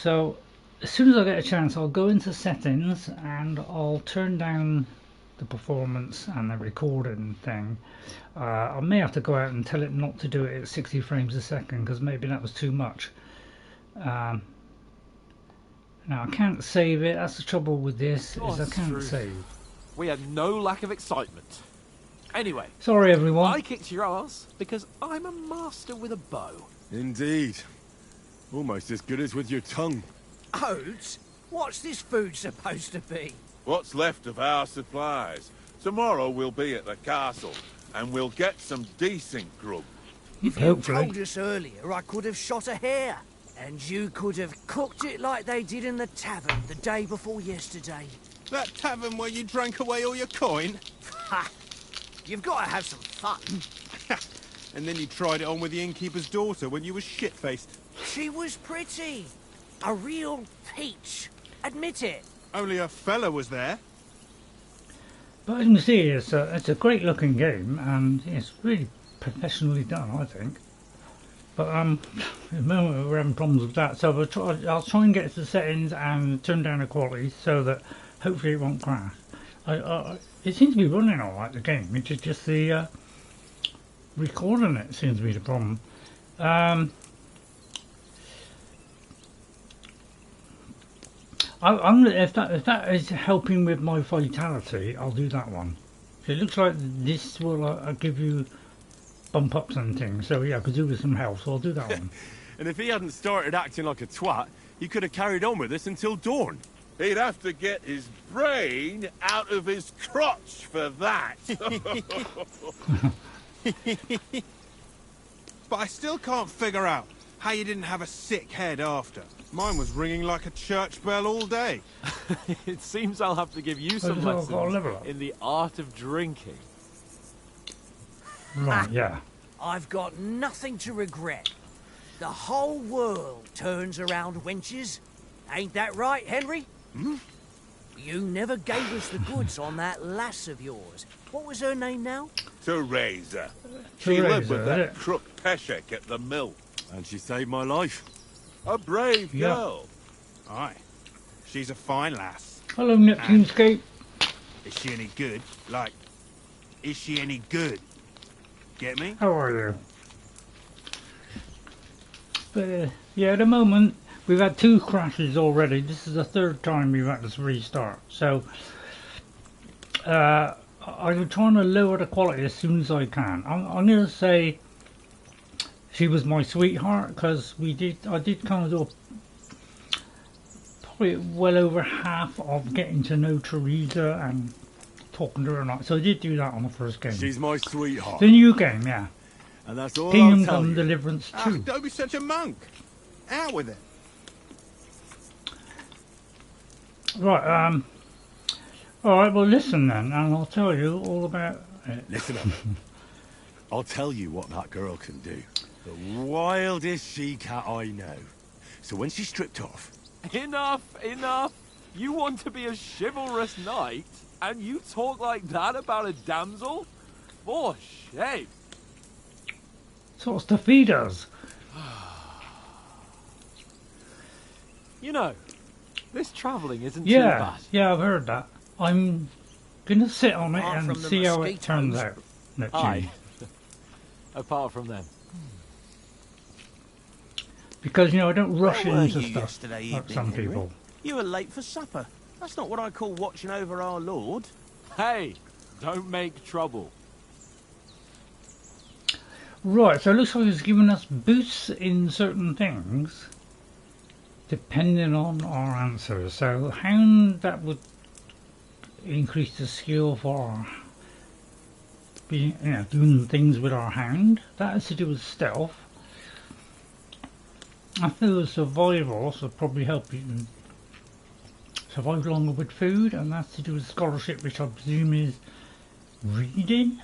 So as soon as I get a chance, I'll go into settings and I'll turn down the performance and the recording thing. I may have to go out and tell it not to do it at 60 frames a second, because maybe that was too much. Now I can't save it. That's the trouble with this, is I can't save. We had no lack of excitement. Anyway, sorry everyone. I kicked your ass because I'm a master with a bow. Indeed. Almost as good as with your tongue. Oats? What's this food supposed to be? What's left of our supplies. Tomorrow we'll be at the castle, and we'll get some decent grub. If you told us earlier, I could have shot a hare. And you could have cooked it like they did in the tavern the day before yesterday. That tavern where you drank away all your coin? Ha! You've got to have some fun. And then you tried it on with the innkeeper's daughter when you were shit-faced. She was pretty. A real peach. Admit it. Only a fella was there. But as you can see, it's a great looking game, and it's really professionally done, I think. But at the moment we're having problems with that, so I'll try and get to the settings and turn down the quality so that hopefully it won't crash. It seems to be running alright, the game. It's just the recording it seems to be the problem. If that is helping with my vitality, I'll do that one. It looks like this will give you bump ups and things, so yeah, I could do with some health, so I'll do that one. And if he hadn't started acting like a twat, he could have carried on with us until dawn. He'd have to get his brain out of his crotch for that. But I still can't figure out how you didn't have a sick head after. Mine was ringing like a church bell all day. It seems I'll have to give you some lessons in the art of drinking. Right, yeah. I've got nothing to regret. The whole world turns around wenches. Ain't that right, Henry? Hmm? You never gave us the goods on that lass of yours. What was her name now? Teresa. She lived with that crook Peshek at the mill. And she saved my life. A brave girl. Aye. She's a fine lass. Hello, Neptunescape. Is she any good? Like, is she any good? Get me? How are you? But yeah, at the moment we've had 2 crashes already. This is the 3rd time we've had to restart. So I'm trying to lower the quality as soon as I can. I'm going to say she was my sweetheart, because I did kind of do probably well over half of getting to know Teresa and talking to her a lot. So I did do that on the first game. She's my sweetheart. The new game, yeah. And that's all Kingdom Come Deliverance II. Don't be such a monk. Out with it. Right, alright, well listen then, and I'll tell you all about it. Listen up. I'll tell you what that girl can do. The wildest she-cat I know. So when she's stripped off... Enough, enough! You want to be a chivalrous knight, and you talk like that about a damsel? For shame! So what's to feed us? You know, this travelling isn't too bad. Yeah, I've heard that. I'm gonna sit on it and see how it turns out. Aye. Apart from them. Because, you know, I don't rush into stuff like some people. You were late for supper. That's not what I call watching over our Lord. Hey, don't make trouble. Right, so it looks like it's giving us boosts in certain things depending on our answers. So Hound, that would increase the skill for our doing things with our Hound. That has to do with stealth. I feel survival, so probably help you survive longer with food, and that's to do with scholarship, which I presume is reading.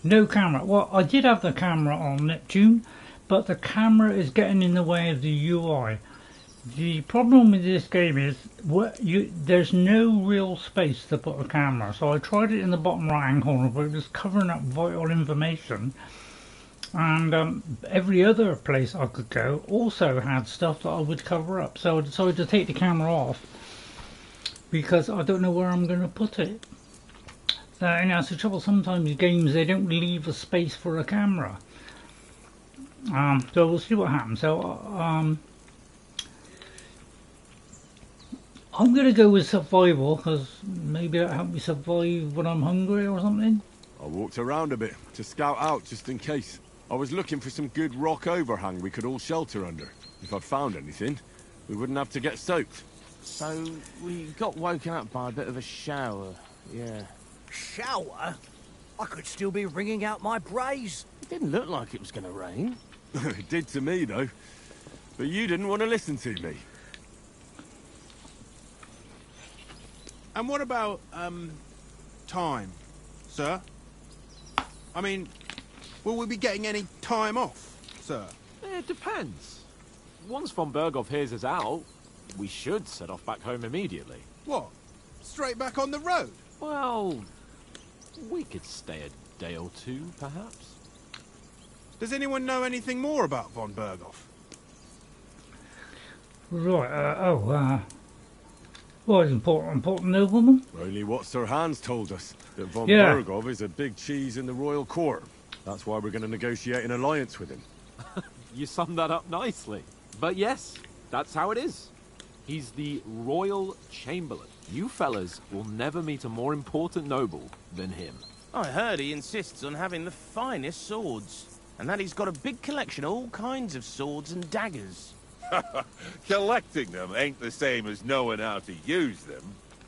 No camera. Well, I did have the camera on Neptune, but the camera is getting in the way of the UI. The problem with this game is there's no real space to put a camera, so I tried it in the bottom right hand corner, but it was covering up vital information, And every other place I could go also had stuff that I would cover up. So I decided to take the camera off because I don't know where I'm going to put it. So, and that's the trouble. Sometimes games, they don't leave a space for a camera. So we'll see what happens. So I'm going to go with survival because maybe that'll help me survive when I'm hungry or something. I walked around a bit to scout out just in case. I was looking for some good rock overhang we could all shelter under. If I found anything, we wouldn't have to get soaked. So, we got woken up by a bit of a shower, yeah. Shower? I could still be wringing out my brace. It didn't look like it was going to rain. It did to me, though. But you didn't want to listen to me. And what about, time, sir? I mean, will we be getting any time off, sir? It depends. Once von Berghoff hears us out, we should set off back home immediately. What? Straight back on the road? Well, we could stay a day or two, perhaps. Does anyone know anything more about von Berghoff? Right, well, important nobleman? Only what Sir Hans told us, that von Yeah. Berghoff is a big cheese in the royal court. That's why we're going to negotiate an alliance with him. You summed that up nicely. But yes, that's how it is. He's the Royal Chamberlain. You fellas will never meet a more important noble than him. I heard he insists on having the finest swords, and that he's got a big collection of all kinds of swords and daggers. Collecting them ain't the same as knowing how to use them.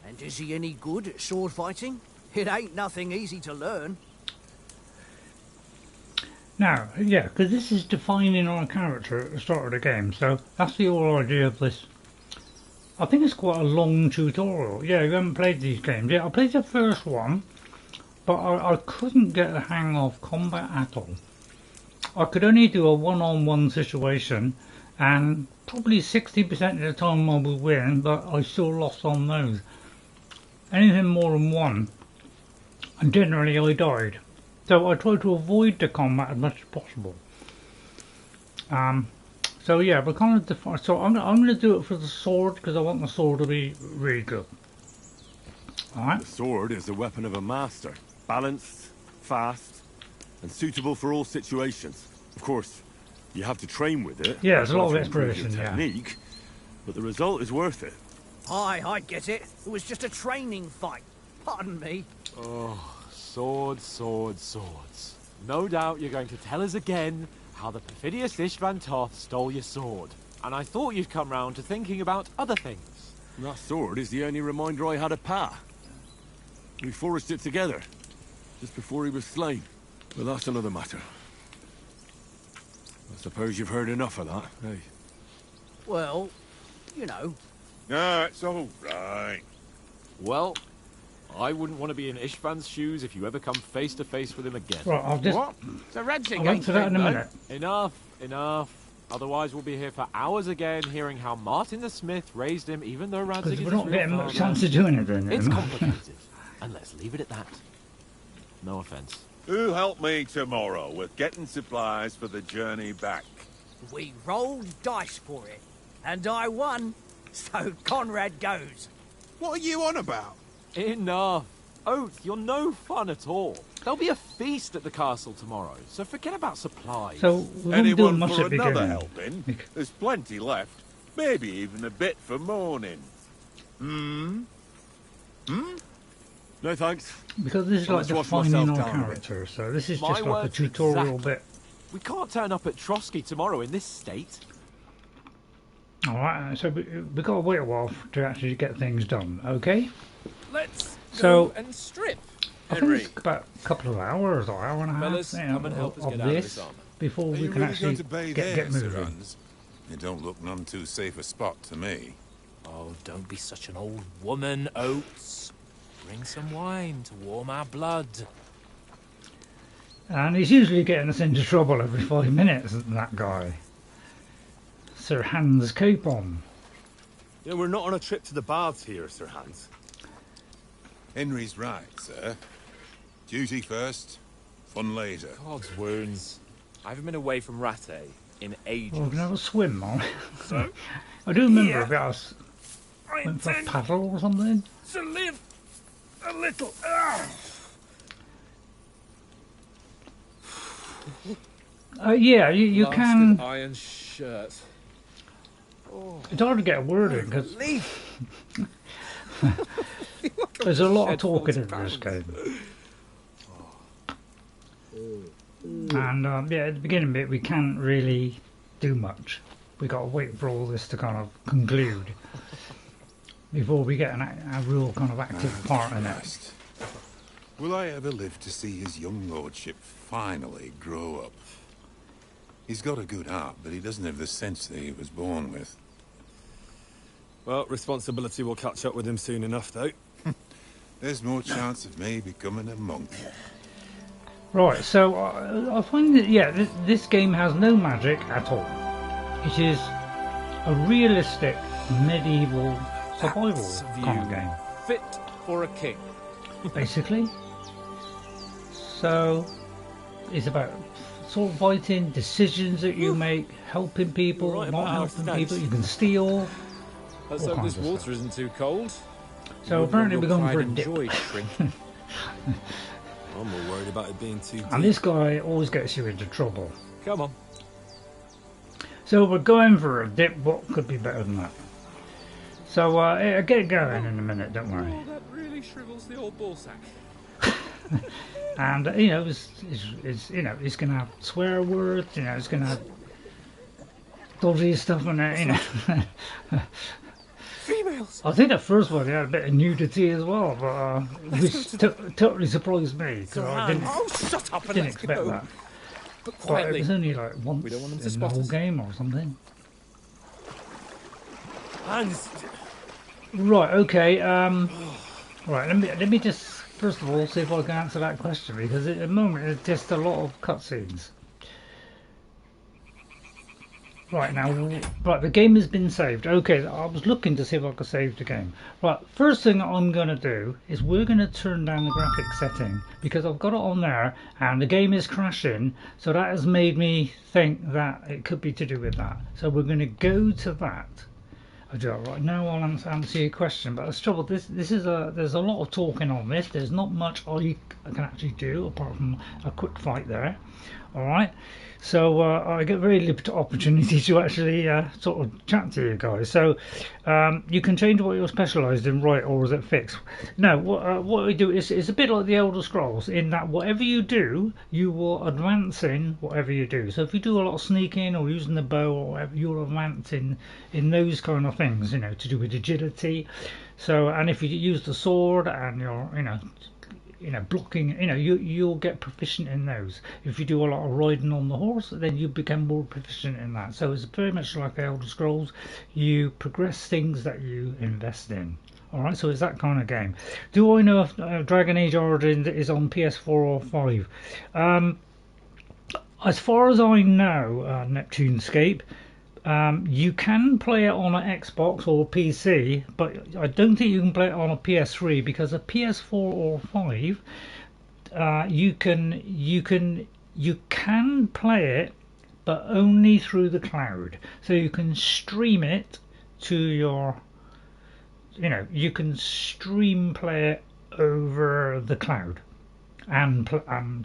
And is he any good at sword fighting? It ain't nothing easy to learn. Now, yeah, because this is defining our character at the start of the game, so that's the whole idea of this. I think it's quite a long tutorial. Yeah, you haven't played these games. Yeah, I played the first one, but I couldn't get the hang of combat at all. I could only do a one-on-one situation, and probably 60% of the time I would win, but I still lost on those. Anything more than one, and generally I died. So I tried to avoid the combat as much as possible. So yeah, we're kind of defined. So I'm going to do it for the sword because I want the sword to be really good. Alright. The sword is the weapon of a master. Balanced, fast, and suitable for all situations. Of course, you have to train with it. Yeah, there's a lot of to improve your inspiration, yeah. technique, but the result is worth it. Aye, I get it. It was just a training fight. Pardon me. Oh, swords, swords, swords. No doubt you're going to tell us again how the perfidious Ishvan Toth stole your sword. And I thought you'd come round to thinking about other things. That sword is the only reminder I had of Pa. We forged it together, just before he was slain. But that's another matter. I suppose you've heard enough of that, eh? Well, you know. No, it's all right. Well, I wouldn't want to be in Ishvan's shoes if you ever come face to face with him again. Right, I'll just... What? It's a red I'll wait for that in a minute. Enough, enough. Otherwise we'll be here for hours again hearing how Martin the Smith raised him even though Radzig Because is we're his not real getting much father. chance to do anything. It's complicated. And let's leave it at that. No offense. Who help me tomorrow with getting supplies for the journey back? We rolled dice for it. And I won. So Conrad goes. What are you on about? Enough. Oath, you're no fun at all. There'll be a feast at the castle tomorrow, so forget about supplies. So we won't do Anyone much for at the another beginning. helping? There's plenty left. Maybe even a bit for morning. Hmm? No thanks. Because this is Well, like let's wash defining myself our down a bit. character, so this is My just like a words tutorial exactly. bit. We can't turn up at Trosky tomorrow in this state. Alright, so we've got to wait a while to actually get things done, okay? Let's So- go and strip. I think Henry, it's about a couple of hours or hour and a half fellas, you know, come and help us of get out of this this armor. before Are we you can really actually going to bathe get there, Sir moving. Hans? It don't look none too safe a spot to me. Oh, don't be such an old woman, Oates. Bring some wine to warm our blood. And he's usually getting us into trouble every 5 minutes, that guy. Sir Hans Capon. Yeah, we're not on a trip to the baths here, Sir Hans. Henry's right, sir. Duty first, fun later. God's wounds. I haven't been away from Rattay in ages. Well, we're gonna have a swim, on. So, I do remember yeah, if I was I went for a intend paddle or something. to live a little. Yeah, you Blasted can. iron shirt. It's hard to get a word in because there's a lot of talking in this game. And yeah, at the beginning bit we can't really do much. We got to wait for all this to kind of conclude before we get a real kind of active part in it. Will I ever live to see his young lordship finally grow up? He's got a good heart, but he doesn't have the sense that he was born with. Well, responsibility will catch up with him soon enough, though. There's more chance of me becoming a monk. Right, so I find that, yeah, this game has no magic at all. It is a realistic medieval survival kind of game. Fit for a king. Basically. So, it's about sword fighting, decisions that you make, helping people, Right not about helping our people, stats. you can steal. Let's all hope this kinds of water isn't too cold. So apparently we're going for a dip. I'm more worried about it being too deep. And this guy always gets you into trouble. Come on. So we're going for a dip. What could be better than that? So get going in a minute, don't worry. Oh, that really shrivels the old ball sack. And you know, it's it's gonna have swear words. You know, it's gonna have dodgy stuff in it. You know. Females. I think the first one had a bit of nudity as well, but which totally surprised me because I didn't, shut up and didn't let's expect go. that. But But it quietly. was only like once We don't want them to in the spot whole us. game or something. Hans. Right. Okay. Right. Let me just first of all see if I can answer that question because at the moment it's just a lot of cutscenes. Right now, right, the game has been saved. Okay, I was looking to see if I could save the game. Right, first thing I'm going to do is we're going to turn down the graphic setting because I've got it on there and the game is crashing, so that has made me think that it could be to do with that. So we're going to go to that. I do it right now. I'll answer your question, but the trouble, there's a lot of talking on this. There's not much I can actually do apart from a quick fight there. All right. So I get very limited opportunity to actually sort of chat to you guys. So you can change what you're specialised in, right, or is it fixed? No, what we do is it's a bit like the Elder Scrolls in that whatever you do, you will advance in whatever you do. So if you do a lot of sneaking or using the bow or whatever, you'll advance in those kind of things, you know, to do with agility. So and if you use the sword and you're, blocking, you'll get proficient in those. If you do a lot of riding on the horse, then you become more proficient in that. So it's very much like Elder Scrolls. You progress things that you invest in. Alright, so it's that kind of game. Do I know if Dragon Age Origins is on PS4 or 5? As far as I know, Neptunescape, you can play it on an Xbox or PC, but I don't think you can play it on a PS3 because a PS4 or 5, you can play it, but only through the cloud. So you can stream it to your, you can stream play it over the cloud, and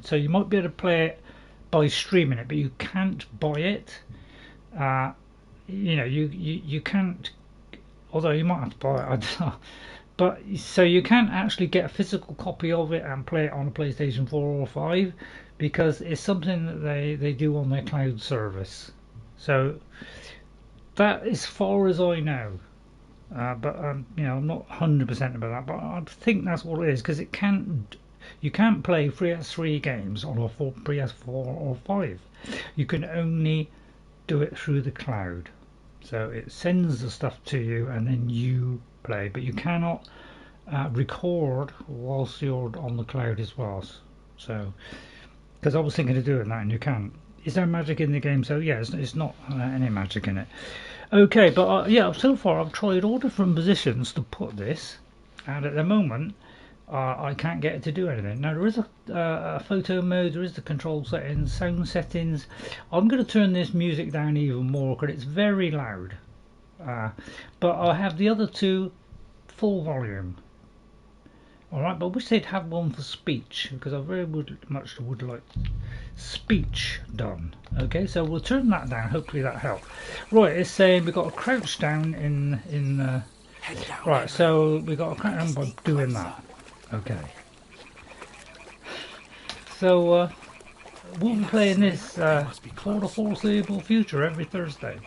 so you might be able to play it by streaming it, but you can't buy it. You can't, although you might have to buy it, I don't know. But so you can't actually get a physical copy of it and play it on a PlayStation 4 or 5 because it's something that they do on their cloud service. So that, as far as I know, but I'm not 100% about that. But I think that's what it is because you can't play PS3 games on a PS4 or 5. You can only do it through the cloud. So it sends the stuff to you and then you play, but you cannot record whilst you're on the cloud as well. So, because I was thinking of doing that and you can't. Is there magic in the game? So yeah, it's not any magic in it. Okay, but yeah, so far I've tried all different positions to put this, and at the moment I can't get it to do anything. Now there is a photo mode, there is the control settings, sound settings. I'm going to turn this music down even more because it's very loud. But I have the other two full volume. Alright, but I wish they'd have one for speech, because I very much would like speech done. Okay, so we'll turn that down, hopefully that helps. Right, it's saying we've got to crouch down in right, so we've got to crouch down by doing that. Okay. So we'll be playing this for the foreseeable future every Thursday.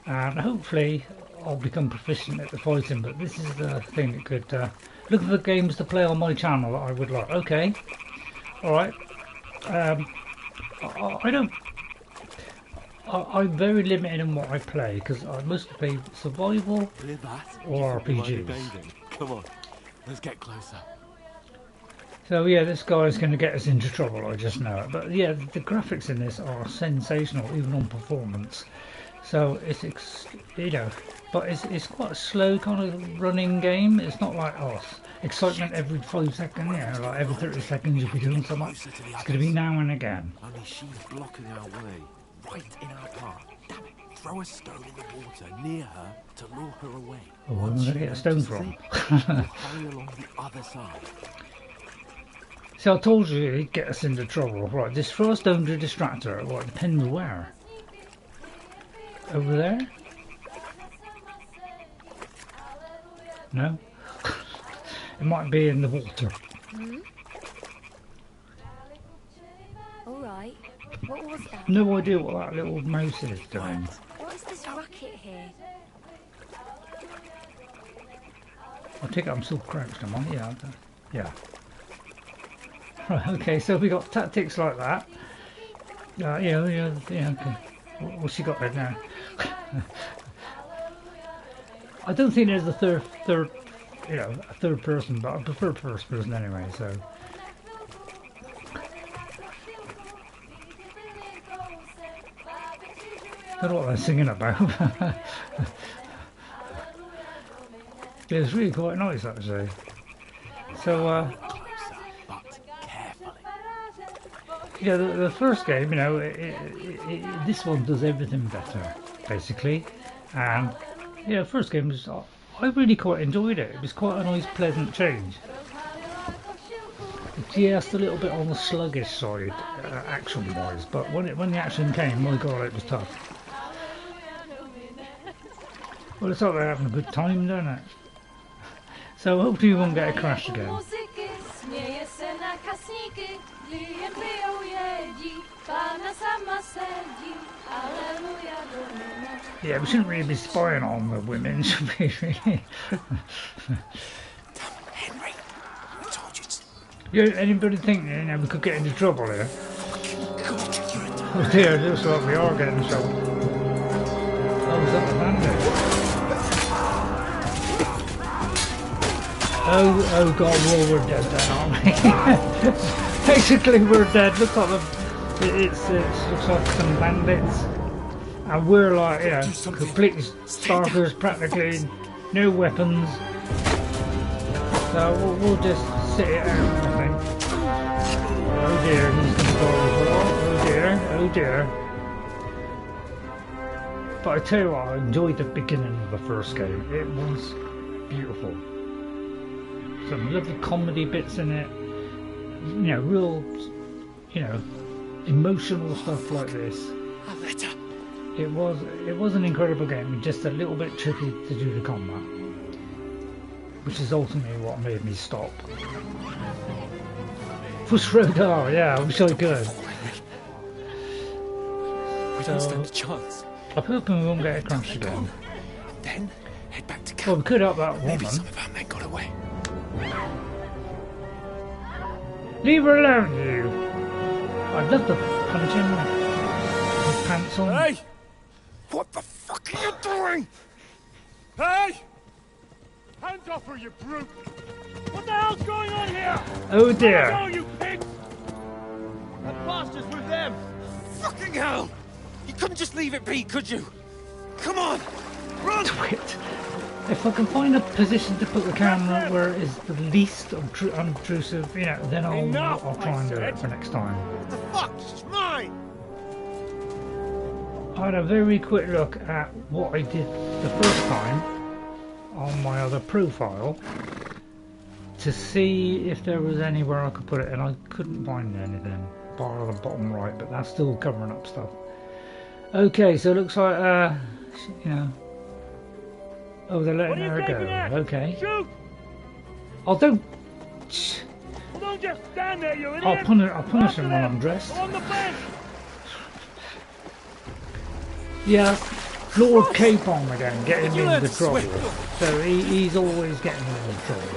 And hopefully I'll become proficient at the fighting, but this is the thing that could look for games to play on my channel that I would like. Okay, alright. I'm very limited in what I play because I mostly play survival or RPGs. Come on, let's get closer. So yeah, this guy's going to get us into trouble, I just know it. But yeah, the graphics in this are sensational, even on performance. So it's but it's quite a slow kind of running game. It's not like excitement every 5 seconds, like every 30 seconds you'll be doing something. It's going to be now and again. Only she's blocking our way, right in our path. Damn it! Throw a stone in the water near her to lure her away. Oh, where am I going to get a stone from? Hurry along the other side. See, I told you he'd get us into trouble. Right, this throw a stone to distract her. Well, it depends where. Over there? No? It might be in the water. Alright. What was that? No idea what that little mouse is doing. What is this racket here? I take it I'm still crouched, am I? Yeah. Yeah. Right, okay, so we got tactics like that. Yeah, okay. What's she got there now? I don't think there's a third, a third person, but I prefer first person anyway. So don't know what they're singing about. It's really quite nice actually. So yeah, the first game, this one does everything better, basically. And yeah, the first game was, I really quite enjoyed it. It was quite a nice, pleasant change. Just a little bit on the sluggish side, action-wise, but when the action came, my God, it was tough. Well, it's like they're having a good time, don't it? So hopefully you won't get a crash again. Yeah, we shouldn't really be spying on the women, should we? Really? Henry, I told you. Yeah, anybody think we could get into trouble here? Oh dear, it looks like we are getting in trouble. Oh, is that the bandit? Oh God, well, we're dead then, aren't we? Basically, we're dead. Looks like it looks like some bandits, and we're like, completely starters, practically no weapons. So we'll just sit it out, I think. Oh dear, he's going to die as well. Oh dear, oh dear. But I tell you what, I enjoyed the beginning of the first game. It was beautiful. Some lovely comedy bits in it, real, emotional stuff like this. It was an incredible game, just a little bit tricky to do the combat, which is ultimately what made me stop. Push radar, yeah, I wish I could. We don't stand a chance. I'm hoping we won't get a crash again. Then head back to camp. Well, we could up that woman. Maybe some of our men got away. Leave her alone, you! I'd love to punch him with pants on. Hey! What the fuck are you doing? Hey! Hands off her, you brute! What the hell's going on here? Oh dear! Go, you pigs! That bastard's with them! Fucking hell! You couldn't just leave it be, could you? Come on! Run! Twit! If I can find a position to put the camera where it is the least obtrusive, you know, then I'll try and do it for next time. What the fuck? It's mine! I had a very quick look at what I did the first time on my other profile to see if there was anywhere I could put it, and I couldn't find anything, bar the bottom right, but that's still covering up stuff. Okay, so it looks like, you know, oh, they're letting her go. Okay. Shoot! I'll don't. Well, don't just stand there, you idiot! I'll punish him when I'm dressed. On the bench! Yeah, Lord Capon again, getting into trouble. So he's always getting into trouble.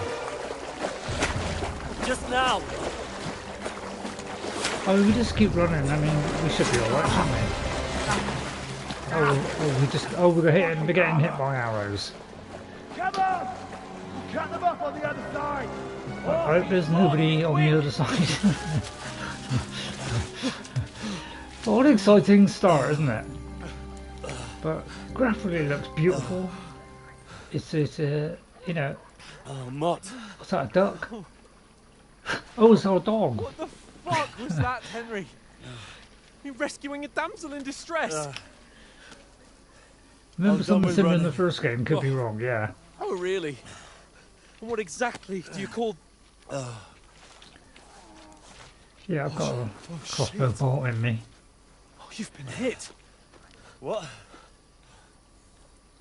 Just now! Oh, we just keep running. I mean, we should be alright, shouldn't we? We're getting hit by arrows. Come on! Cut them up on the other side! I hope there's nobody on the other side. What an exciting start, isn't it? But graphically it looks beautiful. It's you know. Oh, Mott. What's that, a duck? Oh, it's our dog. What the fuck was that, Henry? You rescuing a damsel in distress? Remember something similar in the first game? Could be wrong, yeah. Oh, really? And what exactly do you call... Yeah, I've got a crossbow bolt in me. Oh, you've been hit. What?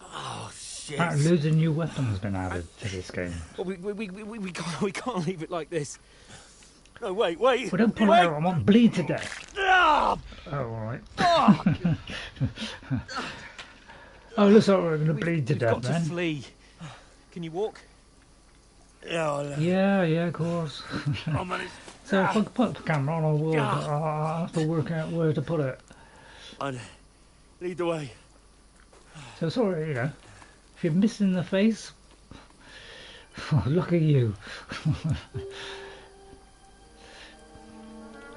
Oh, shit. Apparently loads of new weapons been added to this game. Well, we can't leave it like this. No, wait. Well, don't pull it out, I won't bleed to death. Ah! Oh, alright. Oh, looks like we're going to bleed to death got then. to flee. Can you walk? Yeah, of course. So if I could put the camera on, I will, but I'll have to work out where to put it. Lead the way. So sorry, you know, if you're missing the face, look at you.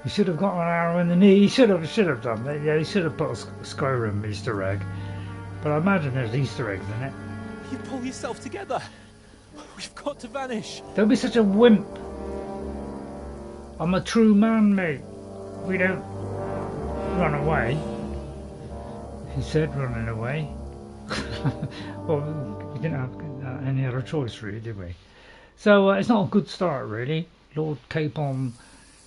You should have got an arrow in the knee. He should have done that. Yeah, he should have put a Skyrim Easter egg. But I imagine there's Easter eggs in it. You pull yourself together. We've got to vanish. Don't be such a wimp. I'm a true man, mate. We don't run away. He said running away. Well, we didn't have any other choice, really, did we? So it's not a good start, really. Lord Capon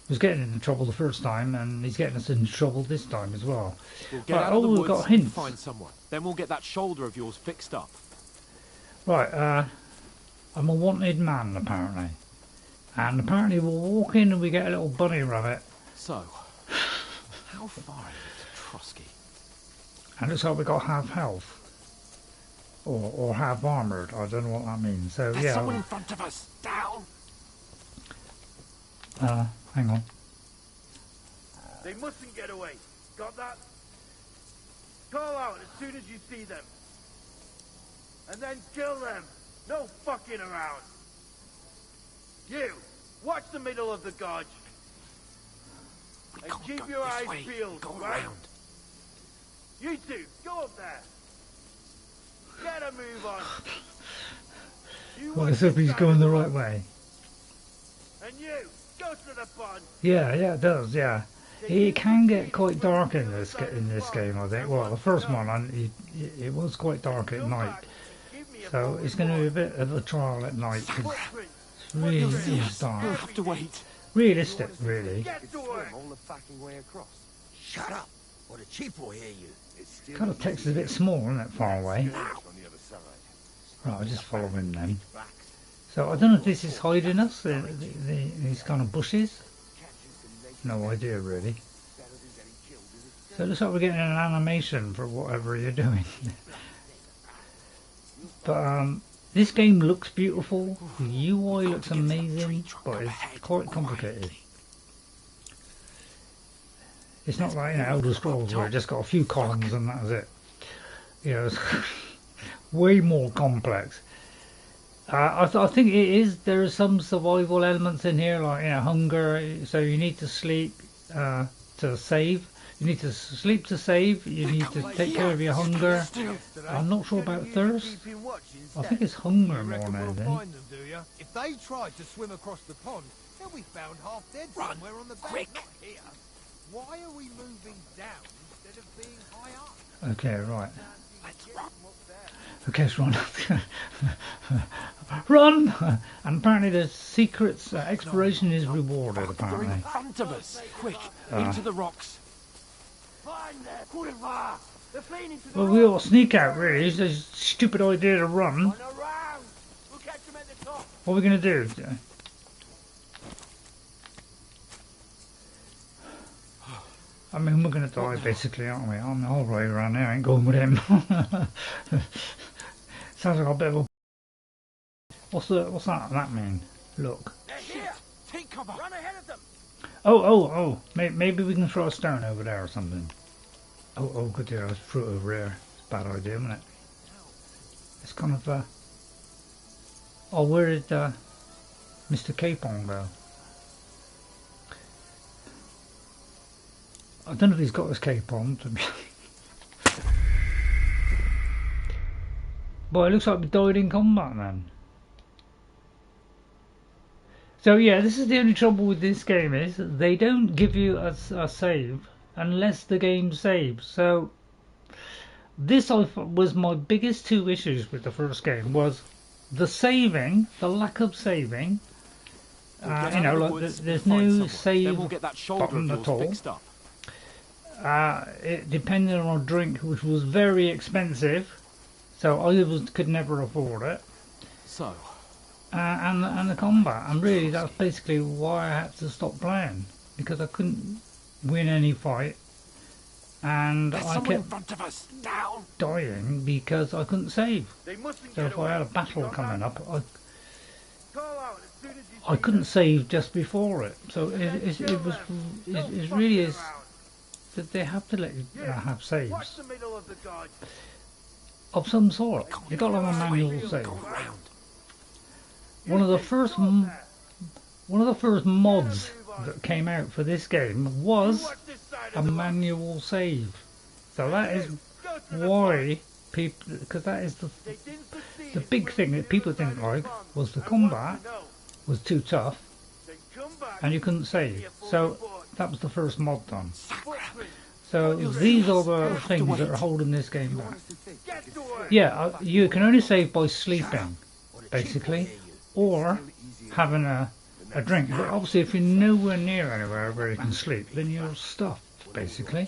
was getting into trouble the first time, and he's getting us into trouble this time as well. We'll get out of the we've woods got hints. and find someone. Then we'll get that shoulder of yours fixed up. Right, I'm a wanted man, apparently. And apparently we'll walk in and we get a little bunny rabbit. So, how far is it to Trosky? And looks like we got half health. Or half armoured, I don't know what that means. So There's yeah. someone in front of us. Down. Hang on. They mustn't get away. Got that? Call out as soon as you see them. And then kill them. No fucking around. You, watch the middle of the gorge. And keep your eyes peeled. Go right? around. You two, go up there. Get a move on. Well, let's hope he's going the right way. And you, go to the pond. Yeah, it does, yeah. It can get quite dark in this game, I think. Well, the first one, it was quite dark at night. So it's going to be a bit of a trial at night. It's really dark. We'll have to wait. Realistic, really. All the fucking way across. Shut up, or the chief will hear you. Kind of text is a bit small, isn't it, far away? Right, I'll just follow him then. So I don't know if this is hiding us, these kind of bushes. No idea, really. So it looks like we're getting an animation for whatever you're doing. But this game looks beautiful, the UI looks amazing, but it's quite complicated. It's not like, you know, Elder Scrolls where it just got a few columns and that was it. You know, it's way more complex. I think it is. There are some survival elements in here, like, you know, hunger, so you need to sleep to save. You need to sleep to save. You need to take care of your hunger. I'm not sure about thirst. I think it's hunger more than anything. If they tried to swim across the pond, they'll be found half dead somewhere on the bank. Not here. Why are we moving down instead of being high up? Okay, right. Okay, let's run. Run! And apparently the secrets exploration is rewarded, apparently. They're in front of us. Quick, into the rocks. Well, we ought to sneak out, really. It's a stupid idea to run. What are we going to do? I mean, we're going to die, basically, aren't we? I'm the whole way around there. I ain't going with him. Sounds like a bit of a... What's that mean? Look. They're here. Take cover. Run ahead of them. Oh. Maybe we can throw a stone over there or something. Oh, good dear. I threw it over there. It's a bad idea, isn't it? It's kind of... Oh, where did Mr. Capon go? I don't know if he's got his cape on, to be But it looks like we died in combat then. So yeah, this is the only trouble with this game, is they don't give you a save unless the game saves. So this was my biggest two issues with the first game, was the saving, the lack of saving. You know, like there's no save button at all. It depended on a drink which was very expensive, so I could never afford it. So, and the combat, and really that's basically why I had to stop playing, because I couldn't win any fight, and I kept dying because I couldn't save. So if I had a battle coming up, I couldn't save just before it. So it really is. That they have to let you have saves of some sort. You got like a manual save. One of the first mods that came out for this game was a manual save. So that is why people, because that is the big thing that people didn't like, was the combat was too tough and you couldn't save. So that was the first mod done. So these are the things that are holding this game back. Yeah, you can only save by sleeping, basically, or having a drink. But obviously if you're nowhere near anywhere where you can sleep, then you're stuffed, basically.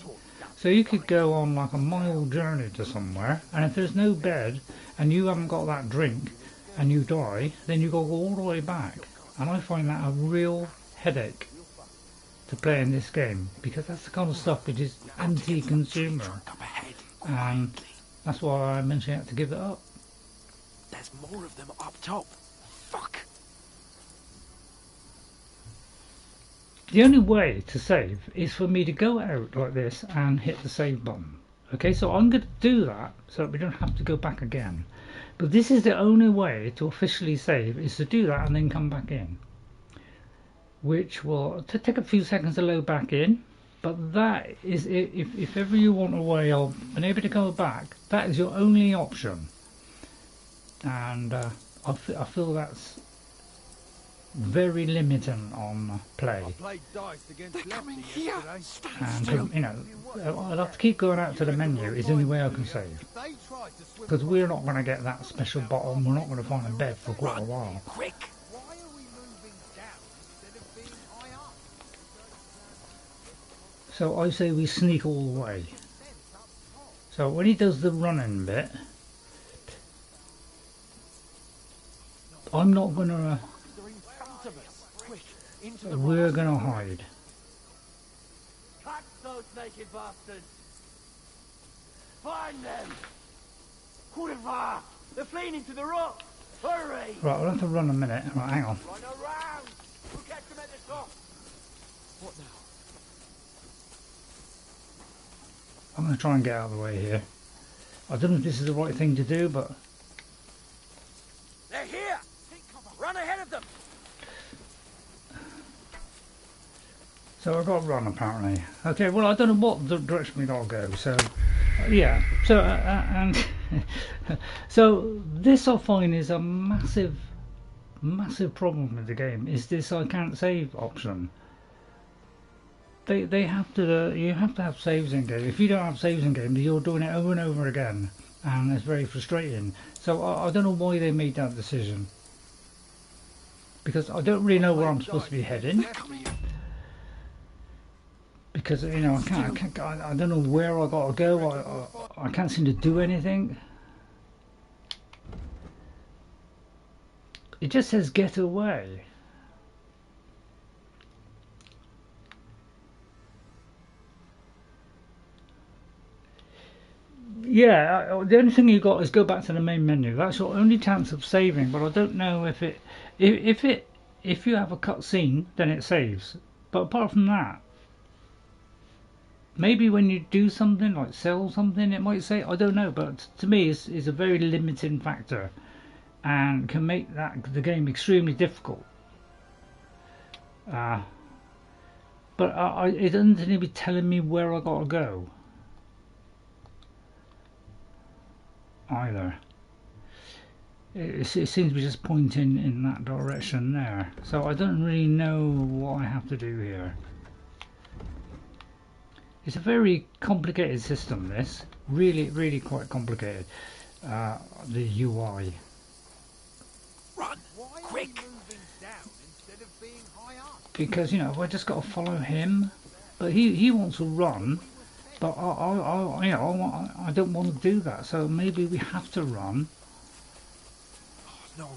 So you could go on like a mile journey to somewhere, and if there's no bed, and you haven't got that drink, and you die, then you go all the way back. And I find that a real headache to play in this game, because that's the kind of stuff which is anti-consumer, and that's why I mentioned you have to give it up. There's more of them up top. Fuck. The only way to save is for me to go out like this and hit the save button. Okay, so I'm going to do that so that we don't have to go back again. But this is the only way to officially save, is to do that and then come back in. Which will take a few seconds to load back in, but that is, if ever you want a way of being able to go back, that is your only option. And I feel that's very limiting on play. And you know, I'll have to keep going out to the menu. Is the only way I can save, because we're not going to get that special bottle. We're not going to find a bed for quite a while. So I say we sneak all the way. So when he does the running bit, I'm not gonna. We're gonna hide. Catch those naked bastards! Find them! Kurva! They're fleeing into the rock! Hurry! Right, we'll have to run a minute. Right, hang on. Run around! We'll catch them at the top! What now? I'm going to try and get out of the way here. I don't know if this is the right thing to do, but... They're here! Run ahead of them! So I've got to run apparently. Okay, well I don't know what direction we gotta go. So yeah. So and so this I find is a massive problem with the game. Is this I can't save option? They have to. You have to have saves in game. If you don't have saves in game, you're doing it over and over again, and it's very frustrating. So I don't know why they made that decision. Because I don't really know where I'm supposed to be heading. Because you know I don't know where I gotta go. I can't seem to do anything. It just says get away. Yeah, the only thing you got is go back to the main menu. That's your only chance of saving. But I don't know if if you have a cutscene, then it saves. But apart from that. Maybe when you do something, like sell something, it might say, I don't know, but to me it's a very limiting factor and can make the game extremely difficult. But it doesn't seem to be telling me where I gotta go either. It seems to be just pointing in that direction there, so I don't really know what I have to do here. It's a very complicated system, this. Really quite complicated. The UI. Run! Quick! Because, you know, I just got to follow him. But he wants to run. But I don't want to do that. So maybe we have to run. No,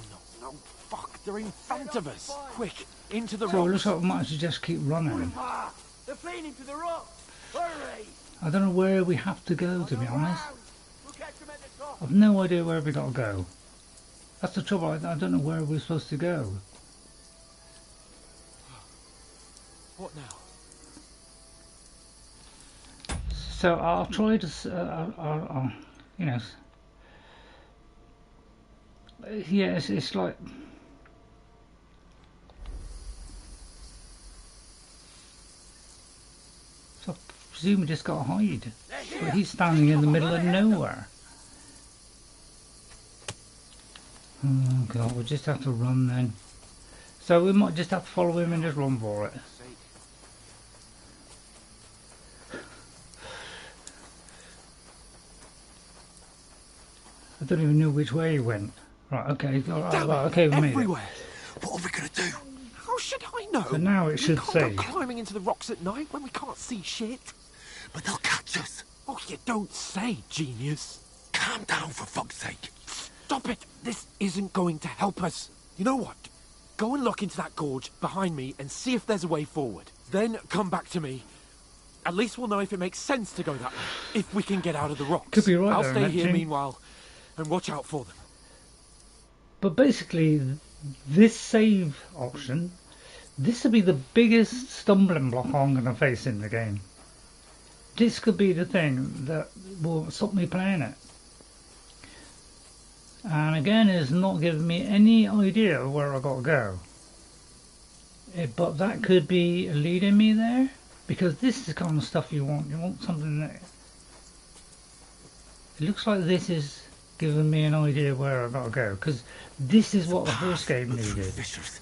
fuck, they're in front of us. Quick, into the rocks. So it looks like we might as well just keep running. They're fleeing into the rocks. Hurry! I don't know where we have to go, to be honest. I've no idea where we got to go. That's the trouble, I don't know where we're supposed to go. What now? So I'll try to, you know, yeah, it's like... So I presume we just got to hide. But he's standing in the middle of nowhere. Oh god, we'll just have to run then. So we might just have to follow him and just run for it. I don't even know which way he went. Right, okay, okay, we made it. What are we gonna do? How should I know? So now it should say. We can't go climbing into the rocks at night when we can't see shit. But they'll catch us. Oh, you don't say, genius. Calm down, for fuck's sake. Stop it. This isn't going to help us. You know what? Go and look into that gorge behind me and see if there's a way forward. Then come back to me. At least we'll know if it makes sense to go that way. If we can get out of the rocks. Could be right. I'll there, stay here actually. meanwhile and watch out for them. But basically, this save option, this would be the biggest stumbling block I'm going to face in the game. This could be the thing that will stop me playing it. And again, it's not giving me any idea of where I got to go. But that could be leading me there, because this is the kind of stuff you want. You want something that... It looks like this is giving me an idea where I got to go, because this is what the first game needed. Fishers.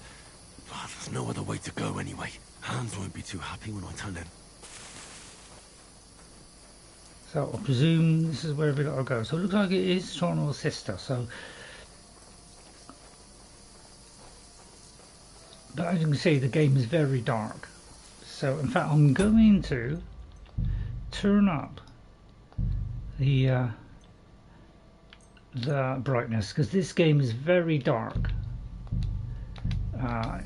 Oh, there's no other way to go anyway. Hans won't be too happy when I tell him. So I presume this is where we got to go. So it looks like it is trying to assist us. So, but as you can see, the game is very dark. So in fact, I'm going to turn up the brightness, because this game is very dark. A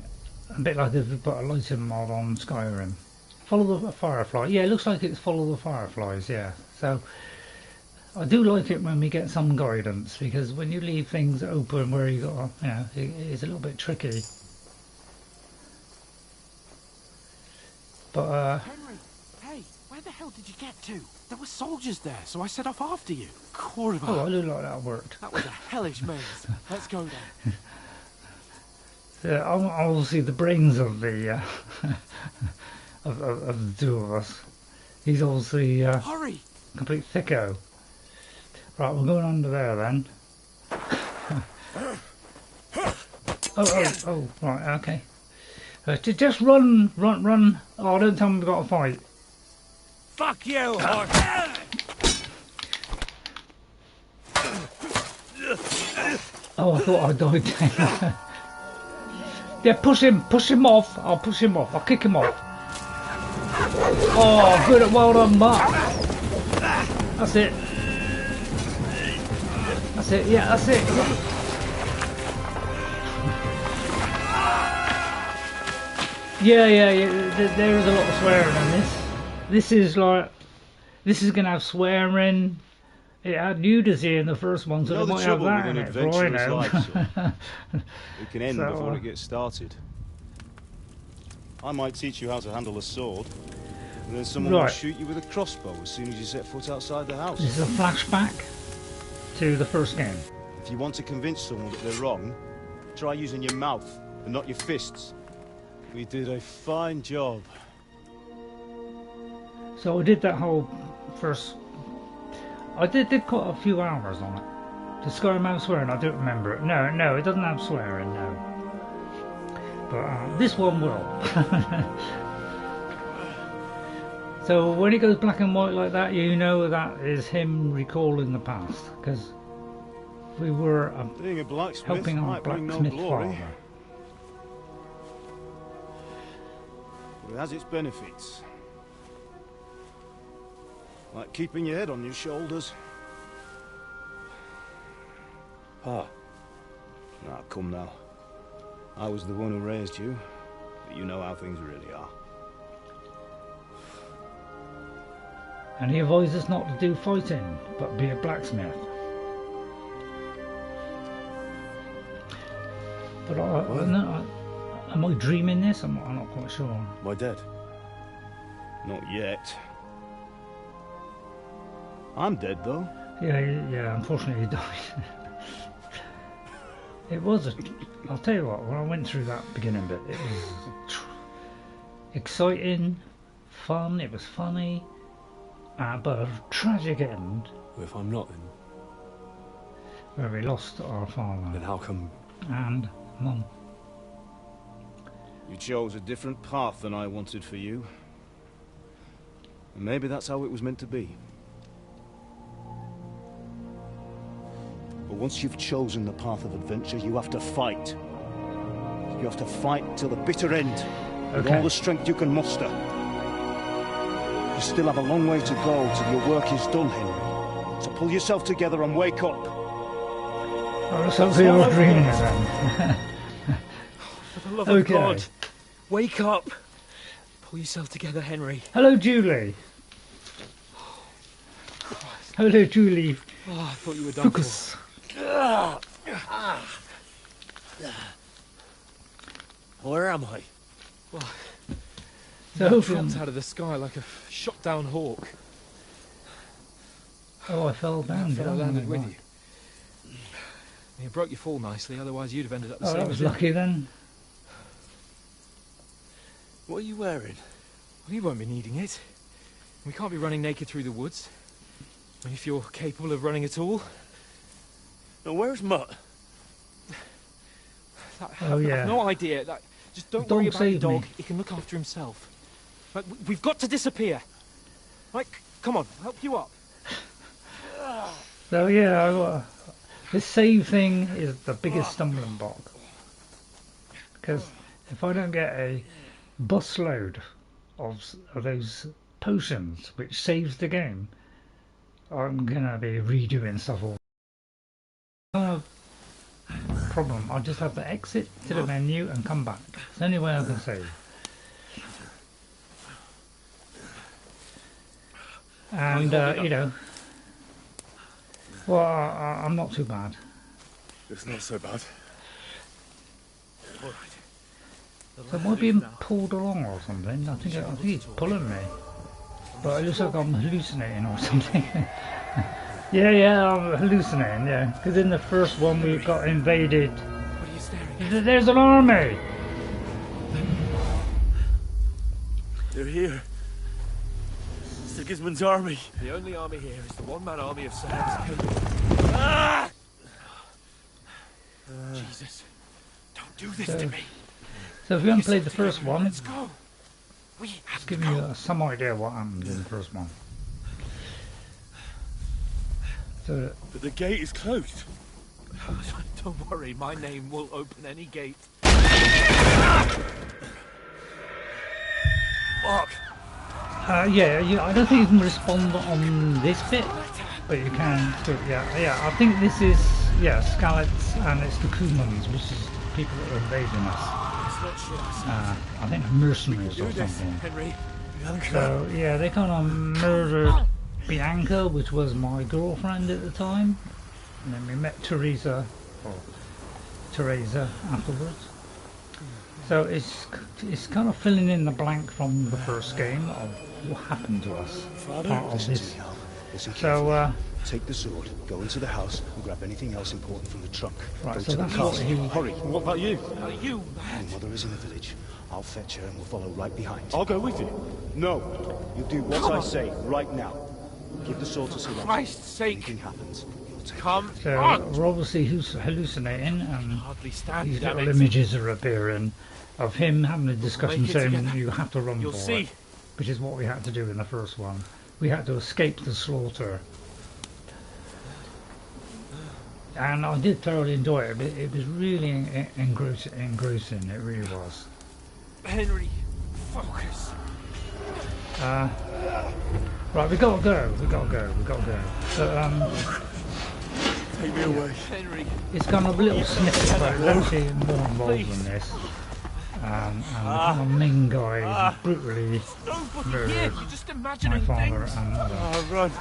bit like if we put a lighting mod on Skyrim. Follow the firefly. Yeah, it looks like it's follow the fireflies. Yeah. So I do like it when we get some guidance, because when you leave things open where you got, you know, it's a little bit tricky. But Henry, hey, where the hell did you get to? There were soldiers there, so I set off after you. Corva. oh, I look like that worked. That was a hellish maze. Let's go then. Yeah, obviously the brains of the of the two of us. He's obviously Hurry! complete thicko. Right, we're going under there then. oh, right, okay. Just run. Oh, don't tell me we've got to fight. Fuck you, Horse! Oh, I thought I died then. Yeah, push him off. I'll push him off. I'll kick him off. Oh, good, well done, Mark. That's it. That's it, yeah, that's it. Yeah. There is a lot of swearing in this. This is going to have swearing. It had nudity in the first one, so You know they the might have trouble that with in an it, for all I adventurer's know. life, son. It can end So, before it gets started. I might teach you how to handle a sword, and then someone will Right. shoot you with a crossbow as soon as you set foot outside the house. This is a flashback to the first game. If you want to convince someone that they're wrong, try using your mouth and not your fists. We did a fine job. So I did that whole first. I did quite a few hours on it. Does Skyrim have swearing? I don't remember it. No, it doesn't have swearing. No. But this one will. So when it goes black and white like that, you know that is him recalling the past, because we were Being a blacksmith helping our might bring no blacksmith glory, father. but it has its benefits. Like keeping your head on your shoulders. Ah. Now, come now. I was the one who raised you, but you know how things really are. And he advised us not to do fighting, but be a blacksmith. But am I dreaming this? I'm not quite sure. Am I dead? Not yet. I'm dead, though. Yeah, unfortunately he died. It was I'll tell you what, when I went through that beginning bit, it was exciting, fun, it was funny, but a tragic end. If I'm not, then where we lost our father. Then how come? And Mum. You chose a different path than I wanted for you. And maybe that's how it was meant to be. But once you've chosen the path of adventure, you have to fight. You have to fight till the bitter end, with all the strength you can muster. You still have a long way to go till your work is done, Henry. So pull yourself together and wake up. Oh, something I was dreaming of then. For the love of God, wake up. Pull yourself together, Henry. Hello, Julie. Hello, Julie. Oh, I thought you were done Focus. Where am I? Well, So dropped out of the sky like a shot down hawk. Oh, I fell down. I landed with you. You broke your fall nicely, otherwise you'd have ended up the Oh, same that was as him. lucky then. What are you wearing? Well, you won't be needing it. We can't be running naked through the woods. I mean, if you're capable of running at all. Now, where's Mutt? Oh, yeah. I've no idea. Just don't The worry dog about your saved me. dog. He can look after himself. Right, we've got to disappear. Right, come on, I'll help you up. So yeah, this save thing is the biggest stumbling block. Because if I don't get a busload of those potions which saves the game, I'm gonna be redoing stuff all. Problem. I just have to exit to the menu and come back. It's the only way I can save. And you know, well, I'm not too bad. It's not so bad. So am I being pulled along or something? I think he's pulling me. But it looks like I'm hallucinating or something. yeah, I'm hallucinating, yeah. Because in the first one we got invaded. What are you staring at? There's an army! They're here. Sigismund's army. The only army here is the one-man army of Sir Hans Capon. Ah! Jesus, don't do this to me. So if you haven't played the first one, Let's go. just give you some idea what happened in the first one. So, But the gate is closed. Don't worry, my name will open any gate. Fuck. yeah, I don't think you can respond on this bit, but you can. Yeah. I think this is Skallets, and it's the Kumans, which is people that are invading us. I think mercenaries or something. Henry. So yeah, they kind of murdered Bianca, which was my girlfriend at the time, and then we met Teresa afterwards. So it's kind of filling in the blank from the first game of what happened to us. Part of this. So take the sword, go into the house, and grab anything else important from the trunk. Right, go so to the that's what castle. he. Hurry. What about you? You, Your mother is in the village. I'll fetch her and we'll follow right behind. I'll go with you. No, you do what I say right now. Give the sword to Sir Christ's sake. Anything happens, you'll take Come So on. we're obviously hallucinating, and Hardly stand, these damn little it. images are appearing of him having a discussion Make it saying together. you have to run You'll for see. it, which is what we had to do in the first one. We had to escape the slaughter. And I did thoroughly enjoy it. It was really engrossing. It really was. Henry, focus. Right, we gotta go. But Take me away. Henry. it's kind of a little snippet, but it's actually more involved than this. And the kind of main guy is brutally Nobody here. murdered You're just my imagining father things. and mother. Oh, run.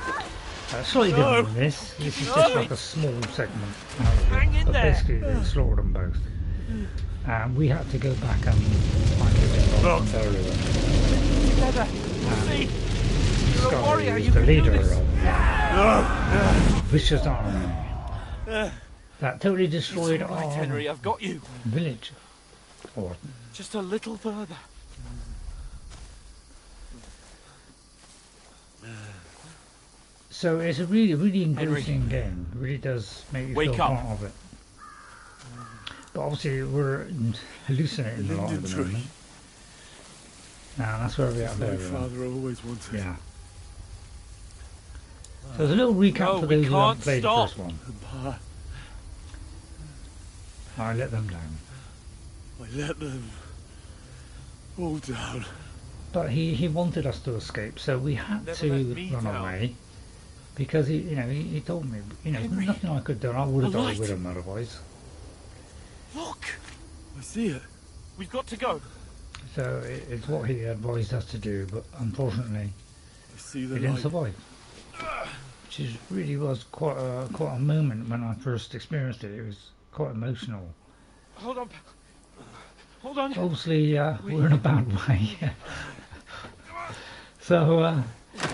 Slightly different than this. This is just like a small segment out of Hang it. in But there. basically they slaughtered them both. And we had to go back and find the involved and bury them. Together. See. This You're a guy warrior. is You the can do leader this. of vicious army that totally destroyed It's all right, our Henry. I've got you. village. Or Just a little further. so it's a really engrossing game. It really does make you Wake feel up. part of it. But obviously we're hallucinating a lot at the moment. Now that's where we are My there. father always wanted. Yeah. So there's a little recap No, for we those who haven't can't played stop. the first one. Pa, I let them down. I let them all down. But he wanted us to escape, so we had Never to let me run down. away. Because he told me, there's Henry, nothing I could do. I would have a died light. with him otherwise. Look. I see it. We've got to go. So it's what he advised us to do, but unfortunately I see he the didn't light. survive. Which really was quite a moment when I first experienced it. It was quite emotional. Hold on. Hold on. Obviously, we're in a bad way. So,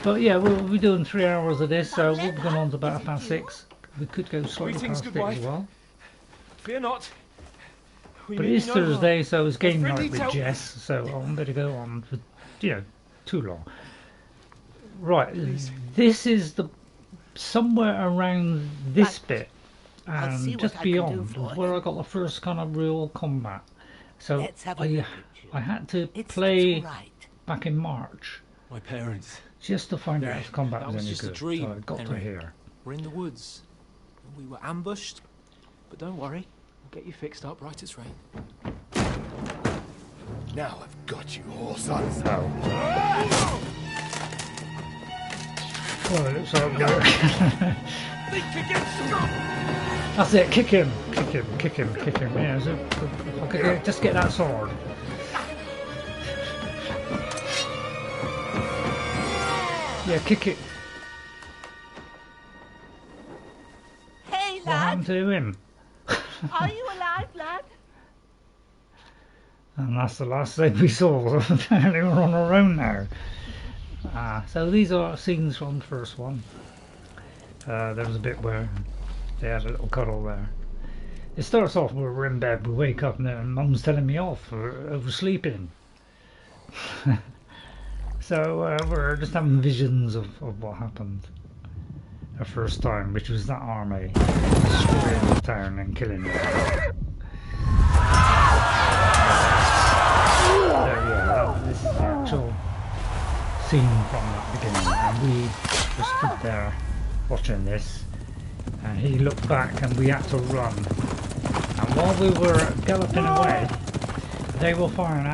but yeah, we'll be doing 3 hours of this, so we'll be going on to about 6:30. We could go slightly Greetings, past good 6 wife. as well. Fear not. We But it mean is you no harm. Thursday, so it's game Friendly night with tell- Jess, so I won't better go on for, too long. Right, this is somewhere around this bit, I'll see and what just I can do beyond for was you. where I got the first kind of real combat. So Let's have a look at you. I had to It's play all right. back in March My parents. just to find out if combat That was was any just a good. dream, So I got to Henry. here. We're in the woods. We were ambushed, but don't worry. We'll get you fixed up right as rain. Now I've got you, horse eyes. Well, it looks like that's it, kick him. Yeah, so if I could just get that sword. Yeah, kick it. Hey, What lad! happened to him? Are you alive, lad? And that's the last thing we saw. Apparently we're on our own now. So these are scenes from the first one. There was a bit where they had a little cuddle there. It starts off where we're in bed, we wake up and Mum's telling me off for oversleeping. So we're just having visions of what happened the first time, which was that army destroying the town and killing them. So yeah, this is the actual scene from that beginning, and we just stood there watching this, and he looked back and we had to run, and while we were galloping away they were firing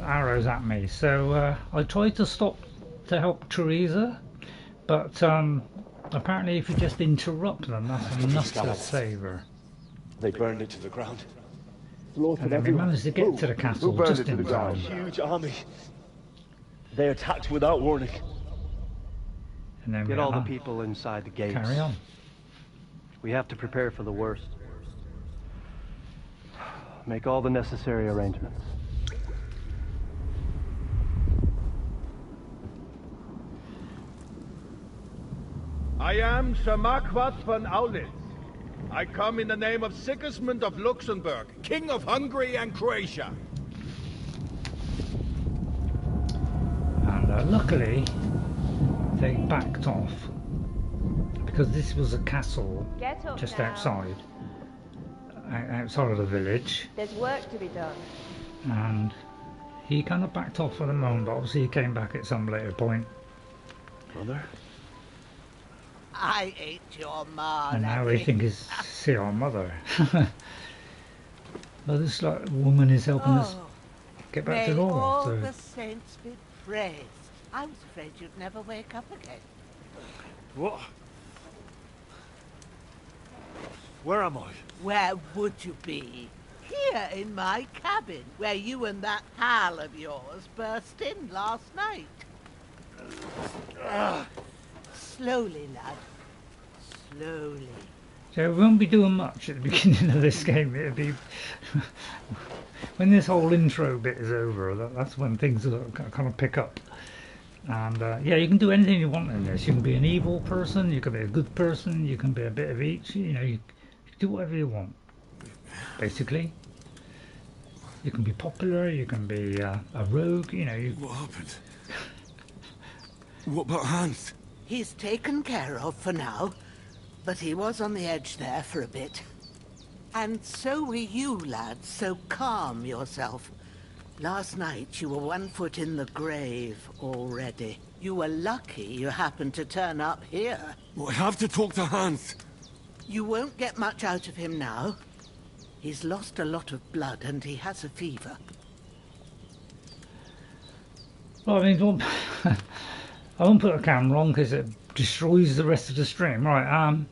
arrows at me, so I tried to stop to help Teresa, but apparently if you just interrupt them, that's enough to save her. They burned it to the ground. And then we managed to get to the castle just in time. Huge army. They attacked without warning. And then Get all the people inside the gates. Carry on. We have to prepare for the worst. Make all the necessary arrangements. I am Sir Marquardt von Aulitz. I come in the name of Sigismund of Luxembourg, King of Hungary and Croatia. And luckily, they backed off because this was a castle just outside of the village. There's work to be done. And he kind of backed off for the moment, but obviously he came back at some later point. Mother? I ain't your ma. And now we think is see our mother. But this woman is helping us get back to normal. All So. the saints be praised. I was afraid you'd never wake up again. What? Where am I? Where would you be? Here in my cabin, where you and that pal of yours burst in last night. Slowly, lad. Slowly. So we won't be doing much at the beginning of this game. It'll be when this whole intro bit is over. That's when things will kind of pick up. And yeah, you can do anything you want in this. You can be an evil person. You can be a good person. You can be a bit of each. You know, you do whatever you want. Basically, you can be popular. You can be a rogue. You know. What happened? What about Hans? He's taken care of for now, but he was on the edge there for a bit. And so were you, lad, so calm yourself. Last night you were 1 foot in the grave already. You were lucky you happened to turn up here. Well, I have to talk to Hans. You won't get much out of him now. He's lost a lot of blood and he has a fever. Well, I mean, I won't put a camera on because it destroys the rest of the stream. Right,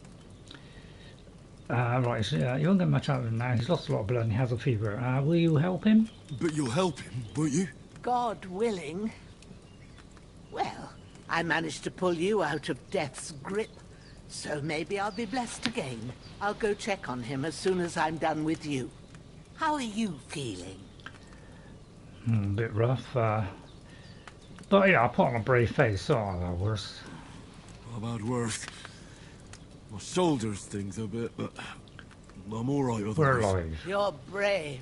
right, so, you won't get much out of him now. He's lost a lot of blood and he has a fever. Will you help him? But you'll help him, won't you? God willing. Well, I managed to pull you out of death's grip, so maybe I'll be blessed again. I'll go check on him as soon as I'm done with you. How are you feeling? A bit rough, but yeah, I put on a brave face, so I'll have worse. How about worse? My shoulders stings a bit, but I'm alright otherwise. We're alive. You're brave.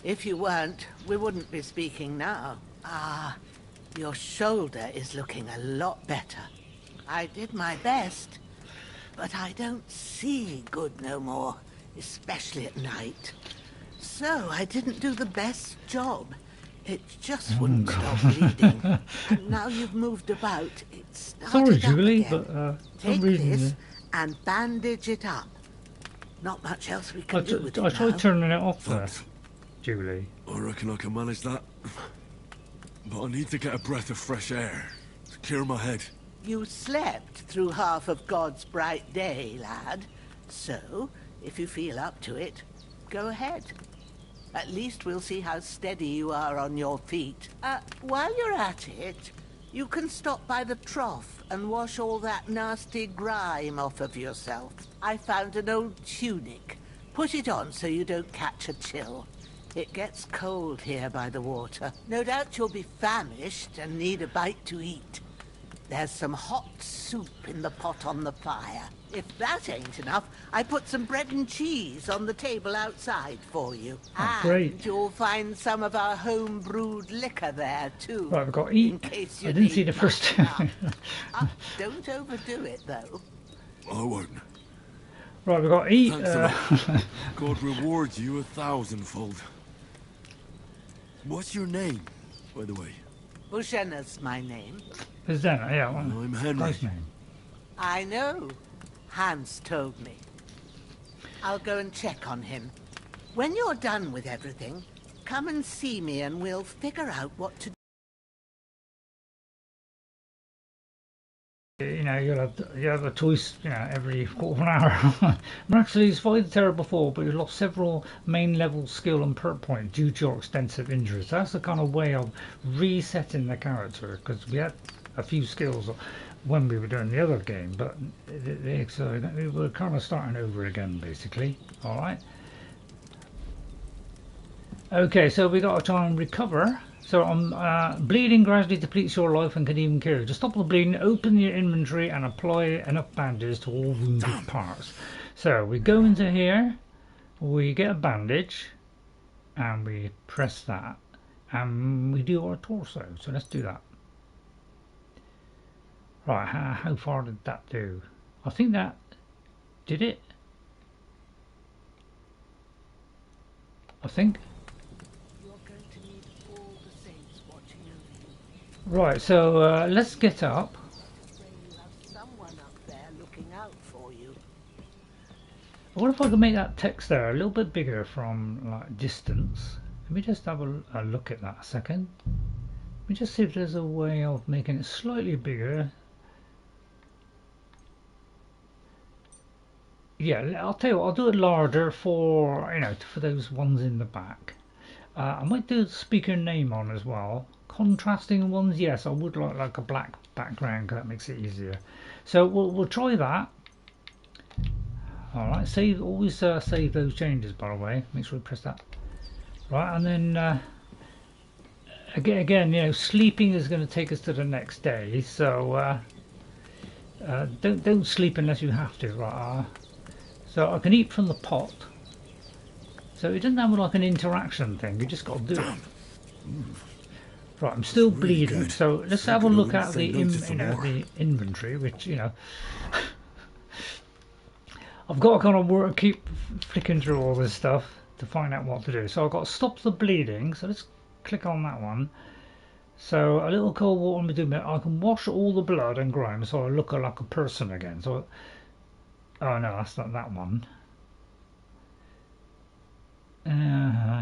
If you weren't, we wouldn't be speaking now. Ah, your shoulder is looking a lot better. I did my best, but I don't see good no more, especially at night. So I didn't do the best job. It just wouldn't stop bleeding. And now you've moved about, it's started Sorry, Julie, up but again. for Take some reason, this and bandage it up. Not much else we can do with it I tried now. turning it off there, Julie. I reckon I can manage that. But I need to get a breath of fresh air to clear my head. You slept through half of God's bright day, lad. So, if you feel up to it, go ahead. At least we'll see how steady you are on your feet. While you're at it, you can stop by the trough and wash all that nasty grime off of yourself. I found an old tunic. Put it on so you don't catch a chill. It gets cold here by the water. No doubt you'll be famished and need a bite to eat. There's some hot soup in the pot on the fire. If that ain't enough, I put some bread and cheese on the table outside for you. Oh, and great. You'll find some of our home-brewed liquor there, too. Right, we've got eat. In case you I didn't see need the first. Don't overdo it, though. I won't. Right, we've got eat. Thanks a lot. God reward you 1,000-fold. What's your name, by the way? Bushenna's my name. Is that? Yeah. Well, I'm Henry. nice name. I know. Hans told me. I'll go and check on him. When you're done with everything, come and see me and we'll figure out what to do. You know, you have a choice, you know, every quarter of an hour. Miraculously, survived the terror before, but you lost several main level skill and perk points due to your extensive injuries. So that's the kind of way of resetting the character, because we had a few skills when we were doing the other game, but so we're kind of starting over again, basically. All right. Okay, so we got to try and recover. So bleeding gradually depletes your life and can even kill you. To stop the bleeding, open your inventory and apply enough bandages to all wounded parts. So we go into here, we get a bandage, and we press that, and we do our torso. So let's do that. Right, how far did that do? I think that did it. I think. Right, so let's get up. Someone up there looking out for you. I wonder if I can make that text there a little bit bigger from like distance. Let me just have a look at that a second. Let me just see if there's a way of making it slightly bigger. Yeah, I'll tell you what, I'll do it larger for, you know, for those ones in the back. I might do the speaker name on as well. Contrasting ones, yes, I would like a black background because that makes it easier. So we'll try that. All right, save. Always save those changes, by the way. Make sure we press that. Right, and then again, you know, sleeping is going to take us to the next day. So don't sleep unless you have to. Right. So I can eat from the pot. So it doesn't have like an interaction thing. You just got to do it. Right, I'm still bleeding, good. So let's have a look at the the inventory, which, you know, I've got to kind of keep flicking through all this stuff to find out what to do. So I've got to stop the bleeding, so let's click on that one. So a little cold water on my doing it. I can wash all the blood and grime, so I look like a person again. So, oh no, that's not that one.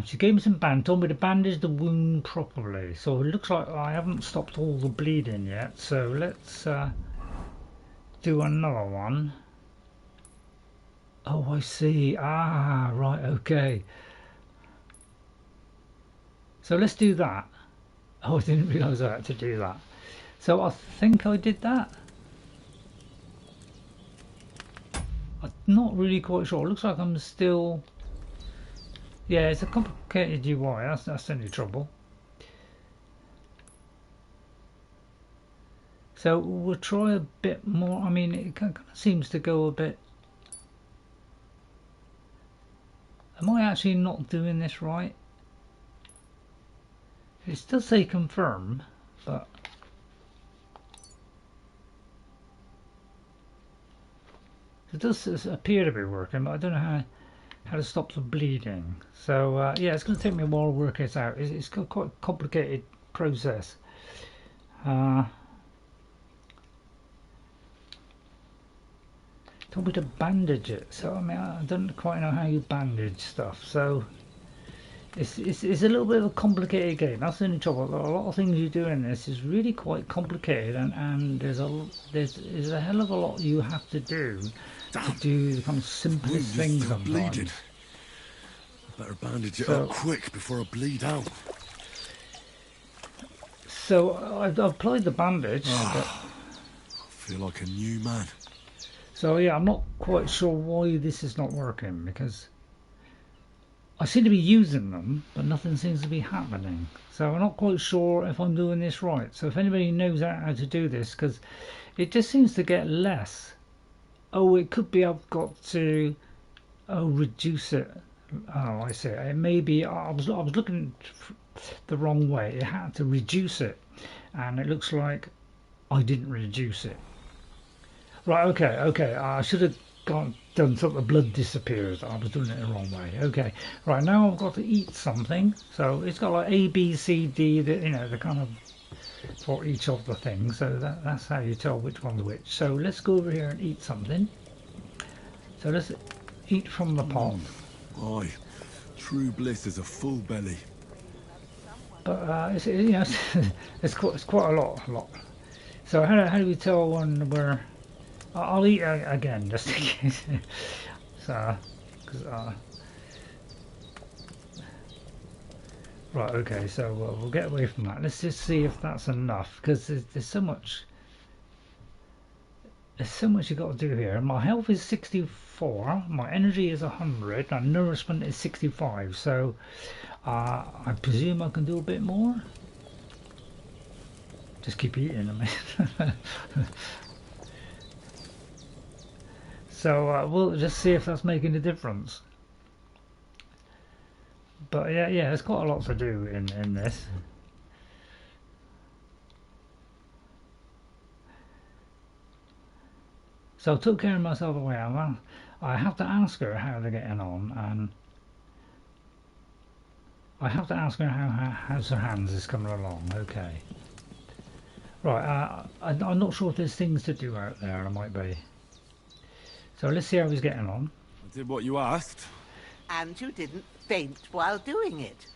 She gave me some band, told me to bandage the wound properly. So it looks like I haven't stopped all the bleeding yet. So let's do another one. Oh, I see. Ah, right, okay. So let's do that. Oh, I didn't realise I had to do that. So I think I did that. I'm not really quite sure. It looks like I'm still... Yeah, it's a complicated UI, that's the only trouble. So we'll try a bit more. I mean, it kind of seems to go a bit... Am I actually not doing this right? It does say confirm, but... It does appear to be working, but I don't know how to stop the bleeding. So yeah, it's going to take me a while to work it out. It's got quite a complicated process. Told me to bandage it, so I mean I don't quite know how you bandage stuff. So it's a little bit of a complicated game. That's the only trouble. A lot of things you do in this is really quite complicated, and there's a hell of a lot you have to do. To do the kind of simplest things sometimes. Better bandage it up quick before I bleed out. So I've applied the bandage. I feel like a new man. So yeah, I'm not quite sure why this is not working, because I seem to be using them, but nothing seems to be happening. So I'm not quite sure if I'm doing this right. So if anybody knows how to do this, because it just seems to get less. Oh, it could be I've got to reduce it. Oh, I see. It may be I was looking the wrong way. It had to reduce it, and it looks like I didn't reduce it. Right. Okay. I should have done so the blood disappears. I was doing it the wrong way. Okay. Right, now I've got to eat something. So it's got like A, B, C, D. The kind of for each of the things. So that's how you tell which one's which. So let's go over here and eat something. So let's eat from the pot. Aye, true bliss is a full belly. But it's quite a lot. So how do we tell when we're? I'll eat again just in case. So, right, okay. So we'll get away from that. Let's just see if that's enough, because there's so much. There's so much you got to do here. My health is 64. My energy is 100. And nourishment is 65. So I presume I can do a bit more. Just keep eating. I mean. So we'll just see if that's making a difference. But yeah, there's quite a lot to do in this. So I took care of myself away. I have to ask her how they're getting on, and I have to ask her how's her hands is coming along. Okay. Right. I'm not sure if there's things to do out there. There might be. So let's see how he's getting on. I did what you asked. And you didn't faint while doing it.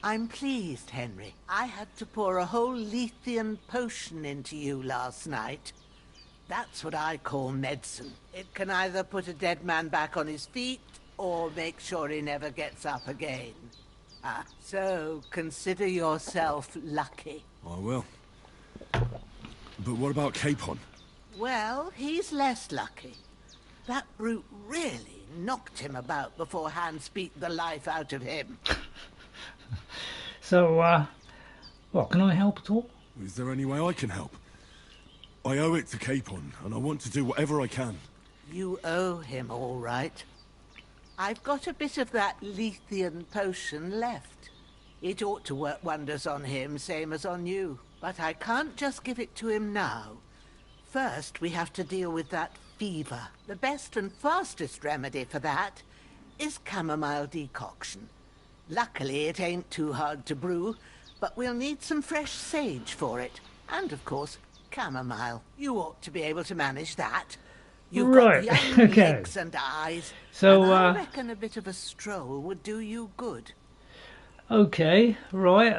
I'm pleased, Henry. I had to pour a whole Lethean potion into you last night. That's what I call medicine. It can either put a dead man back on his feet, or make sure he never gets up again. So consider yourself lucky. I will. But what about Capon? Well, he's less lucky. That brute really knocked him about before Hans beat the life out of him. So, what, can I help at all? Is there any way I can help? I owe it to Capon, and I want to do whatever I can. You owe him, all right. I've got a bit of that Lethean potion left. It ought to work wonders on him, same as on you. But I can't just give it to him now. First, we have to deal with that fever. The best and fastest remedy for that is chamomile decoction. Luckily, it ain't too hard to brew, but we'll need some fresh sage for it. And, of course, chamomile. You ought to be able to manage that. You've right. got young Okay. legs and eyes, So, and I reckon a bit of a stroll would do you good. Okay, right.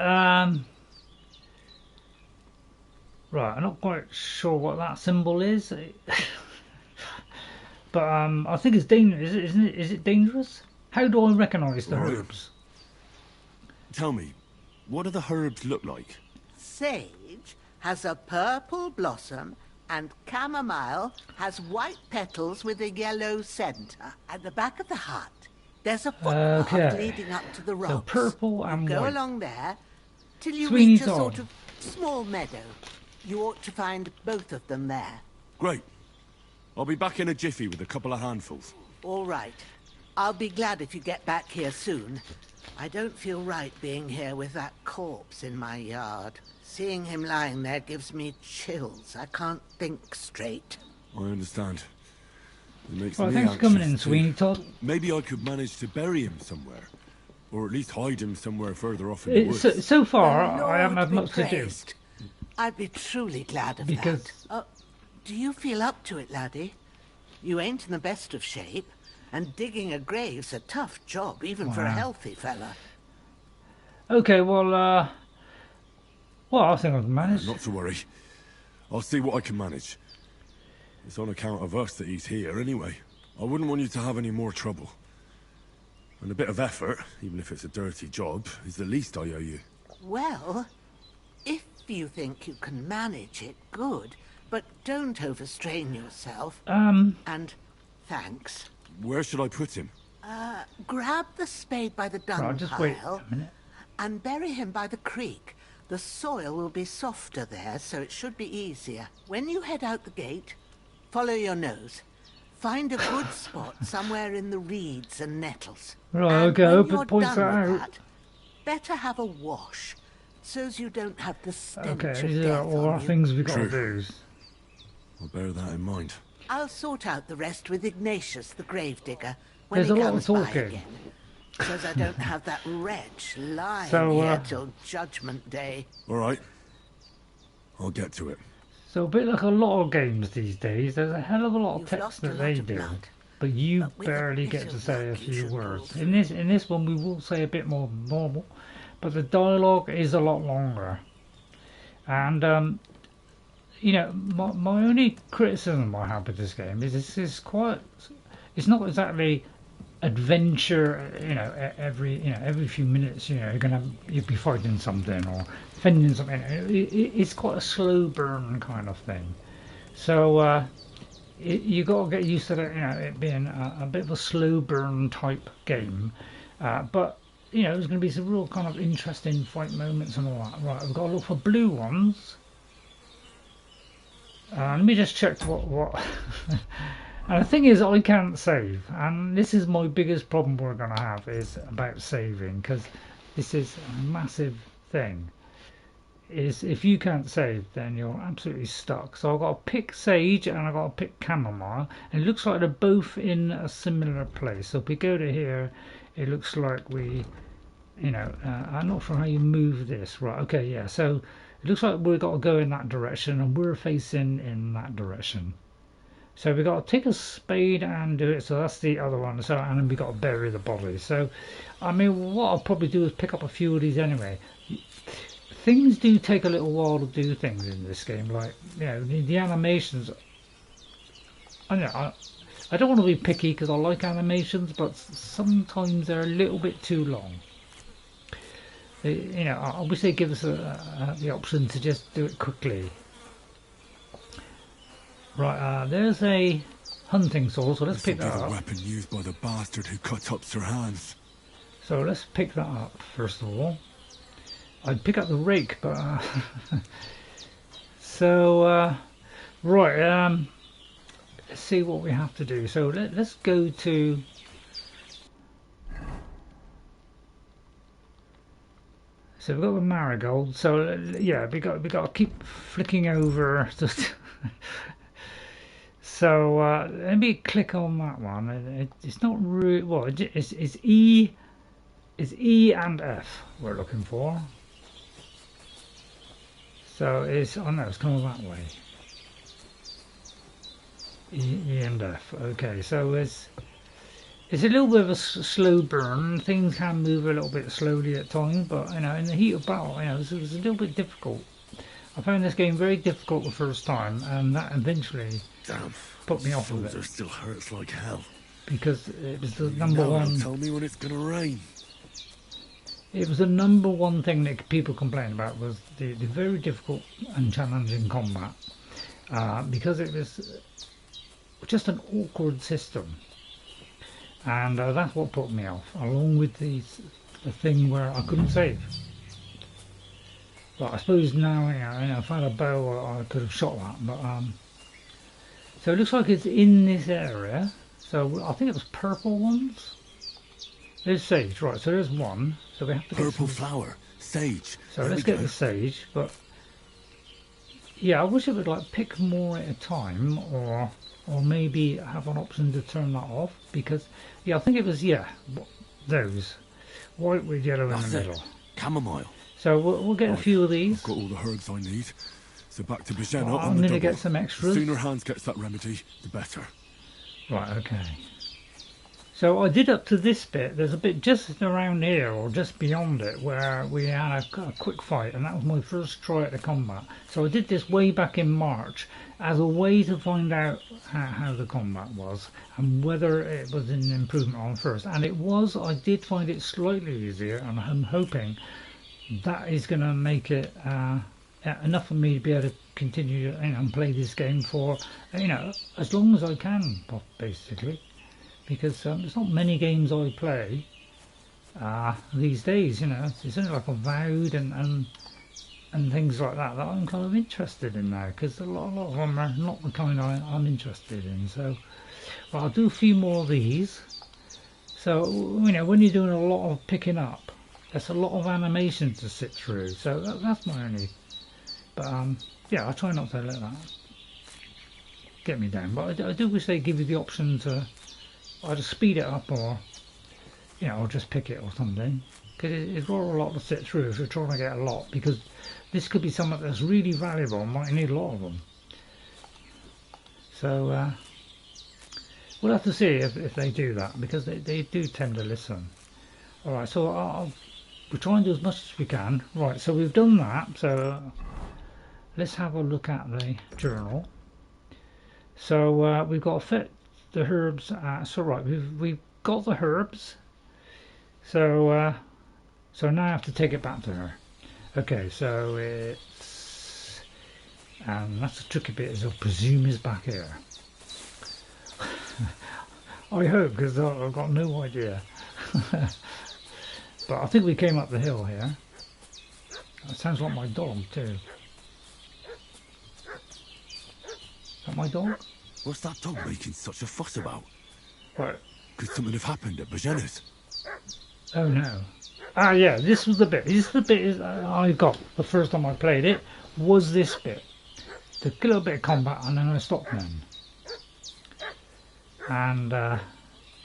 Right, I'm not quite sure what that symbol is. But I think it's dangerous, isn't it? Is it dangerous? How do I recognise the herbs? Tell me, what do the herbs look like? Sage has a purple blossom, and chamomile has white petals with a yellow centre. At the back of the hut, there's a footpath leading up to the rocks. So purple and Go white. along there till you Sweeney reach a Todd. sort of small meadow. You ought to find both of them there. Great. I'll be back in a jiffy with a couple of handfuls. All right. I'll be glad if you get back here soon. I don't feel right being here with that corpse in my yard. Seeing him lying there gives me chills. I can't think straight. I understand. It makes Right, me thanks for anxious coming in, too. Sweeney Todd. Maybe I could manage to bury him somewhere. Or at least hide him somewhere further off in the woods. So far, The I haven't had Lord much be to do. praised. I'd be truly glad of Because- that. Do you feel up to it, laddie? You ain't in the best of shape, and digging a grave's a tough job, even for a Wow. healthy fella. Okay, well, I think I've managed. Not to worry. I'll see what I can manage. It's on account of us that he's here anyway. I wouldn't want you to have any more trouble. And a bit of effort, even if it's a dirty job, is the least I owe you. Well, if you think you can manage it, good. But don't overstrain yourself. And thanks. Where should I put him? Grab the spade by the dung Right, just wait pile a minute. and bury him by the creek. The soil will be softer there, so it should be easier. When you head out the gate, follow your nose. Find a good spot somewhere in the reeds and nettles. Right, and okay, I when hope you're it points done that with out. that, better have a wash, so's you don't have the stench Okay, of these are death all our on you. things we got to True. do. I'll bear that in mind. I'll sort out the rest with Ignatius, the gravedigger, when There's he a lot comes of by talking. again. So's I don't have that wretch lying So, here till Judgment Day. All right. I'll get to it. So a bit like a lot of games these days, there's a hell of a lot of You've text lost a that lot they of do, blood, but you but with a barely bit get to of say a luck, you few should pull words. through. In this one, we will say a bit more normal, but the dialogue is a lot longer. And you know, my only criticism I have with this game is it's not exactly adventure. You know, every few minutes, you know, you'll be fighting something or defending something. It's quite a slow burn kind of thing. So you got to get used to that, you know, it being a bit of a slow burn type game. But you know, there's going to be some real kind of interesting fight moments and all that. Right, we've got to look for blue ones. Let me just check what. And the thing is, I can't save, and this is my biggest problem we're going to have is about saving, because this is a massive thing. Is if you can't save, then you're absolutely stuck. So I've got to pick sage and I've got to pick chamomile, and it looks like they're both in a similar place. So if we go to here, it looks like we, you know, I'm not sure how you move this. Right, okay, yeah. So it looks like we've got to go in that direction, and we're facing in that direction. So we've got to take a spade and do it. So that's the other one. So and then we've got to bury the body. So I mean, what I'll probably do is pick up a few of these anyway. Things do take a little while to do things in this game. Like, you know, the animations. I know I don't want to be picky because I like animations, but sometimes they're a little bit too long. You know, I wish they'd give us the option to just do it quickly. Right, there's a hunting sword, so let's pick that The up. weapon used by the bastard who cut up Sir Hans. So let's pick that up first of all. I'd pick up the rake, but so right. Let's see what we have to do. So let's go to. So we've got the marigold. So yeah, we got to keep flicking over. So let me click on that one. It's not really well. It's E. It's E and F we're looking for. So it's oh no, it's coming that way. E and F. Okay, so it's a little bit of a slow burn. Things can move a little bit slowly at times, but you know, in the heat of battle, you know, it was a little bit difficult. I found this game very difficult the first time, and that eventually put me off of it. Still hurts like hell. Because it was the number one. Tell me when it's gonna rain. It was the number one thing that people complained about was the very difficult and challenging combat, because it was just an awkward system, and that's what put me off. Along with the thing where I couldn't save. But I suppose now, you know, if I had a bow, I could have shot that. But so it looks like it's in this area. So I think it was purple ones. There's sage, right? So there's one. So we have to get purple flower, sage. So let's get the sage. But yeah, I wish it would like pick more at a time, or maybe have an option to turn that off. Because yeah, I think it was those white with yellow in the middle. Chamomile. So we'll get a few of these. I've got all the herbs I need. So back to Bigenna I'm on the going to double. get some extras. The sooner Hans gets that remedy, the better. Right, okay. So I did up to this bit. There's a bit just around here, or just beyond it, where we had a quick fight, and that was my first try at the combat. So I did this way back in March as a way to find out how the combat was, and whether it was an improvement on first. And it was. I did find it slightly easier, and I'm hoping that is going to make it enough for me to be able to continue, you know, and play this game for, you know, as long as I can, basically. because there's not many games I play these days, you know. It's only like Avowed and things like that I'm kind of interested in now, because a lot of them are not the kind I'm interested in. So well, I'll do a few more of these. So, you know, when you're doing a lot of picking up, that's a lot of animation to sit through. So that's my only. But yeah, I'll try not to let that get me down. But I do wish they give you the option to either speed it up or, you know, or just pick it or something. Because it's got a lot to sit through if you're trying to get a lot. Because this could be something that's really valuable and might need a lot of them. So we'll have to see if they do that, because they do tend to listen. Alright, so we'll try and do as much as we can. Right, so we've done that. So let's have a look at the journal. So we've got to fit the herbs. So right, we've got the herbs. So so now I have to take it back to her. Okay, so it's, and that's the tricky bit, is I presume is back here. I hope, because I've got no idea. But I think we came up the hill here. That sounds like my dog too. Is that my dog? What's that dog making such a fuss about? What? Could something have happened at Bajena's? Oh no. Ah yeah, this was the bit. This is the bit I got the first time I played it, was this bit. Took a little bit of combat and then I stopped then. And the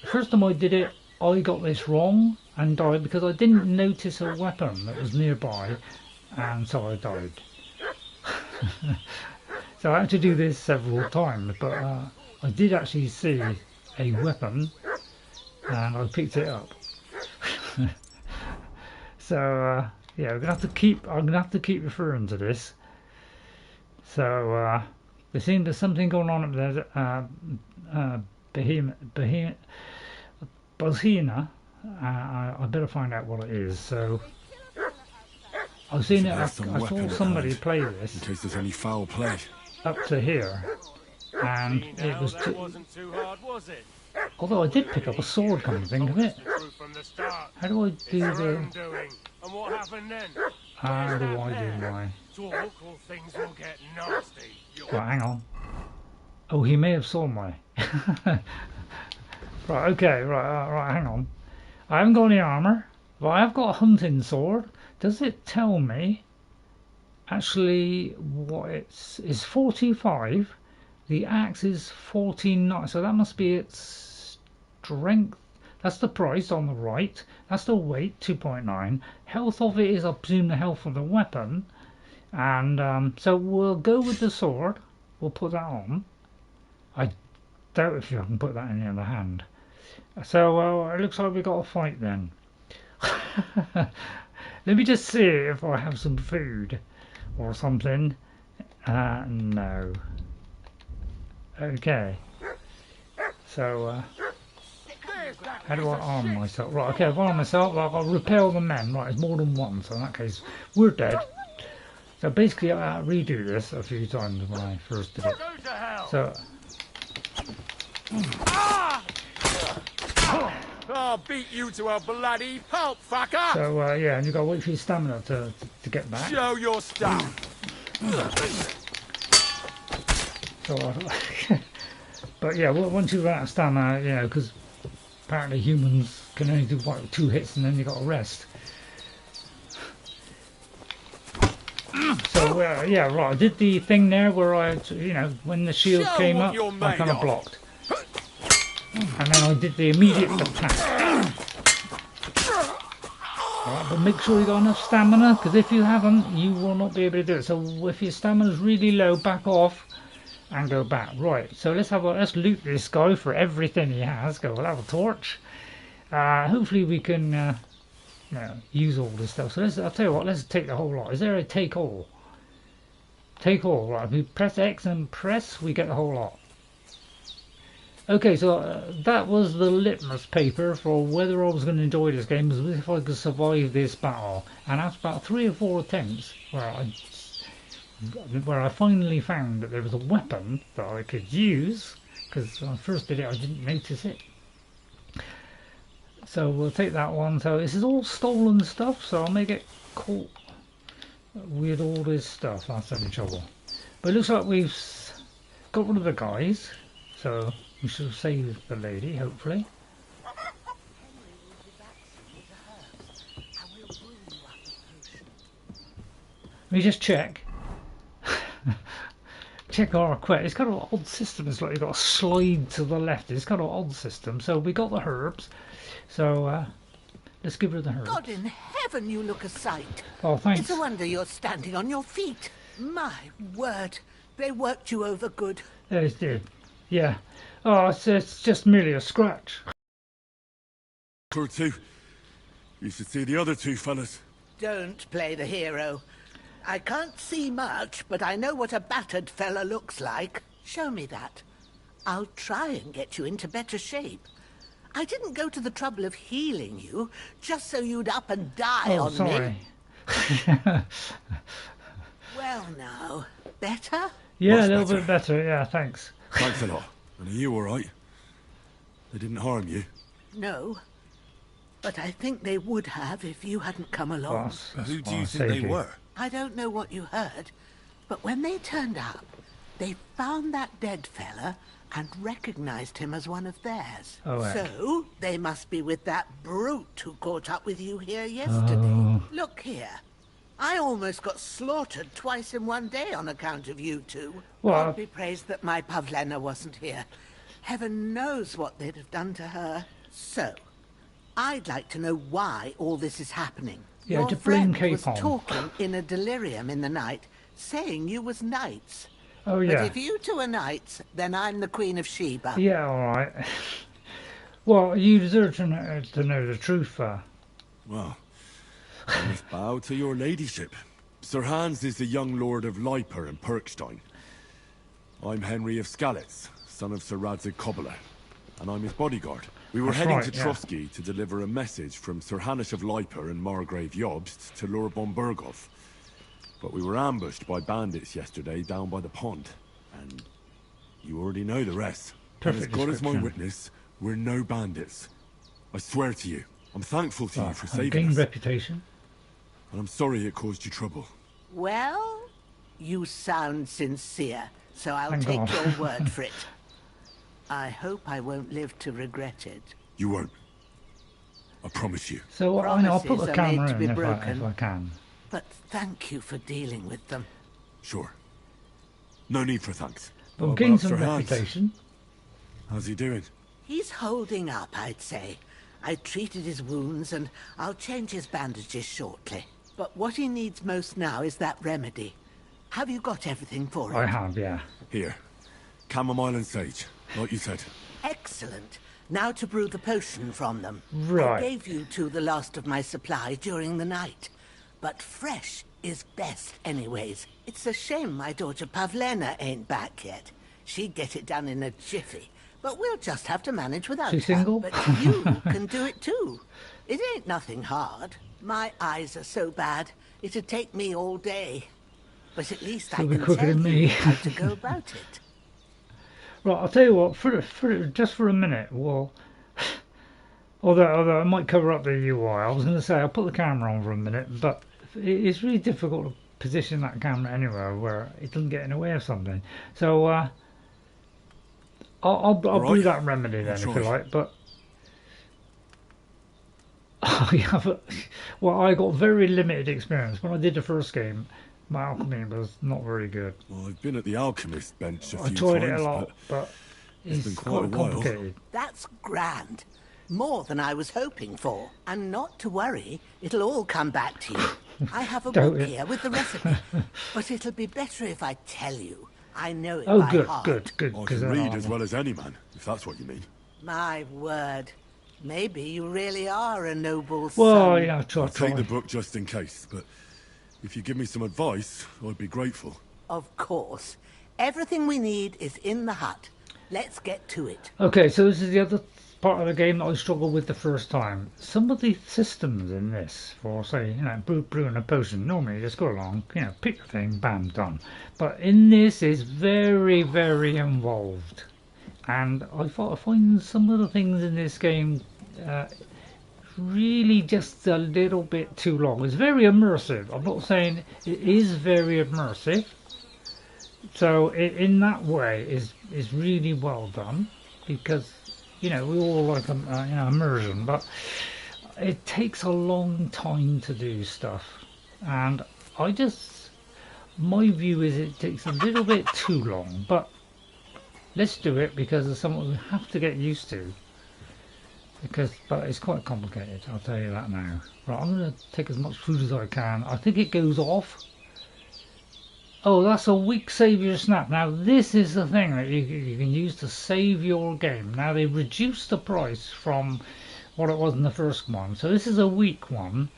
first time I did it, I got this wrong and died because I didn't notice a weapon that was nearby, and so I died. So I had to do this several times, but I did actually see a weapon and I picked it up. So yeah, I'm gonna have to keep referring to this. So there seems there's something going on up there. Bosina. I better find out what it is. So I've seen it. I saw somebody play this. In case there's any foul play. Up to here, and it was. Wasn't too hard, was it? Although I did pick up a sword, come to think of it. How do I do the? And what happened then? How do I do my? Talk or things will get nasty. Right, hang on. Oh, he may have saw my. Right, okay, right, hang on. I haven't got any armour, but I have got a hunting sword. Does it tell me actually what it's 45? The axe is 49, so that must be its strength. That's the price on the right. That's the weight, 2.9. Health of it is, I presume, the health of the weapon. And so we'll go with the sword. We'll put that on. I doubt if you can put that in the other hand. So it looks like we've got a fight then. Let me just see if I have some food or something. No. Okay. So how do I arm myself? Right, okay, I've armed myself. I've got to repel the men. Right, it's more than one, so in that case we're dead. So basically I redo this a few times when I first did it. So I'll beat you to a bloody pulp, fucker! So yeah, and you've got to wait for your stamina to get back. Show your stuff! So, but yeah, once you run out of stamina, you know, because apparently humans can only do what, 2 hits and then you got to rest. So yeah, right, I did the thing there where I, you know, when the shield came up, I kind of blocked. And then I did the immediate attack. Alright, but make sure you got enough stamina, because if you haven't, you will not be able to do it. So if your stamina is really low, back off and go back. Right, so let's loot this guy for everything he has. We'll have a torch. Hopefully we can you know, use all this stuff. So I'll tell you what, let's take the whole lot. Is there a take all? Take all, right. If we press X and press, we get the whole lot. Okay, so that was the litmus paper for whether I was going to enjoy this game, was if I could survive this battle. And after about 3 or 4 attempts, where I finally found that there was a weapon that I could use, because when I first did it I didn't notice it. So we'll take that one. So this is all stolen stuff, so I may get caught with all this stuff. That's any trouble. But it looks like we've got rid of the guys, so we shall save the lady, hopefully. Let me just check. Check our quest. It's got an odd system. It's like you've got to slide to the left. It's got an odd system. So we got the herbs. So let's give her the herbs. God in heaven, you look a sight. Oh, thanks. It's a wonder you're standing on your feet. My word, they worked you over good. They did. Yeah. Oh, it's just merely a scratch. Or two. You should see the other two fellas. Don't play the hero. I can't see much, but I know what a battered fella looks like. Show me that. I'll try and get you into better shape. I didn't go to the trouble of healing you, just so you'd up and die on sorry. me. Well now, better? Yeah, Much a little better. bit better. Yeah, thanks. Thanks a lot. And are you alright? They didn't harm you? No. But I think they would have if you hadn't come along. Who do you think they were? I don't know what you heard, but when they turned up, they found that dead fella and recognized him as one of theirs. Oh, heck. So, they must be with that brute who caught up with you here yesterday. Oh. Look here. I almost got slaughtered twice in one day on account of you two. Well, God be praised that my Pavlena wasn't here. Heaven knows what they'd have done to her. So, I'd like to know why all this is happening. Yeah, Your to blame friend was Capon. talking in a delirium in the night, saying you was knights. Oh, yeah. But if you two are knights, then I'm the Queen of Sheba. Yeah, all right. Well, you deserve to know the truth. Well, I must bow to your ladyship. Sir Hans is the young lord of Leiper and Perkstein. I'm Henry of Skalitz, son of Sir Radzig Kobyla, and I'm his bodyguard. We were That's heading right, to yeah. Trosky to deliver a message from Sir Hanush of Leiper and Margrave Jobst to Lord von Berghoff. But we were ambushed by bandits yesterday down by the pond. And you already know the rest. Perfect And as God is my description. witness, we're no bandits. I swear to you, I'm thankful to you for saving Gained us. reputation. And I'm sorry it caused you trouble. Well, you sound sincere, so I'll Thank take God. your word for it. I hope I won't live to regret it. You won't. I promise you. So I know, I'll put Promises the are made camera to be in if broken. I can. But thank you for dealing with them. Sure. No need for thanks. But What we've gained about some Sir Hans? reputation. How's he doing? He's holding up, I'd say. I treated his wounds and I'll change his bandages shortly. But what he needs most now is that remedy. Have you got everything for it? I have, yeah. Here. Chamomile and sage, like you said. Excellent. Now to brew the potion from them. Right. I gave you two the last of my supply during the night. But fresh is best anyways. It's a shame my daughter Pavlena ain't back yet. She'd get it done in a jiffy. But we'll just have to manage without She's her. single? But you can do it too. It ain't nothing hard. My eyes are so bad, it'd take me all day. But at least I She'll be can quicker tell than you me. how to go about it. Right, I'll tell you what, just for a minute, well, although I might cover up the UI, I was going to say I'll put the camera on for a minute, but it's really difficult to position that camera anywhere where it doesn't get in the way of something. So I'll brew that remedy then, if you like, but well, I got very limited experience. When I did the first game, my alchemy was not very good. Well, I've been at the alchemist bench a I few tried times, it a lot, but it's it's been quite a while. complicated. That's grand. More than I was hoping for. And not to worry, it'll all come back to you. I have a Don't book it? here with the recipe, but it'll be better if I tell you. I know it Oh, by good, heart. good. I 'cause can then read I'll- as well as any man, if that's what you mean. My word. Maybe you really are a noble Well, son. yeah, I'll take the book just in case, but if you give me some advice, I'd be grateful. Of course. Everything we need is in the hut. Let's get to it. Okay, so this is the other part of the game that I struggled with the first time. Some of the systems in this, for say, brewing a potion, normally you just go along, pick your thing, bam, done. But in this is very, very involved. And I find some of the things in this game really just a little bit too long. It's very immersive. I'm not saying it is very immersive. So in that way is really well done, because we all like immersion, but it takes a long time to do stuff, and my view is it takes a little bit too long, but let's do it because it's something we have to get used to. But it's quite complicated, I'll tell you that now. Right, I'm going to take as much food as I can. I think it goes off. Oh, that's a weak savior snap. Now this is the thing that you can use to save your game. Now they've reduced the price from what it was in the first one. So this is a weak one.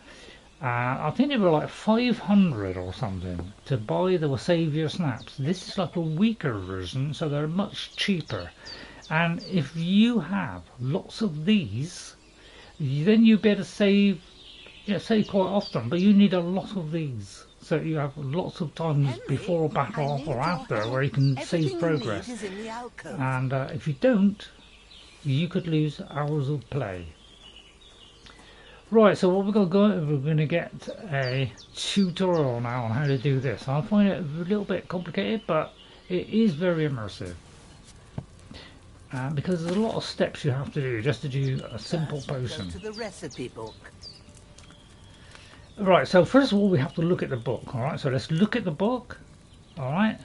I think they were like 500 or something to buy the savior snaps. This is like a weaker version, so they're much cheaper. And if you have lots of these, then you better save quite often, but you need a lot of these. So you have lots of times before battle or after where you can save progress. And if you don't, you could lose hours of play. Right, so what we're going to get a tutorial now on how to do this. I find it a little bit complicated, but it is very immersive. Because there's a lot of steps you have to do just to do a simple potion. Go to the recipe book. Right, so first of all we have to look at the book, alright? So let's look at the book, alright,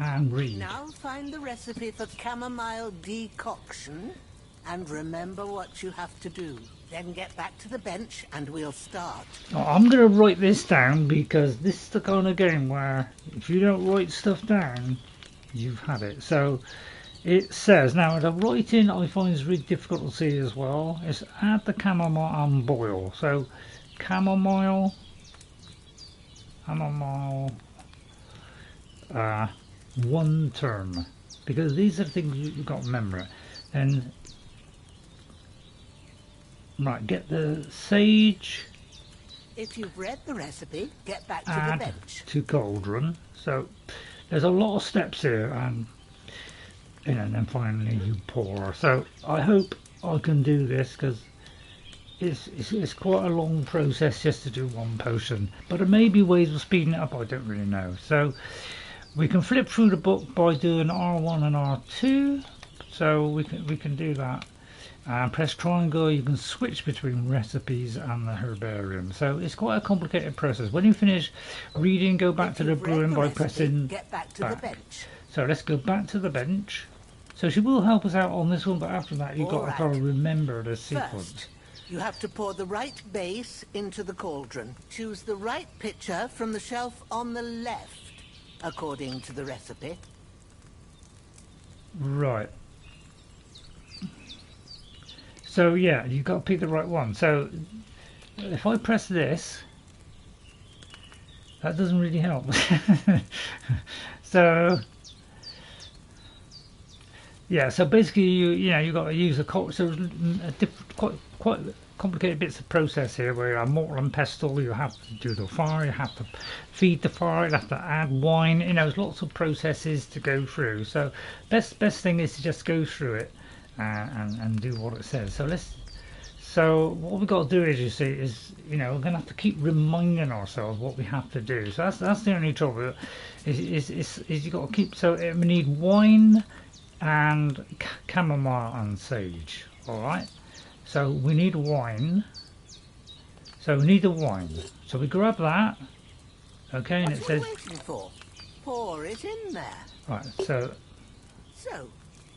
and read. Now find the recipe for chamomile decoction and remember what you have to do. Then get back to the bench and we'll start. Now, I'm going to write this down because this is the kind of game where if you don't write stuff down, you've had it. So it says, now the writing I find is really difficult to see as well. It's add the chamomile and boil. So chamomile, one turn, because these are the things you've got to remember. And right, get the sage. If you've read the recipe, get back to the bench. To cauldron. So there's a lot of steps here, and then finally you pour. So I hope I can do this because it's quite a long process just to do one potion, but there may be ways of speeding it up. I don't really know. So we can flip through the book by doing R1 and R2. So we can do that. And press triangle. You can switch between recipes and the herbarium. So it's quite a complicated process. When you finish reading, go back to the brewing by pressing get back to the bench. So let's go back to the bench. So she will help us out on this one, but after that you've got to remember the sequence. First, you have to pour the right base into the cauldron. Choose the right pitcher from the shelf on the left, according to the recipe. Right. So yeah, you've got to pick the right one. So if I press this, that doesn't really help. So yeah, so basically you got to use a quite complicated bits of process here where you have mortar and pestle. You have to do the fire, you have to feed the fire, you have to add wine. There's lots of processes to go through. So best thing is to just go through it and do what it says. So what we've got to do, as you see, is we're going to have to keep reminding ourselves what we have to do. So that's the only trouble. Is you got to keep. So we need wine and chamomile and sage. All right. So we need wine. So we need the wine. So we grab that. Okay, and it says. What are you waiting for? Pour it in there. Right. So.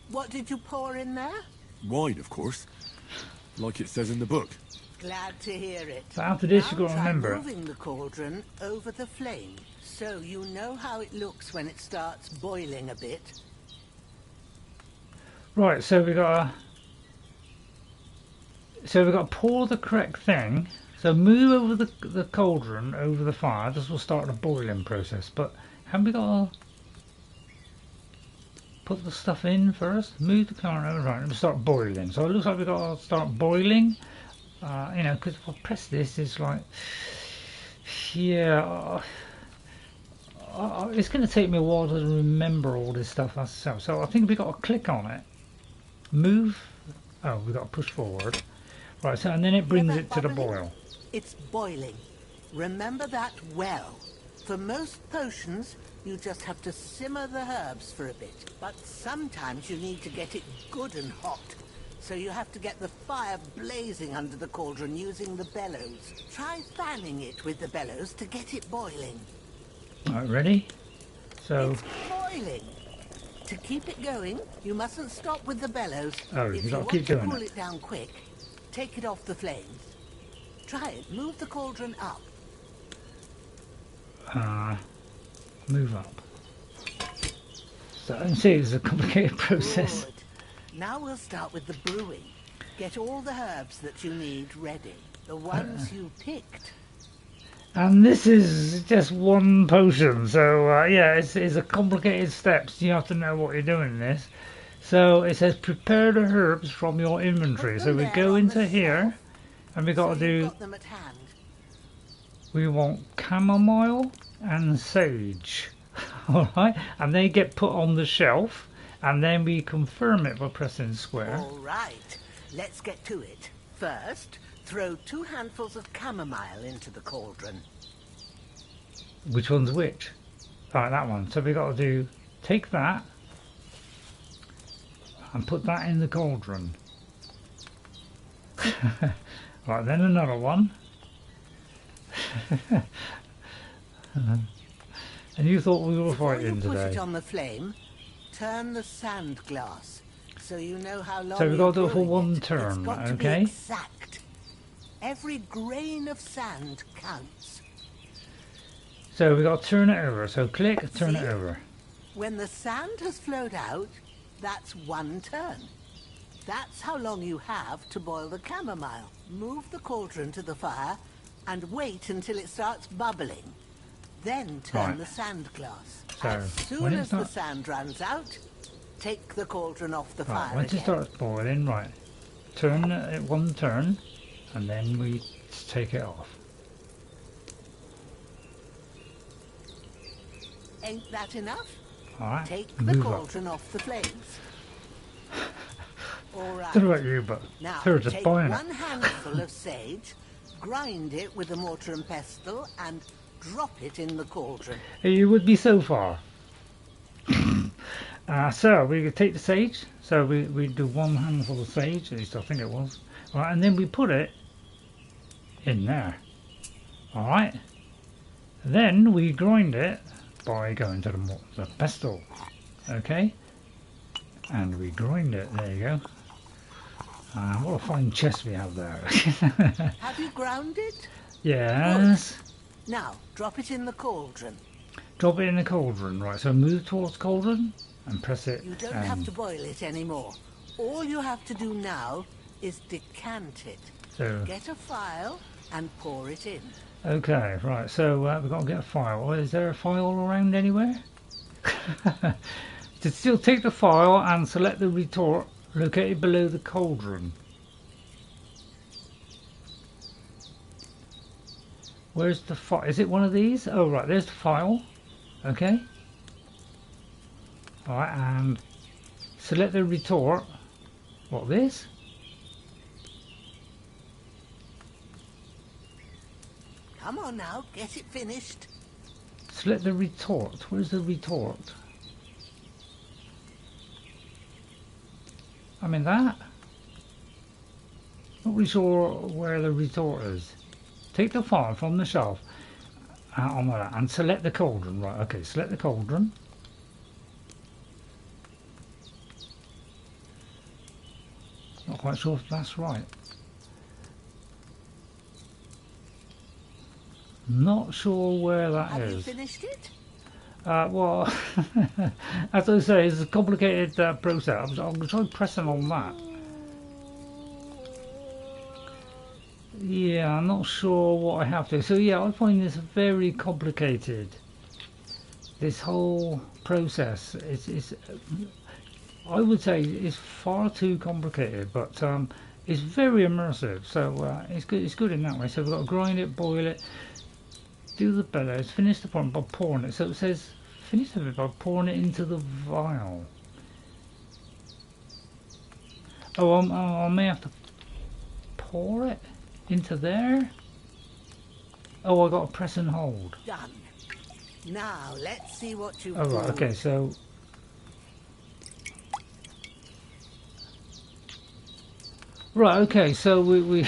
What did you pour in there? Wine, of course. Like it says in the book. Glad to hear it. So after this, you've got to remember. Moving the cauldron over the flame, so you know how it looks when it starts boiling a bit. Right. So we got to pour the correct thing. So move over the cauldron over the fire. This will start the boiling process. But haven't we got to put the stuff in first? Move the cauldron over, right, and we'll start boiling. So it looks like we've got to start boiling. Because if I press this, it's like, yeah, it's going to take me a while to remember all this stuff myself. So I think we've got to click on it, move. Oh, we've got to push forward. Right, so and then it brings Hear it that to the bubbling? boil. It's boiling. Remember that well. For most potions, you just have to simmer the herbs for a bit. But sometimes you need to get it good and hot. So you have to get the fire blazing under the cauldron using the bellows. Try fanning it with the bellows to get it boiling. Right, ready? So It's boiling. To keep it going, you mustn't stop with the bellows. Oh, if you you gotta want keep to doing cool it. it down quick, take it off the flames. Try it. Move the cauldron up. move up. So you see, it's a complicated process. Good. Now we'll start with the brewing. Get all the herbs that you need ready. The ones you picked. And this is just one potion, so yeah, it's a complicated steps. You have to know what you're doing in this. So it says prepare the herbs from your inventory. So we go into here, and we got to do. Got them at hand. We want chamomile and sage, all right, and they get put on the shelf, and then we confirm it by pressing square. All right, let's get to it. First, throw 2 handfuls of chamomile into the cauldron. Which one's which? Right, that one. So we got to do take that and put that in the cauldron. Right, then another one. And you thought we were fighting Before you put today. it on the flame, turn the sand glass so you know how long. So we've got to do you're it for brewing one It's turn, got to be okay? exact. Every grain of sand counts. So we got to turn it over. So click, turn it See? over. When the sand has flowed out, that's 1 turn. That's how long you have to boil the chamomile. Move the cauldron to the fire and wait until it starts bubbling. Then turn Right. the sand glass. So, As soon when it as the starts- sand runs out, take the cauldron off the Right, fire once it again. starts boiling, right, turn it one turn, and then we take it off. Ain't that enough? All right, Take the move up. cauldron off the flames. All right. Don't know about you, but Now, they're just take buying 1 it. handful of sage, grind it with a mortar and pestle, and drop it in the cauldron. You would be so far. So we could take the sage. So we do 1 handful of sage, at least I think it was. Right, and then we put it in there. All right. Then we grind it by going to the pestle. Okay. And we grind it. There you go. What a fine chest we have there. Have you ground it? Yes. Now, drop it in the cauldron. Drop it in the cauldron. Right, so move towards cauldron and press it. You don't have to boil it anymore. All you have to do now is decant it. So, Get a file and pour it in. okay, right, so we've got to get a file. Is there a file around anywhere? To still take the file and select the retort located below the cauldron. Where's the file? Is it one of these? Oh, right, there's the file. Okay. Alright, and select the retort. What, this? Come on now, get it finished. Select the retort. Where's the retort? I mean that. Not really sure where the retort is. Take the file from the shelf on that and select the cauldron. Right, okay, select the cauldron. Not quite sure if that's right. Not sure where that Have is. you finished it? Well, as I say, it's a complicated process. I'm going to try pressing on that. Yeah, I'm not sure what I have to. So yeah, I find this very complicated. This whole process is I would say it's far too complicated, but it's very immersive. So it's good. It's good in that way. So we've got to grind it, boil it, do the bellows, finish the point by pouring it. So it says finish the bit by pouring it into the vial. Oh, I may have to pour it into there. Oh, I got to press and hold. Done. Now, let's see what you've Oh, right, okay, so... Right, okay, so we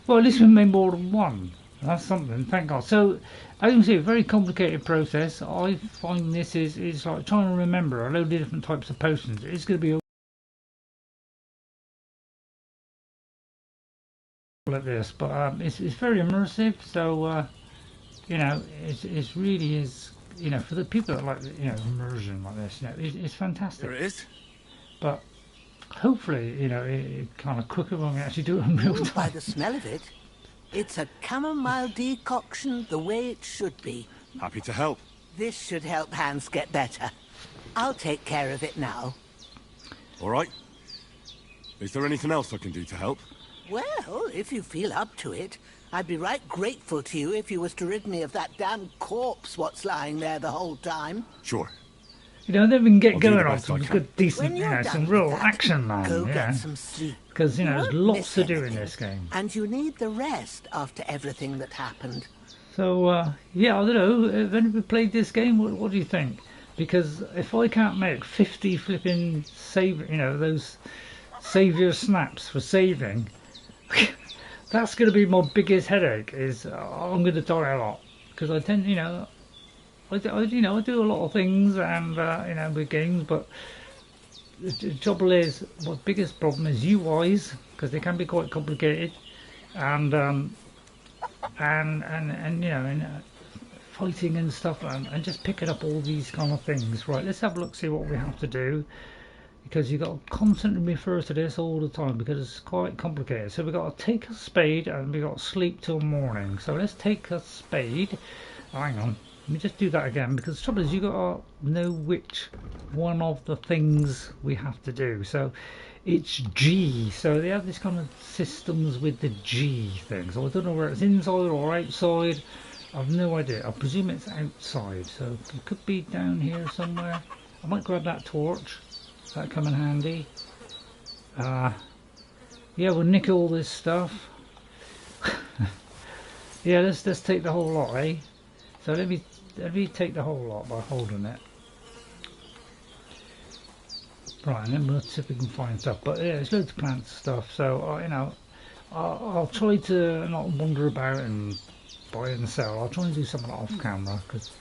well, at least we made more than one. That's something, thank God. So, as you can see, a very complicated process. I find this is like trying to remember a load of different types of potions. It's going to be like this, but it's very immersive, so you know, it really is, you know, for the people that like, you know, immersion like this, you know, it's fantastic. There it is. But hopefully, you know, it kind of quicker when we actually do it in real time. By the smell of it, it's a chamomile decoction the way it should be. Happy to help. This should help Hans get better. I'll take care of it now. All right. Is there anything else I can do to help? Well, if you feel up to it, I'd be right grateful to you if you was to rid me of that damn corpse what's lying there the whole time. Sure. You know, then we can get going on best I some can. good, decent, you know, some real action, man. Go Yeah. get some sleep. Because, you know, there's Won't lots miss to do in anything. this game. And you need the rest after everything that happened. So, yeah, I don't know. Have anybody played this game? What do you think? Because if I can't make 50 flipping save, you know, those savior snaps for saving, that's going to be my biggest headache. Is I'm going to die a lot because I tend, you know, I do a lot of things and you know, with games, but the trouble is, my biggest problem is UIs because they can be quite complicated, and you know, and fighting and stuff, and just picking up all these kind of things. Right, let's have a look, see what we have to do, because you've got to constantly refer to this all the time because it's quite complicated. So we've got to take a spade and we've got to sleep till morning. So let's take a spade. Hang on, let me just do that again, because the trouble is you've got to know which one of the things we have to do. So it's G, so they have this kind of systems with the G thing. So I don't know where it's inside or outside. I've no idea. I presume it's outside, so it could be down here somewhere. I might grab that torch. That come in handy. Yeah, we'll nick all this stuff. Yeah, let's take the whole lot, eh? So let me take the whole lot by holding it. Right, and then we'll see if we can find stuff. But yeah, there's loads of plant stuff. So you know, I'll try to not wander about and buy and sell. I'll try and do something off camera because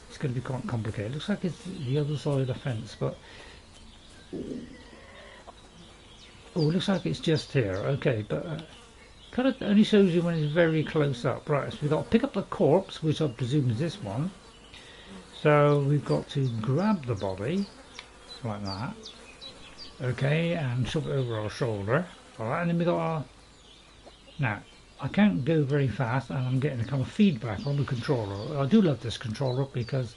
it's going to be quite complicated. It looks like it's the other side of the fence, but. Oh, it looks like it's just here. Okay, but kind of only shows you when it's very close up. Right, so we've got to pick up the corpse, which I presume is this one. So we've got to grab the body like that. Okay, and shove it over our shoulder. Alright, and then we've got our... Now, I can't go very fast and I'm getting a kind of feedback on the controller. I do love this controller because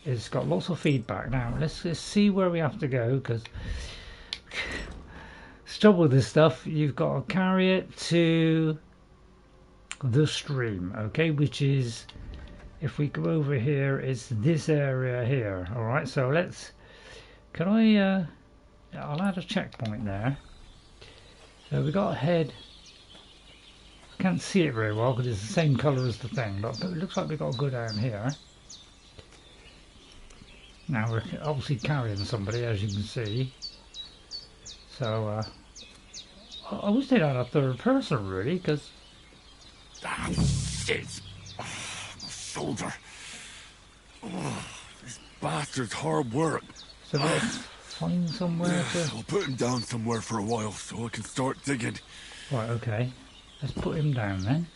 it's got lots of feedback. Now let's see where we have to go, because trouble with this stuff, you've got to carry it to the stream, okay, which is, if we go over here, it's this area here. Alright, so let's, can I I'll add a checkpoint there. So we got to head, I can't see it very well because it's the same colour as the thing, but it looks like we've got to go down here. Now we're obviously carrying somebody, as you can see. So I wish they'd had a third person, really, because... Ah, shit! Oh, my shoulder. Oh, this bastard's hard work. So let's find somewhere to... I'll put him down somewhere for a while so I can start digging. Right, okay. Let's put him down then.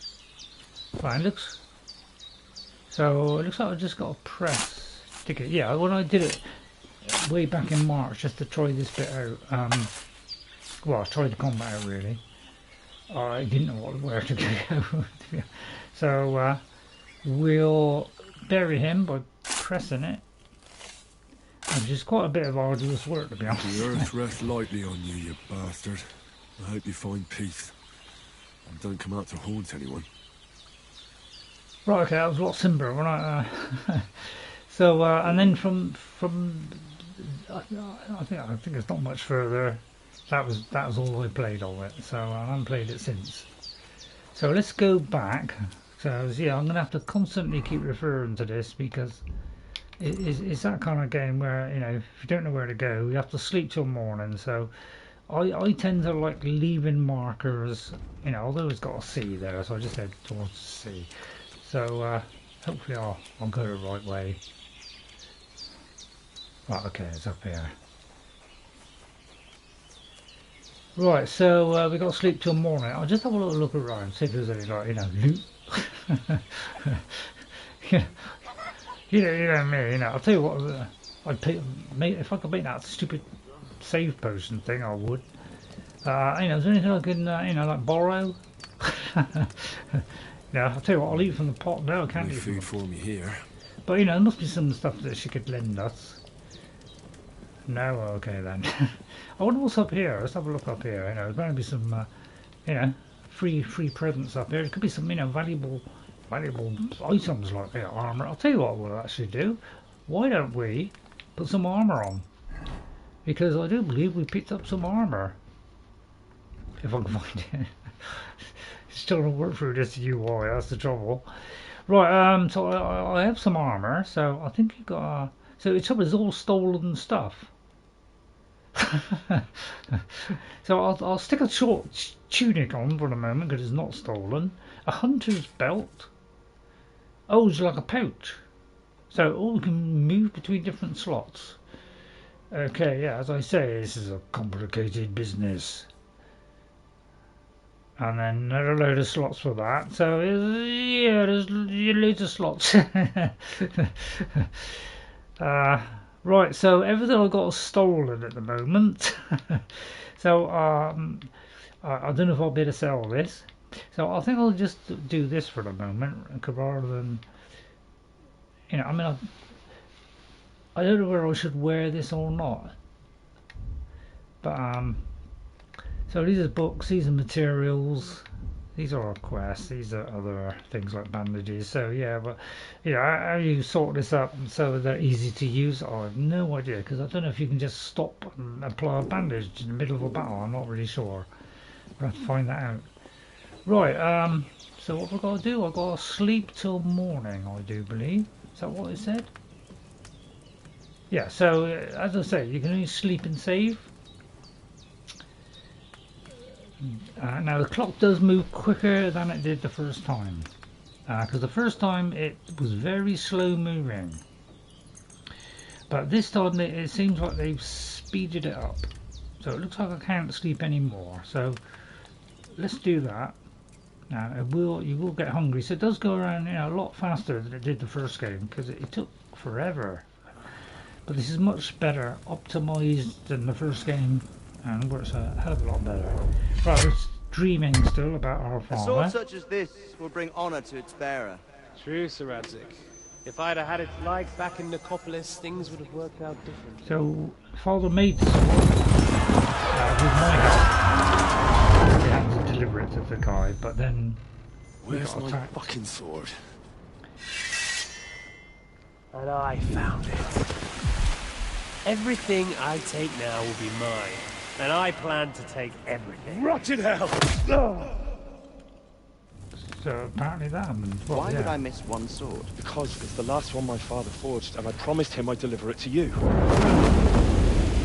Right, it looks... So it looks like I just got to press... Ticket. Yeah, when I did it way back in March just to try this bit out, well, I tried the combat out really. I didn't know where to go. So we'll bury him by pressing it, which is quite a bit of arduous work, to be honest. The earth rests lightly on you, you bastard. I hope you find peace and don't come out to haunt anyone. Right, okay, that was a lot simpler when I... So and then from I think it's not much further. that was all I played of it. So I haven't played it since. So let's go back. So yeah, I'm gonna have to constantly keep referring to this because it's that kind of game where, you know, if you don't know where to go, you have to sleep till morning. So I tend to like leaving markers, you know, although it's got a sea there, so I just head towards the sea. So hopefully I'll go the right way. Right, okay, it's up here. Right, so we got to sleep till morning. I'll just have a little look around, see if there's any, like, you know, loot. Yeah. You know me, you know, I'll tell you what, I'd pay, if I could make that stupid save potion thing, I would. You know, is there anything I can, you know, like borrow? Yeah, I'll tell you what, I'll eat from the pot. No, I can't eat food for me here. But, you know, there must be some stuff that she could lend us. No, okay then. I wonder what's up here. Let's have a look up here. You know, there's going to be some, you know, free presents up here. There could be some, you know, valuable items like armor. I'll tell you what we'll actually do. Why don't we put some armor on? Because I do believe we picked up some armor. If I can find it. Still don't work through this UI. That's the trouble. Right. So I have some armor. So I think you got. So it's all stolen stuff. So I'll stick a short tunic on for the moment because it's not stolen. A hunter's belt. Oh, it's like a pouch. So we can move between different slots. Okay, yeah, as I say, this is a complicated business. And then another load of slots for that. So yeah, there's loads of slots. Right, so everything I got is stolen at the moment. So I don't know if I'll be able to sell this. So I think I'll just do this for the moment, rather than, you know, I mean, I don't know whether I should wear this or not. But so these are books, these are materials. These are our quests, these are other things like bandages. So yeah, but you know, how you sort this up so they're easy to use, I have no idea, because I don't know if you can just stop and apply a bandage in the middle of a battle. I'm not really sure. I'll have to find that out. Right, so what we've got to do, I've got to sleep till morning, I do believe. Is that what it said? Yeah, so as I say, you can only sleep and save. Now the clock does move quicker than it did the first time, because the first time it was very slow moving, but this time it seems like they've speeded it up, so it looks like I can't sleep anymore. So let's do that. Now you will get hungry, so it does go around, you know, a lot faster than it did the first game, because it took forever, but this is much better optimized than the first game and works a hell of a lot better. Right, we're dreaming still about our farmer. A sword such as this will bring honor to its bearer. True, Sir Radzik. If I'd have had it like back in Nicopolis, things would have worked out differently. So, Father made the sword with my help. We had to deliver it to the guy, but then we Where's got my attacked. fucking sword? And I found it. Everything I take now will be mine. And I plan to take everything. Rotted hell! So apparently that happened. Well, Why would I miss one sword? Because it's the last one my father forged, and I promised him I'd deliver it to you.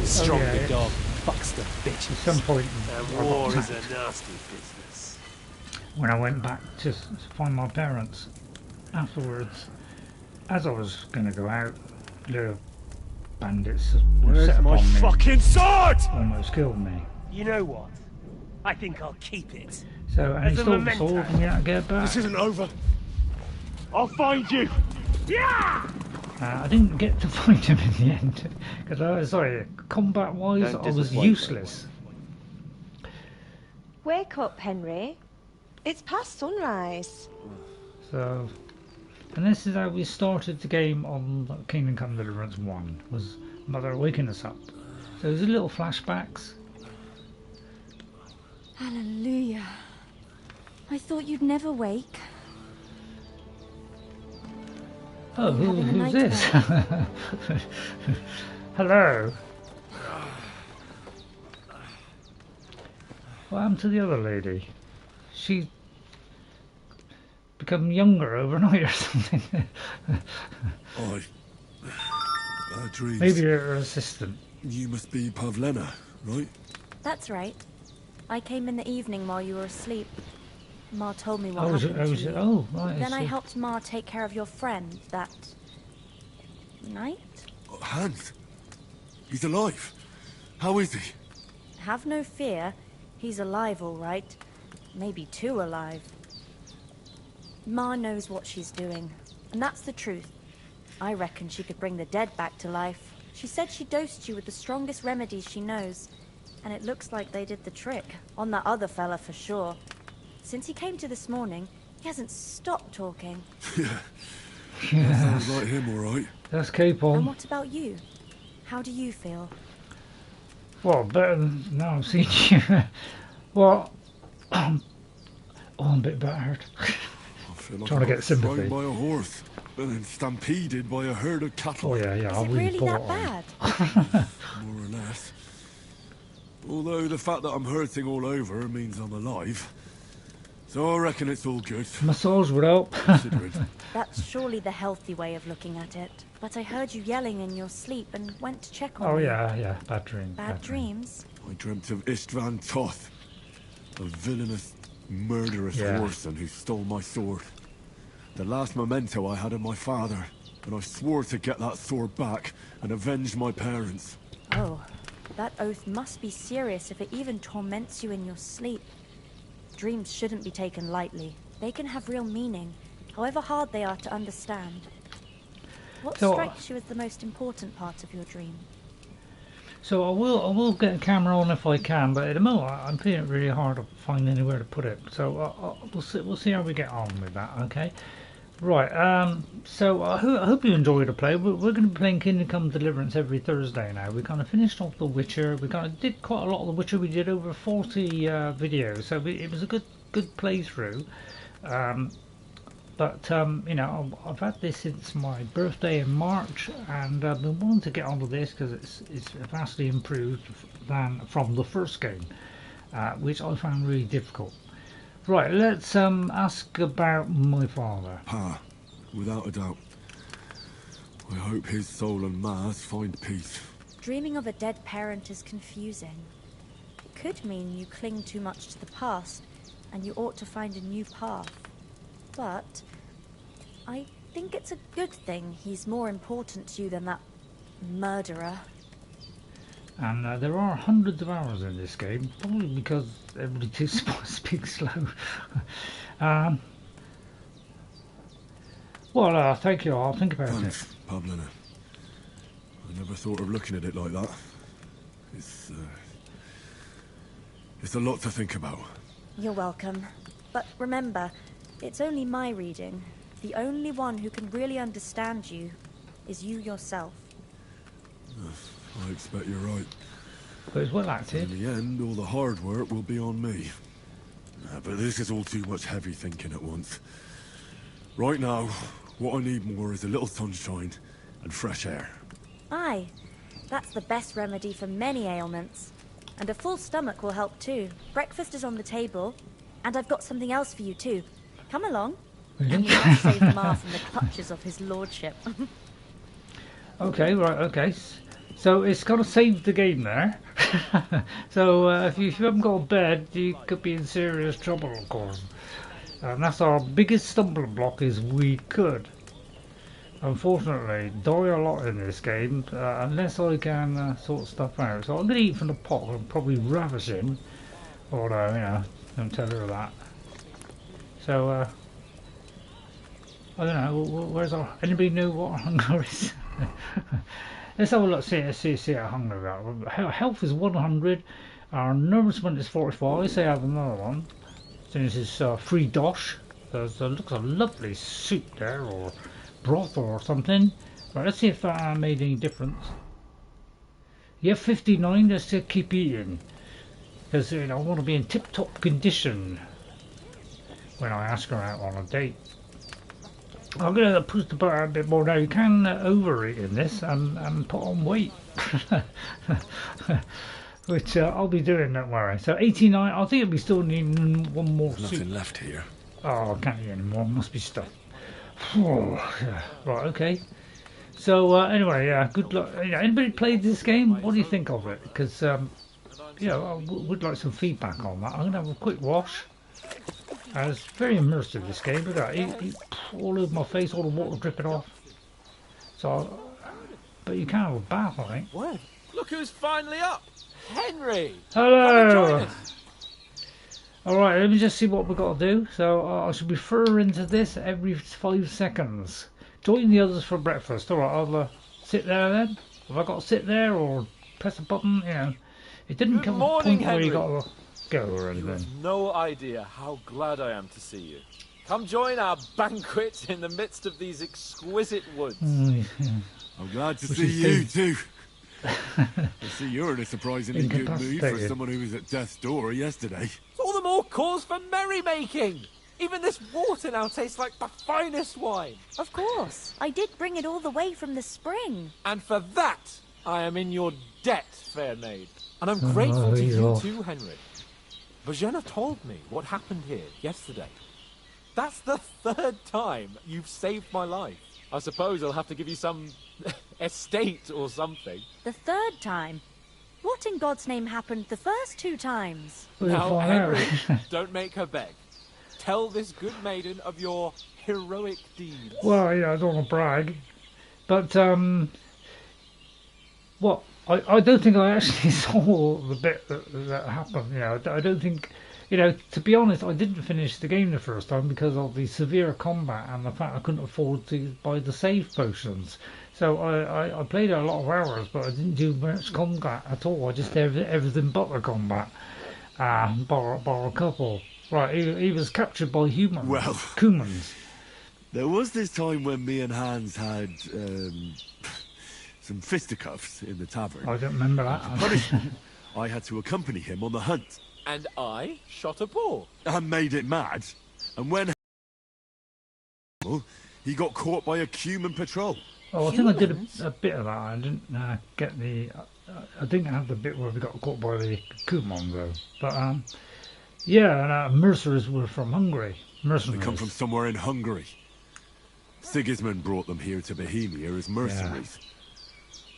Stronger dog fucks the bitches. At some point, and war is a nasty business. When I went back to find my parents, afterwards, as I was going to go out, the bandits Where's set my upon me, fucking sword? almost killed me. You know what? I think I'll keep it. So, and he stole the sword and you had to get it back. This isn't over. I'll find you! Yeah! I didn't get to find him in the end, because I was, sorry, combat-wise, I was useless. Wake up, Henry. It's past sunrise. So, and this is how we started the game on Kingdom Come Deliverance I, was Mother waking us up. So there's a little flashbacks. Hallelujah. I thought you'd never wake. Oh, who's this? Hello. What happened to the other lady? She become younger overnight or something. Dreams. Maybe her assistant. You must be Pavlena, right? That's right. I came in the evening while you were asleep. Ma told me what happened to you. Oh, right. Then I helped Ma take care of your friend that night. Hans? He's alive. How is he? Have no fear. He's alive, all right. Maybe too alive. Ma knows what she's doing, and that's the truth. I reckon she could bring the dead back to life. She said she dosed you with the strongest remedies she knows, and it looks like they did the trick. On that other fella for sure. Since he came to this morning, he hasn't stopped talking. Yeah. That sounds like him, all right. That's Capon. And what about you? How do you feel? Well, better than now I've seen you. Well, I'm a bit battered. Trying to get sympathy. Thrown by a horse, and then stampeded by a herd of cattle. Oh yeah, Is it really that bad? More or less. Although the fact that I'm hurting all over means I'm alive. So I reckon it's all good. Massage would help. That's surely the healthy way of looking at it. But I heard you yelling in your sleep and went to check on you. Yeah, bad dream. Bad dreams? I dreamt of Istvan Toth, a villainous, murderous horseman who stole my sword. The last memento I had of my father, and I swore to get that sword back and avenge my parents. Oh, that oath must be serious if it even torments you in your sleep. Dreams shouldn't be taken lightly. They can have real meaning, however hard they are to understand. What strikes you as the most important part of your dream? So I will get a camera on if I can, but at the moment I'm finding it really hard to find anywhere to put it. So we'll see how we get on with that. Okay. Right. So I hope you enjoyed the play. We're going to be playing Kingdom Come Deliverance every Thursday now. We kind of finished off The Witcher. We kind of did quite a lot of The Witcher. We did over 40 videos, so it was a good playthrough. But you know, I've had this since my birthday in March, and I've been wanting to get onto this because it's vastly improved from the first game, which I found really difficult. Right, let's ask about my father. Pa, without a doubt. I hope his soul and Ma's find peace. Dreaming of a dead parent is confusing. It could mean you cling too much to the past, and you ought to find a new path. But I think it's a good thing he's more important to you than that murderer. And there are hundreds of hours in this game, probably because everybody speaks slow. Well, thank you. I'll think about it. Pavlena. I never thought of looking at it like that. It's a lot to think about. You're welcome. But remember, it's only my reading. The only one who can really understand you is you yourself. I expect you're right. But it's well acted. In the end, all the hard work will be on me. But this is all too much heavy thinking at once. Right now, what I need more is a little sunshine and fresh air. Aye, that's the best remedy for many ailments. And a full stomach will help too. Breakfast is on the table, and I've got something else for you too. Come along. And you must save Ma from the clutches of his lordship. Okay, right, okay. So it's got to save the game there. So if you haven't got a bed, you could be in serious trouble, of course. And that's our biggest stumbling block, is we could, unfortunately, die a lot in this game unless I can sort stuff out. So I'm going to eat from the pot. I'm probably ravishing, although, you know, don't tell her that. So I don't know. Where's our? Anybody know what our hunger is? Let's have a look. See our hunger. Our health is 100. Our nourishment is 45. Say I have another one. So this is free dosh. There's looks a lovely soup there, or broth or something. Right, let's see if that made any difference. Yeah, 59. Let's keep eating, because you know, I want to be in tip-top condition when I ask her out on a date. I'm going to push the butter a bit more now. You can overeat in this and put on weight. which I'll be doing, don't worry. So 89, I think we still need one more There's suit. nothing left here. Oh, I can't eat anymore, must be stuff. Yeah. Right, okay. So anyway, yeah, good luck. Anybody played this game? What do you think of it? Because, yeah, I would like some feedback on that. I'm going to have a quick wash. It's very immersive, this game. Look at that, all over my face, all the water dripping off. So, but you can't have a bath, I think. What? Look who's finally up! Henry! Hello! Alright, let me just see what we've got to do. So, I should refer into this every 5 seconds. Join the others for breakfast. Alright, I'll sit there then. Have I got to sit there or press a button? You know, it didn't come to the point where you got to go or anything. You have no idea how glad I am to see you. Come join our banquet in the midst of these exquisite woods. I'm glad to see you too. I see you're in a surprisingly good mood for someone who was at death's door yesterday. It's all the more cause for merrymaking. Even this water now tastes like the finest wine. Of course. I did bring it all the way from the spring. And for that, I am in your debt, fair maid. And I'm grateful to you too, Henry. Bojena told me what happened here yesterday. That's the 3rd time you've saved my life. I suppose I'll have to give you some estate or something. The 3rd time? What in God's name happened the first 2 times? Now, Henry, don't make her beg. Tell this good maiden of your heroic deeds. Well, yeah, I don't want to brag, but what? I don't think I actually saw the bit that happened. You know, I don't think, you know, to be honest, I didn't finish the game the first time because of the severe combat and the fact I couldn't afford to buy the save potions. So I played it a lot of hours, but I didn't do much combat at all. I just did everything but the combat, bar a couple. Right, he was captured by humans. Well, humans. There was this time when me and Hans had some fisticuffs in the tavern. I don't remember that. For punishment, I had to accompany him on the hunt. And I shot a boar. And made it mad. And when he got caught by a human patrol. Oh, I think I did a bit of that. I didn't get the. I didn't have the bit where we got caught by the Kumon though. But yeah, and mercenaries were from Hungary. Mercenaries. They come from somewhere in Hungary. Sigismund brought them here to Bohemia as mercenaries. Yeah.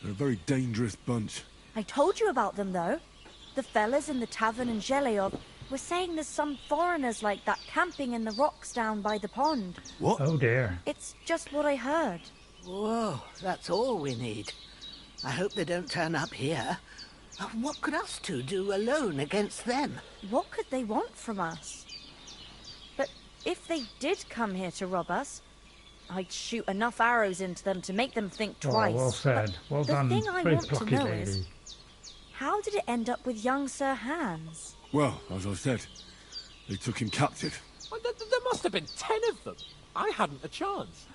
They're a very dangerous bunch. I told you about them though. The fellas in the tavern in Zheleov were saying there's some foreigners like that camping in the rocks down by the pond. What? Oh dear. It's just what I heard. Whoa, that's all we need. I hope they don't turn up here. What could us two do alone against them? What could they want from us? But if they did come here to rob us, I'd shoot enough arrows into them to make them think twice. Oh, well said. Well done. The thing I Very want to plucky know lady. is, how did it end up with young Sir Hans? Well, as I said, they took him captive. Well, there must have been 10 of them. I hadn't a chance.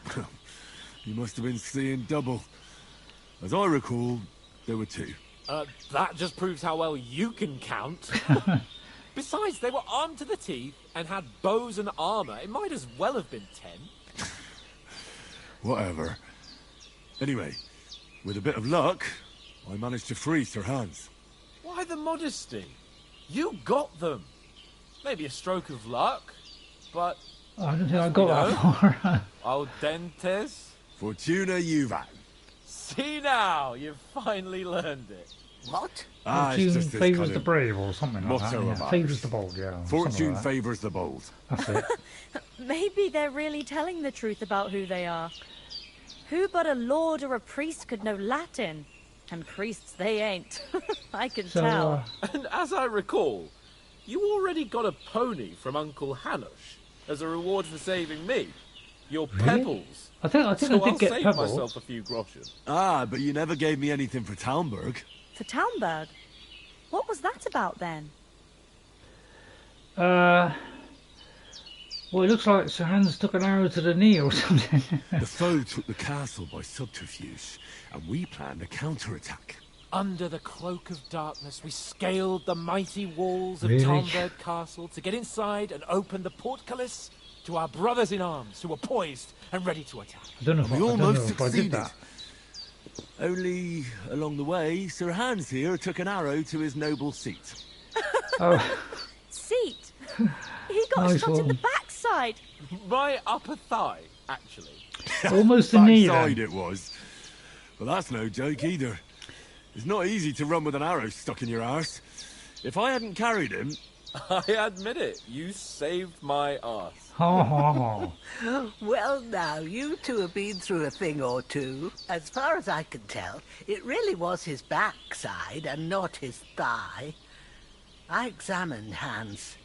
You must have been seeing double. As I recall, there were 2. That just proves how well you can count. Besides, they were armed to the teeth and had bows and armour. It might as well have been 10. Whatever. Anyway, with a bit of luck, I managed to free Sir Hans. Why the modesty? You got them. Maybe a stroke of luck, but... I don't think I got that far. Al dentes? Fortuna juvat. See now, you've finally learned it. What? Fortune favours the brave or something like that. Motto Yeah. Favours the bold, yeah. Fortune like favours the bold. That's it. Maybe they're really telling the truth about who they are. Who but a lord or a priest could know Latin? And priests they ain't. I can tell. And as I recall, you already got a pony from Uncle Hanush as a reward for saving me. Your pebbles. I think I did get save pebbles. myself a few groschen. Ah, but you never gave me anything for Talmberg. For Talmberg? What was that about then? Well, it looks like Sir Hans took an arrow to the knee or something. The foe took the castle by subterfuge, and we planned a counterattack. Under the cloak of darkness, we scaled the mighty walls of Really? Talmberg Castle to get inside and open the portcullis to our brothers in arms who were poised and ready to attack. I don't know if I did that. Only along the way, Sir Hans here took an arrow to his noble seat. Oh. Seat? He got Nice shot in one. the backside. My upper thigh, actually. Almost the knee Backside then. it was. But that's no joke either. It's not easy to run with an arrow stuck in your arse. If I hadn't carried him... I admit it, you saved my arse. Ha ha ha. Well, now, you two have been through a thing or two. As far as I can tell, it really was his backside and not his thigh. I examined Hans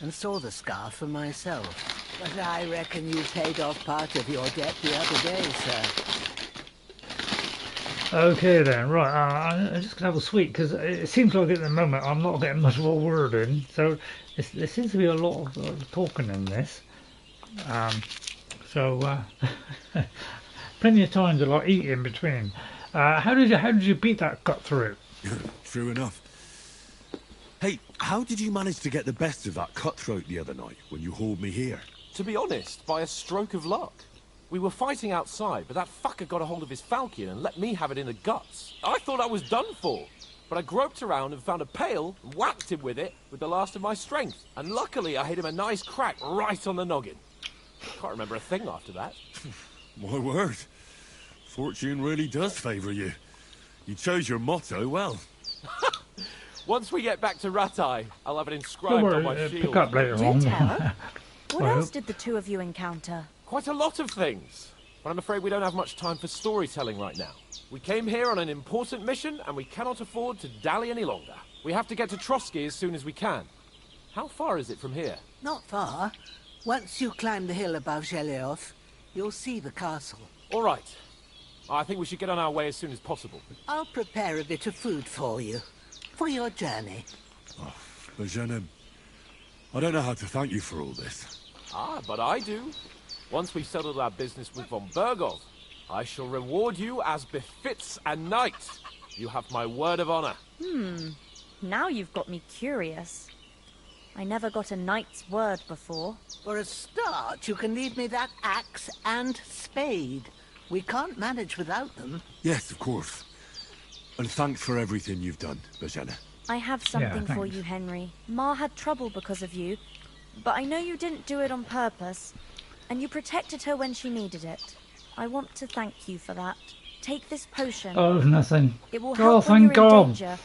and saw the scar for myself. But I reckon you paid off part of your debt the other day, sir. Okay then, right, I'm just going to have a sweet, because it seems like at the moment I'm not getting much of a word in, so there seems to be a lot of talking in this. Plenty of time to like eat in between. How did you beat that cut through? True enough. Hey, how did you manage to get the best of that cutthroat the other night when you hauled me here? To be honest, by a stroke of luck. We were fighting outside, but that fucker got a hold of his falchion and let me have it in the guts. I thought I was done for, but I groped around and found a pail and whacked him with it with the last of my strength. And luckily I hit him a nice crack right on the noggin. Can't remember a thing after that. My word. Fortune really does favour you. You chose your motto well. Once we get back to Ratai, I'll have it inscribed on my shield. Pick up later Do on. tell. What Well, else did the two of you encounter? Quite a lot of things. But I'm afraid we don't have much time for storytelling right now. We came here on an important mission, and we cannot afford to dally any longer. We have to get to Trosky as soon as we can. How far is it from here? Not far. Once you climb the hill above Zhelioth, you'll see the castle. All right. I think we should get on our way as soon as possible. I'll prepare a bit of food for you, for your journey. Oh, Bajana, I don't know how to thank you for all this. Ah, but I do. Once we've settled our business with von Bergov, I shall reward you as befits a knight. You have my word of honor. Now you've got me curious. I never got a knight's word before. For a start, you can leave me that axe and spade. We can't manage without them. Yes, of course. And thanks for everything you've done, Bajana. I have something for thanks. you, Henry. Ma had trouble because of you, but I know you didn't do it on purpose, and you protected her when she needed it. I want to thank you for that. Take this potion. Oh, nothing. It will Oh, help when thank you're in God. danger,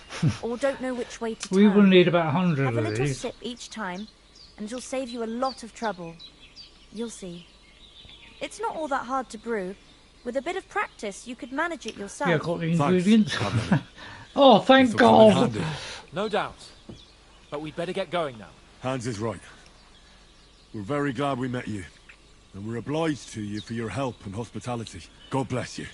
or don't know which way to turn. We will need about 100 Have a of little these. sip each time, and it'll save you a lot of trouble. You'll see. It's not all that hard to brew. With a bit of practice, you could manage it yourself. Yeah, got the Thanks, ingredients. Katherine. Oh, thank This'll come in God. handy. No doubt. But we'd better get going now. Hans is right. We're very glad we met you. And we're obliged to you for your help and hospitality. God bless you.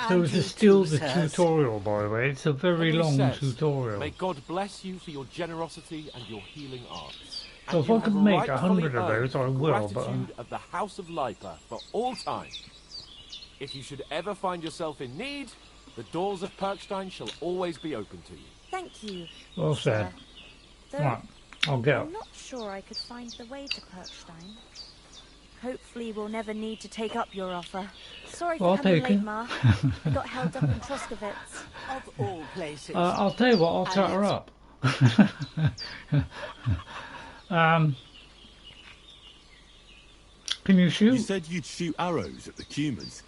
So And this you is still too, the sirs. tutorial, by the way. It's a very Henry long says, tutorial. May God bless you for your generosity and your healing arts. So And if you I could have make rightfully 100 of earned those, I the will, but, gratitude of the House of Lipa for all time. If you should ever find yourself in need, the doors of Perkstein shall always be open to you. Thank you. Well said. Though Right, I'll get up. I'm not sure I could find the way to Perkstein. Hopefully we'll never need to take up your offer. Sorry for I'll coming take late, it. Ma. I got held up in Troskovitz. Of all places. I'll tell you what, I'll chat her up. Can you shoot? You said you'd shoot arrows at the humans.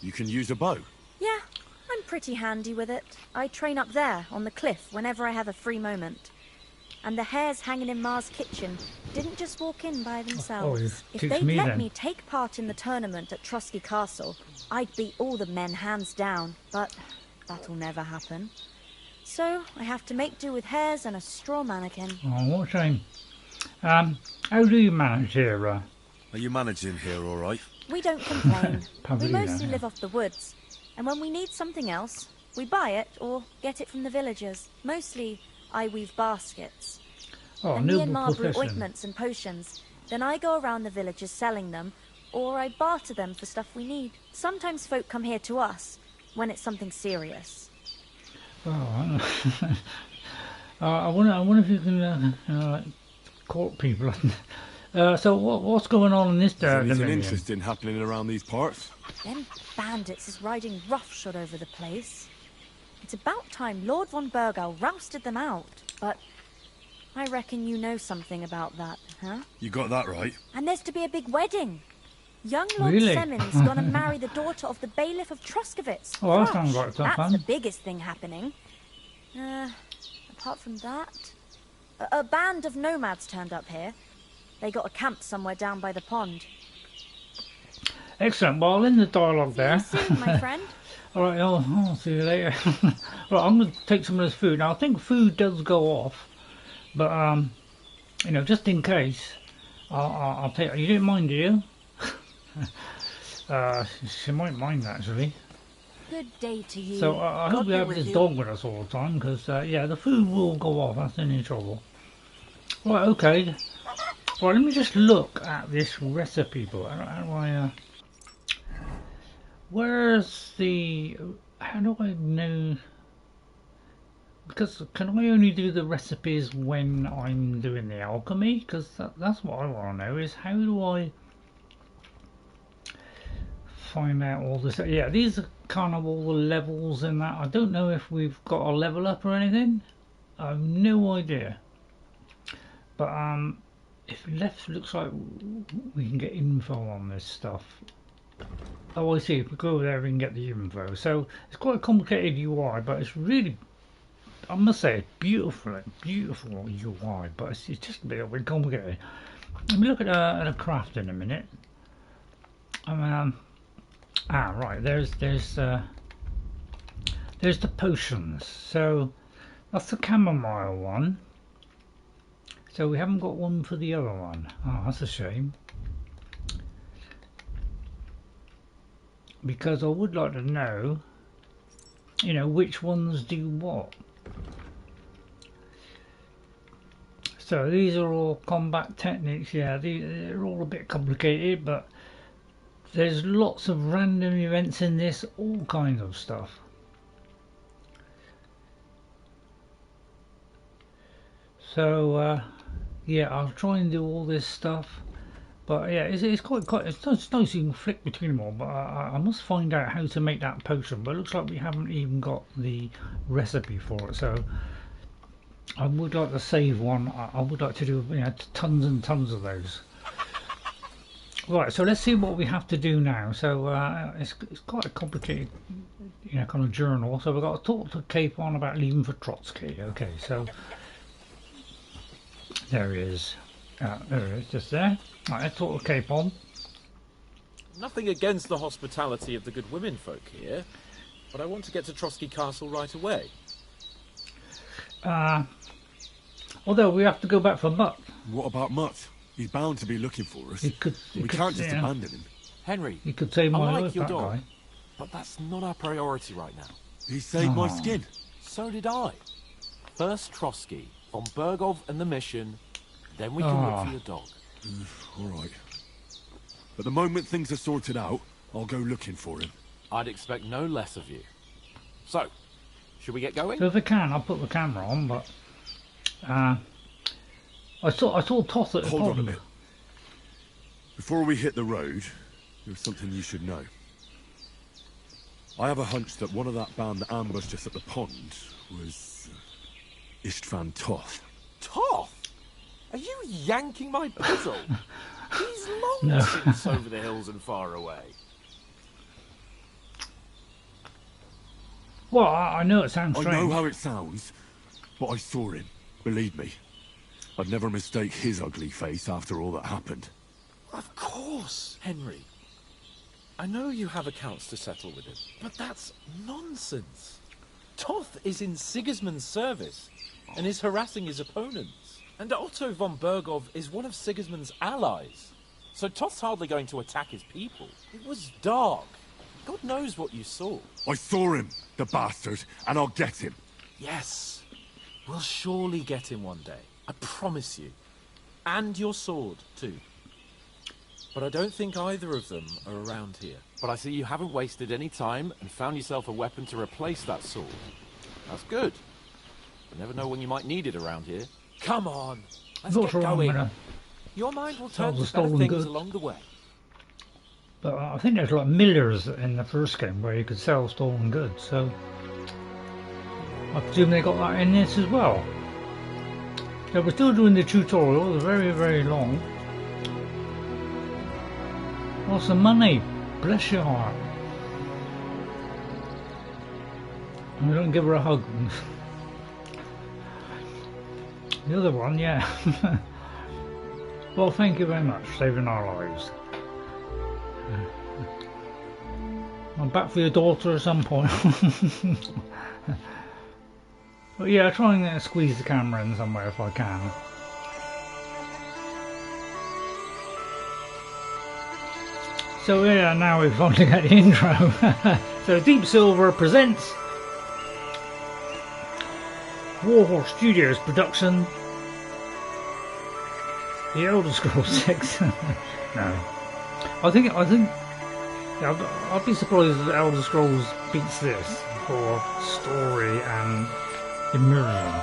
You can use a bow. Yeah, I'm pretty handy with it. I train up there, on the cliff, whenever I have a free moment. And the hares hanging in Ma's kitchen didn't just walk in by themselves. you If teach they'd me let then. me take part in the tournament at Trosky Castle, I'd beat all the men hands down, but that'll never happen. So I have to make do with hares and a straw mannequin. Oh, what a shame. How do you manage here? Are you managing here all right? We don't complain. we Pavlina, mostly yeah. live off the woods. And when we need something else, we buy it or get it from the villagers. Mostly, I weave baskets. Oh, And me noble and Ma brew profession. ointments and potions. Then I go around the villages selling them, or I barter them for stuff we need. Sometimes folk come here to us, when it's something serious. Oh, I wonder if you can like, court people. So what's going on in this Is there anything Dominion? interesting happening around these parts? Them bandits is riding roughshod over the place. It's about time Lord von Burgau rousted them out, but I reckon you know something about that, huh? You got that right. And there's to be a big wedding. Young Lord Really? Semon's gonna marry the daughter of the bailiff of Troskowitz. Oh, that sounds like some That's fun. the biggest thing happening. Apart from that, a band of nomads turned up here. They got a camp somewhere down by the pond. Excellent. Well, in the dialogue there. See you soon, my friend. All right, I'll see you later. Right, I'm going to take some of this food. Now, I think food does go off, but you know, just in case, I'll take. You didn't mind, do you? She might mind actually. Good day to you. So I hope we have this dog with us all the time, because yeah, the food will go off. That's any trouble. Right, okay. Right, let me just look at this recipe book. How do I? Where's the? How do I know? Because can I only do the recipes when I'm doing the alchemy? Because that's what I want to know. Is how do I find out all this? Yeah, these are kind of all the levels in that. I don't know if we've got a level up or anything. I have no idea. But if left looks like we can get info on this stuff. Oh, I see. If we go over there, we can get the info. So it's quite a complicated UI, but it's really, I must say, beautiful UI. But it's just a bit complicated. Let me look at a craft in a minute. Right. There's the potions. So that's the chamomile one. So we haven't got one for the other one. Oh, that's a shame. Because I would like to know, you know, which ones do what. So these are all combat techniques. Yeah, they're all a bit complicated, but there's lots of random events in this, all kinds of stuff. So yeah, I'll try and do all this stuff, but yeah, it's quite it's nice you can flick between them all, but I must find out how to make that potion. But it looks like we haven't even got the recipe for it, so I would like to save one. I would like to do, you know, tons and tons of those. Right, so let's see what we have to do now. So it's quite a complicated, you know, kind of journal. So we've got to talk to Capon about leaving for Trosky. Okay, so there he is. There he is, just there. Right, let's talk to Capon. Nothing against the hospitality of the good women folk here, but I want to get to Trosky Castle right away. Although we have to go back for Mutt. What about Mutt? He's bound to be looking for us. We can't just abandon him. Henry, he could save my I life, like your that dog, guy. but that's not our priority right now. He saved my skin. So did I. First Trosky, von Burgov and the mission, then we can look for your dog. All right. But the moment things are sorted out, I'll go looking for him. I'd expect no less of you. So, should we get going? So if I can, I'll put the camera on, but I saw Toth at the Hold on a pond. minute. Before we hit the road, there's something you should know. I have a hunch that one of that band that ambushed us at the pond was Istvan Toth. Toth? Are you yanking my puzzle? He's long since over the hills and far away. Well, I know it sounds I strange. know how it sounds, but I saw him. Believe me. I'd never mistake his ugly face after all that happened. Of course, Henry. I know you have accounts to settle with him, but that's nonsense. Toth is in Sigismund's service and is harassing his opponents. And Otto von Burgov is one of Sigismund's allies. So Toth's hardly going to attack his people. It was dark. God knows what you saw. I saw him, the bastard, and I'll get him. Yes. We'll surely get him one day. I promise you. And your sword, too. But I don't think either of them are around here. But I see you haven't wasted any time and found yourself a weapon to replace that sword. That's good. You never know when you might need it around here. Come on, let's get going. Your mind will Sell turn the to better stolen things goods. along the way. But I think there's like millers in the first game where you could sell stolen goods, so I presume they got that in this as well. So we're still doing the tutorial, it's very, very long. Lots of money, bless your heart. I'm going to give her a hug. The other one, yeah. Well, thank you very much, saving our lives. I'm back for your daughter at some point. But yeah, I'll try and squeeze the camera in somewhere if I can. So yeah, now we've finally got the intro. So Deep Silver presents Warhorse Studios production, The Elder Scrolls 6. No, I think yeah, I'd be surprised if Elder Scrolls beats this for story and immersion.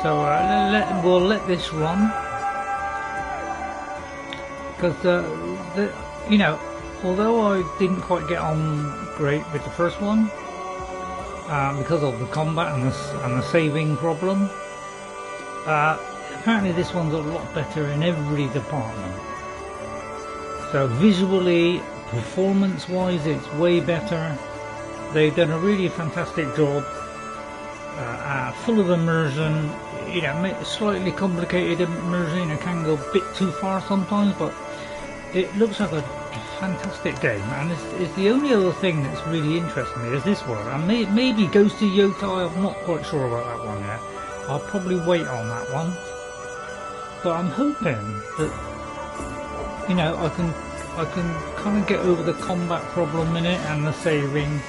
So we'll let this run, because you know, although I didn't quite get on great with the first one because of the combat and the saving problem, apparently this one's a lot better in every department. So visually, performance-wise, it's way better. They've done a really fantastic job, full of immersion. You know, slightly complicated immersion. It can go a bit too far sometimes, but it looks like a fantastic game. And it's the only other thing that's really interesting me is this one. And maybe Ghost of Yokai. I'm not quite sure about that one yet. I'll probably wait on that one. But I'm hoping that, you know, I can kind of get over the combat problem in it and the saving,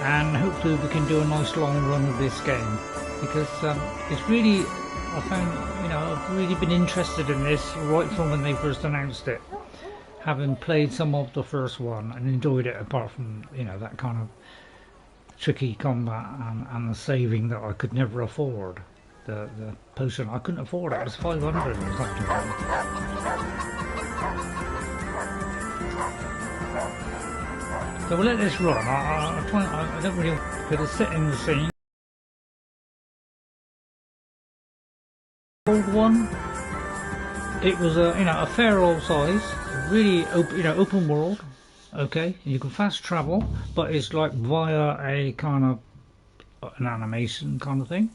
and hopefully we can do a nice long run of this game, because it's really, I found, you know, I've really been interested in this right from when they first announced it, having played some of the first one and enjoyed it, apart from, you know, that kind of tricky combat and the saving that I could never afford. The potion I couldn't afford it. It was 500 or something. So we'll let this run. I don't really put a set in the scene. Old one. It was a, you know, a fair old size, really open world. Okay, you can fast travel, but it's like via a kind of an animation kind of thing.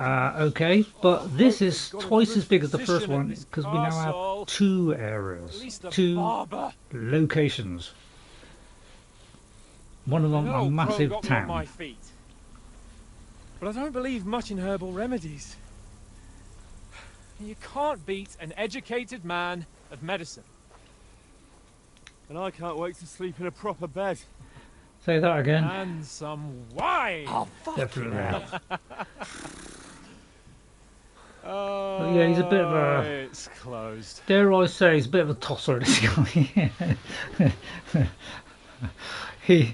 Okay, but this is twice as big as the first one because we now have 2 areas, 2 locations. One of them a massive town. My feet. But I don't believe much in herbal remedies. You can't beat an educated man of medicine. And I can't wait to sleep in a proper bed. Say that again. And some wine. Oh, fuck. Definitely. Oh, yeah, he's a bit of a... It's closed. Dare I say, he's a bit of a tosser, this guy. Yeah.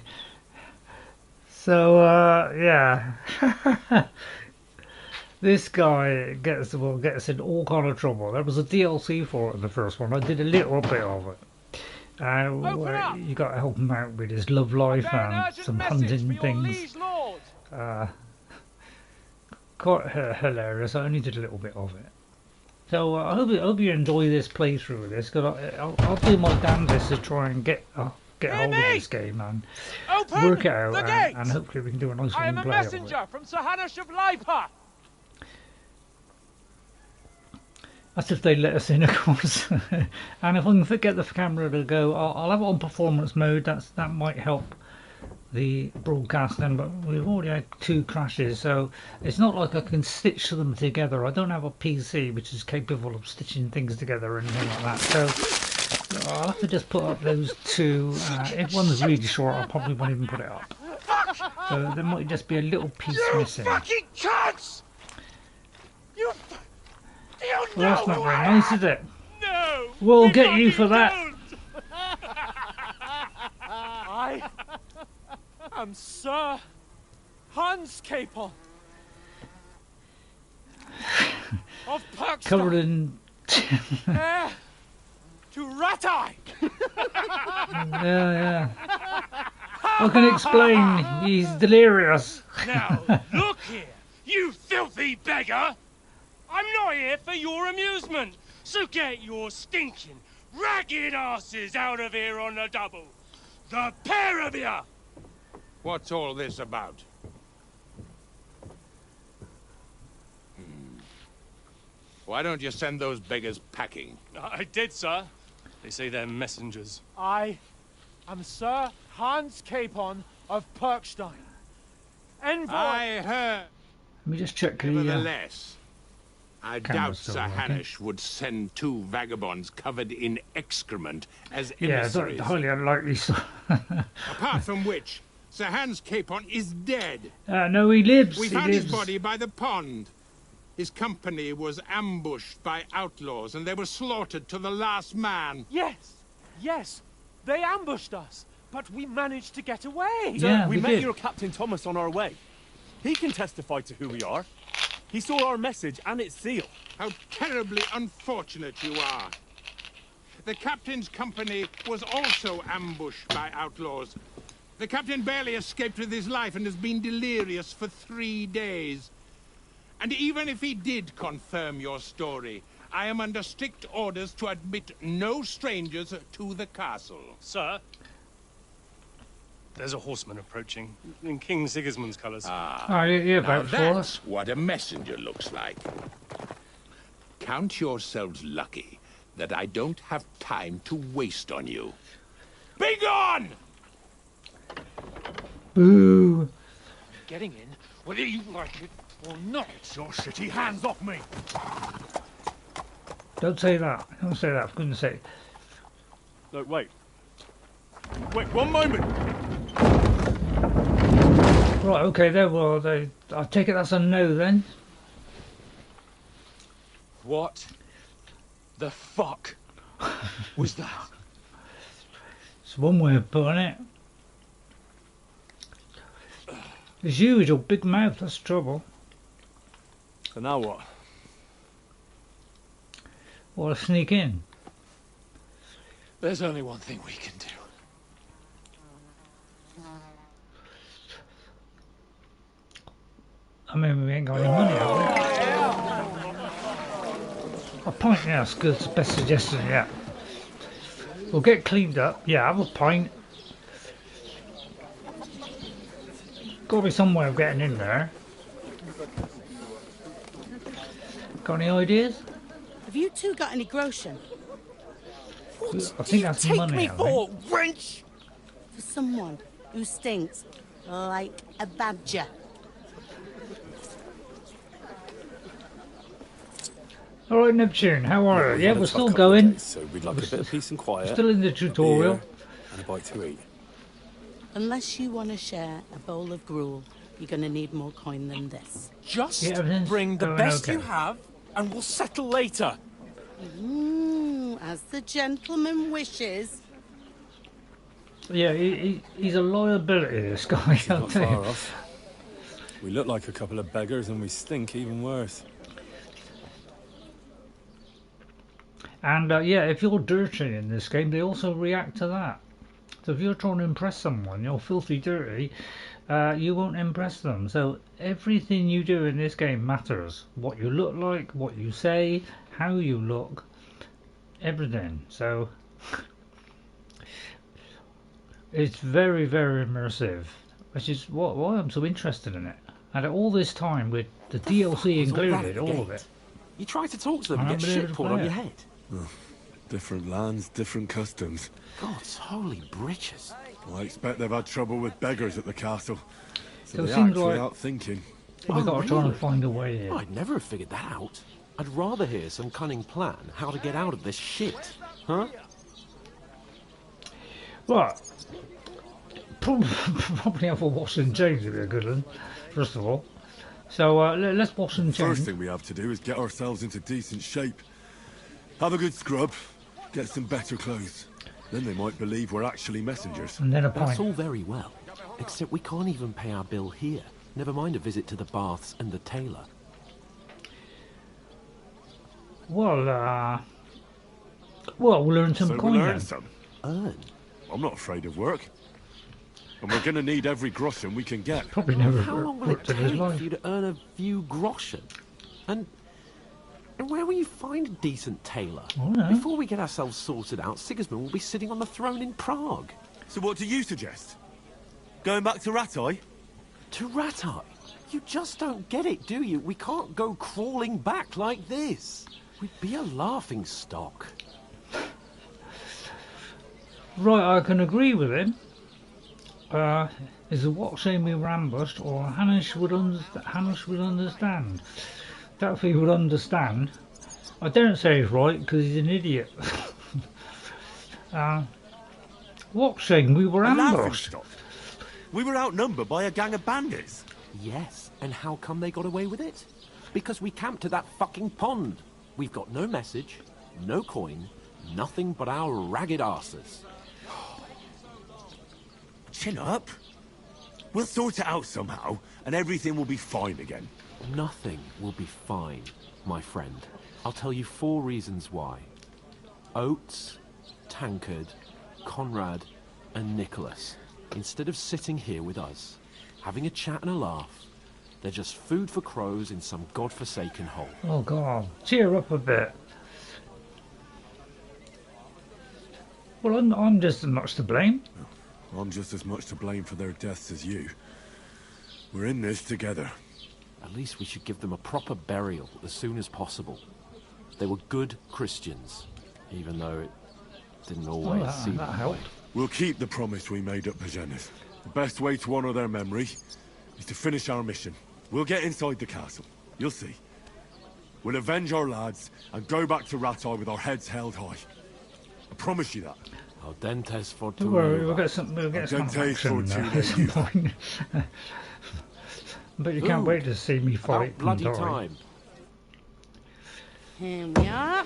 This guy gets in all kind of trouble. There was a DLC for it in the first one. I did a little bit of it. You got to help him out with his love life and some hunting things. Quite hilarious. I only did a little bit of it. So I hope you enjoy this playthrough of this, because I'll do my damnedest to try and get hold of this game and work it out, and hopefully we can do a nice long play of it. I am a messenger from Sir Hanush of Leipa. That's if they let us in, of course. And if I can get the camera to go, I'll have it on performance mode. That might help the broadcasting, but we've already had 2 crashes, so it's not like I can stitch them together. I don't have a PC which is capable of stitching things together or anything like that, so I'll have to just put up those 2. If one's really short, I probably won't even put it up. So there might just be a little piece missing. Fucking cunts! Well, that's not very nice, is it? No! We'll get you for that. I am Sir Hans Capon. of Perkstein. Covered in... Heir to Rat-Eye. yeah. I can explain. He's delirious. Now, look here, you filthy beggar. I'm not here for your amusement, so get your stinking, ragged asses out of here on the double. The pair of you! What's all this about? Why don't you send those beggars packing? I did, sir. They say they're messengers. I am Sir Hans Capon of Perkstein. Envoy! I heard. Let me just check the... Nevertheless, I doubt camera's still Sir working. Hanush would send 2 vagabonds covered in excrement as Yeah, emissaries. highly unlikely. So. Apart from which, Sir Hans Capon is dead. No, he lives. We he found lives. his body by the pond. His company was ambushed by outlaws, and they were slaughtered to the last man. Yes, they ambushed us, but we managed to get away. Yeah, we we met did. your Captain Thomas on our way. He can testify to who we are. He saw our message and its seal. How terribly unfortunate you are. The captain's company was also ambushed by outlaws. The captain barely escaped with his life and has been delirious for 3 days. And even if he did confirm your story, I am under strict orders to admit no strangers to the castle. Sir, there's a horseman approaching in King Sigismund's colours. Yeah, Now vote for us. that's what a messenger looks like. Count yourselves lucky that I don't have time to waste on you. Be gone! Boo. Getting in, whether you like it or not. Get your shitty hands off me! Don't say that. Don't say that, for goodness sake. No, wait. Wait, one moment! Right, okay, there. Well, I take it that's a no then. What the fuck was that? It's one way of putting it. It's you with your big mouth, that's the trouble. So now what? Or sneak in. There's only one thing we can do. I mean, we ain't got any money, have we? A pint, yeah, that's good. It's the best suggestion yet. We'll get cleaned up. Yeah, have a pint. Got to be some way of getting in there. Got any ideas? Have you two got any groschen? I think that's Take money. me I for think. wrench! For someone who stinks like a badger. All right, Neptune, how are you? Yeah, we're still going. Days, so we'd like a bit of peace and quiet. Still in the tutorial. A beer and a bite to eat. Unless you want to share a bowl of gruel, you're going to need more coin than this. Just Yeah, everything's bring the going best okay. you have, and we'll settle later. As the gentleman wishes. Yeah, he's a liability, this guy. I'll Not tell you. far off. We look like a couple of beggars and we stink even worse. And yeah, if you're dirty in this game, they also react to that. So if you're trying to impress someone, you're filthy dirty, you won't impress them. So everything you do in this game matters. What you look like, what you say, how you look, everything. So it's very, very immersive, which is why I'm so interested in it. And all this time with the DLC included, all of it. You try to talk to them I and get haven't been shit able to poured play on it. your head. Oh, different lands, different customs. God's holy britches. I expect they've had trouble with beggars at the castle. So So it they seems act like- without thinking. We've got to try and really? find a way in. I'd never have figured that out. I'd rather hear some cunning plan how to get out of this shit. Huh? Right. Probably have a wash and change would be a good one, first of all. So let's wash and change. First thing we have to do is get ourselves into decent shape. Have a good scrub, get some better clothes. Then they might believe we're actually messengers. And then a That's pint. all very well. Except we can't even pay our bill here. Never mind a visit to the baths and the tailor. Well, we'll earn some So coin we'll then. earn some. Earn? I'm not afraid of work. And we're going to need every groschen we can get. Probably never How long will it worked in his take life. for you to earn a few groschen? And where will you find a decent tailor? Oh, no. Before we get ourselves sorted out, Sigismund will be sitting on the throne in Prague. So what do you suggest? Going back to Ratai? To Ratai? You just don't get it, do you? We can't go crawling back like this. We'd be a laughing stock. Right, I can agree with him. Is a what shame we were ambushed, or Hannes would understand. That if he would understand. I don't say he's right because he's an idiot. What shame we were ambushed. We were outnumbered by a gang of bandits. Yes, and how come they got away with it? Because we camped at that fucking pond. We've got no message, no coin, nothing but our ragged arses. Chin up. We'll sort it out somehow, and everything will be fine again. Nothing will be fine, my friend. I'll tell you 4 reasons why. Oates, Tankard, Conrad, and Nicholas, instead of sitting here with us, having a chat and a laugh, they're just food for crows in some godforsaken hole. Oh God, cheer up a bit. Well, I'm just as much to blame. I'm just as much to blame for their deaths as you. We're in this together. At least we should give them a proper burial as soon as possible. They were good Christians, even though it didn't always seem that way. We'll keep the promise we made at Pagenis. The best way to honour their memory is to finish our mission. We'll get inside the castle. You'll see. We'll avenge our lads and go back to Ratai with our heads held high. I promise you that. Audentes fortuna. Don't worry, we'll get some action at some point. But you can't wait to see me fight and bloody die. time. Here we are.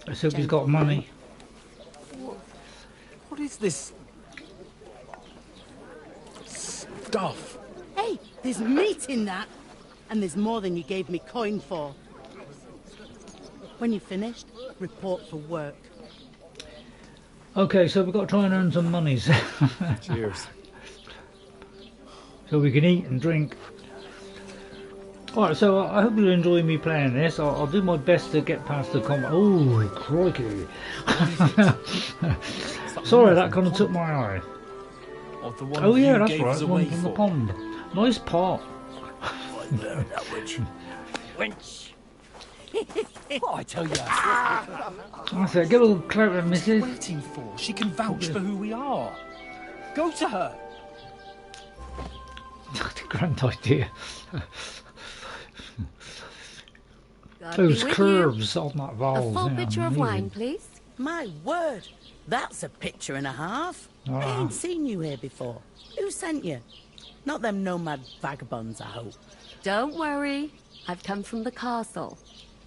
Let's hope he's got money. What is this stuff? Hey, there's meat in that. And there's more than you gave me coin for. When you're finished, report for work. Okay, so we've got to try and earn some money. Cheers. So we can eat and drink. Alright, so I hope you enjoy me playing this. I'll do my best to get past the combat. Oh, crikey. Sorry, that kind of took my eye. Oh yeah, that's right, one from the pond. Nice pot. Wench. What I tell you? I said, get all clever, missus. What are you waiting for? She can vouch for who we are. Go to her. Grand idea. Those curves on that valve. A full yeah, pitcher of amazing. wine, please. My word, that's a picture and a half. I ain't seen you here before. Who sent you? Not them nomad vagabonds, I hope. Don't worry, I've come from the castle.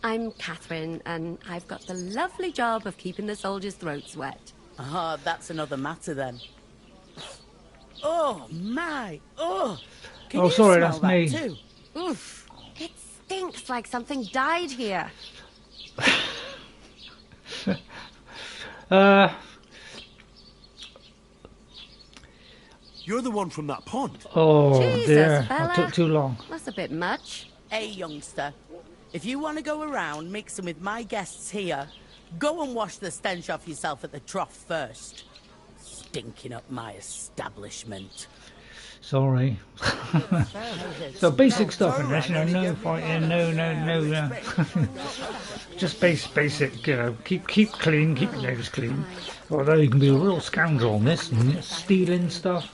I'm Katherine, and I've got the lovely job of keeping the soldiers' throats wet. Ah, that's another matter then. Oh, my! Oh! Can you sorry, smell that's that me. too? Oof, it stinks like something died here. You're the one from that pond. Oh Jesus, dear, fella. that took too long. That's a bit much. Hey, youngster. If you want to go around mixing with my guests here, go and wash the stench off yourself at the trough first. Stinking up my establishment. Sorry. So basic stuff in this, no fighting, no. Just basic, keep clean, keep your nose clean. Although you can be a real scoundrel on this, and stealing stuff.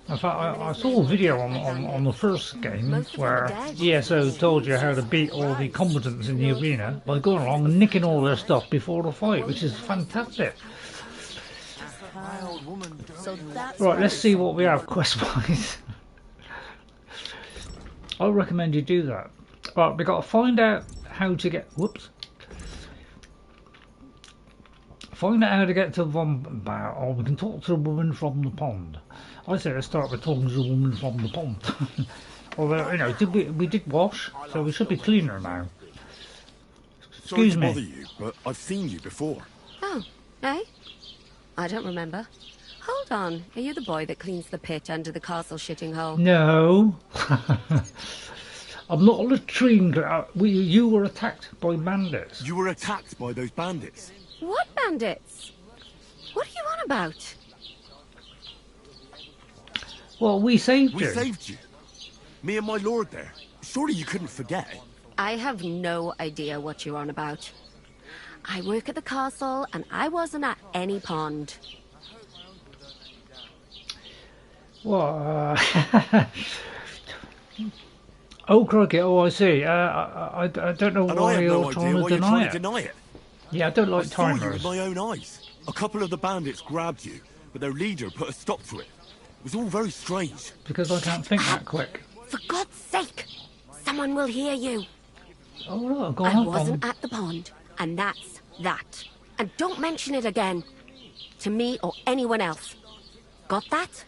In fact, I saw a video on the first game where ESO told you how to beat all the combatants in the arena by going along and nicking all their stuff before the fight, which is fantastic. Right, let's see what we have quest-wise. I recommend you do that. Right, we've got to find out how to get... Whoops. Find out how to get to Vombar, or we can talk to the woman from the pond. I say let's start with talking to the woman from the pond. Although, you know, we did wash, so we should be cleaner now. Sorry Excuse to me. bother you, but I've seen you before. Oh, eh? I don't remember. Hold on. Are you the boy that cleans the pit under the castle shitting hole? No. I'm not a latrine. You were attacked by bandits. You were attacked by those bandits? What bandits? What are you on about? Well, we saved you. We saved you. Me and my lord there. Surely you couldn't forget. I have no idea what you're on about. I work at the castle, and I wasn't at any pond. Well, oh, crikey, oh, I see. I don't know And why I have you're no trying idea to why you're deny trying it. to deny it. Yeah, I don't like I saw you timers. with my own eyes. A couple of the bandits grabbed you, but their leader put a stop to it. It was all very strange. Because I can't think that quick. For God's sake! Someone will hear you. Oh, look, go I on. wasn't at the pond, and that's that. And don't mention it again. To me or anyone else. Got that?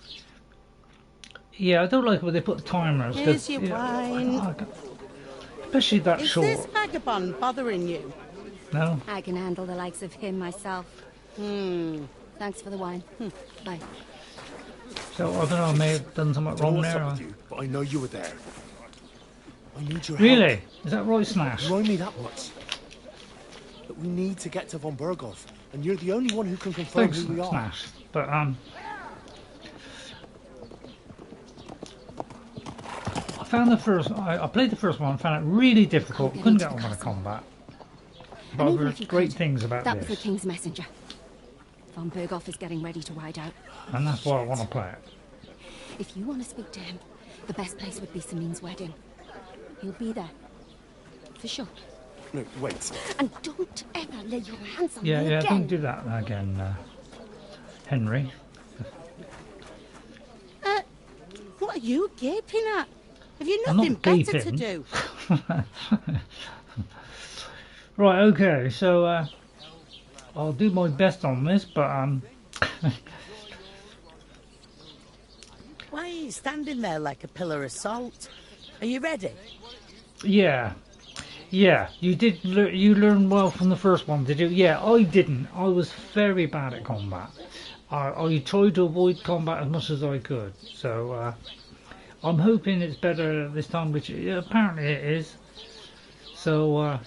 Yeah, I don't like when they put timers. Here's your wine. Especially that Is short. this vagabond bothering you? No. I can handle the likes of him myself. Thanks for the wine. Bye. So, I don't know, I may have done something wrong there. With you, but I know you were there. I need your Really? help. Is that right, Snash? You owe me that much. But we need to get to Von Berghoff, and you're the only one who can confirm Thanks, who we are. Snash. But, I found the first... I played the first one, found it really difficult, couldn't get on with the combat. But I've heard great things about That was the this. King's messenger. Von Berghoff is getting ready to ride out. And that's why I want to play it. If you want to speak to him, the best place would be Samin's wedding. He'll be there. For sure. No, wait. And don't ever lay your hands on Yeah, me yeah, again. don't do that again, Henry. What are you gaping at? Have you I'm nothing not better to gaping. do? Right, okay, so I'll do my best on this, but Why are you standing there like a pillar of salt? Are you ready? yeah, you did. You learned well from the first one, did you? Yeah, I didn't. I was very bad at combat. I tried to avoid combat as much as I could. So I'm hoping it's better this time, which apparently it is. So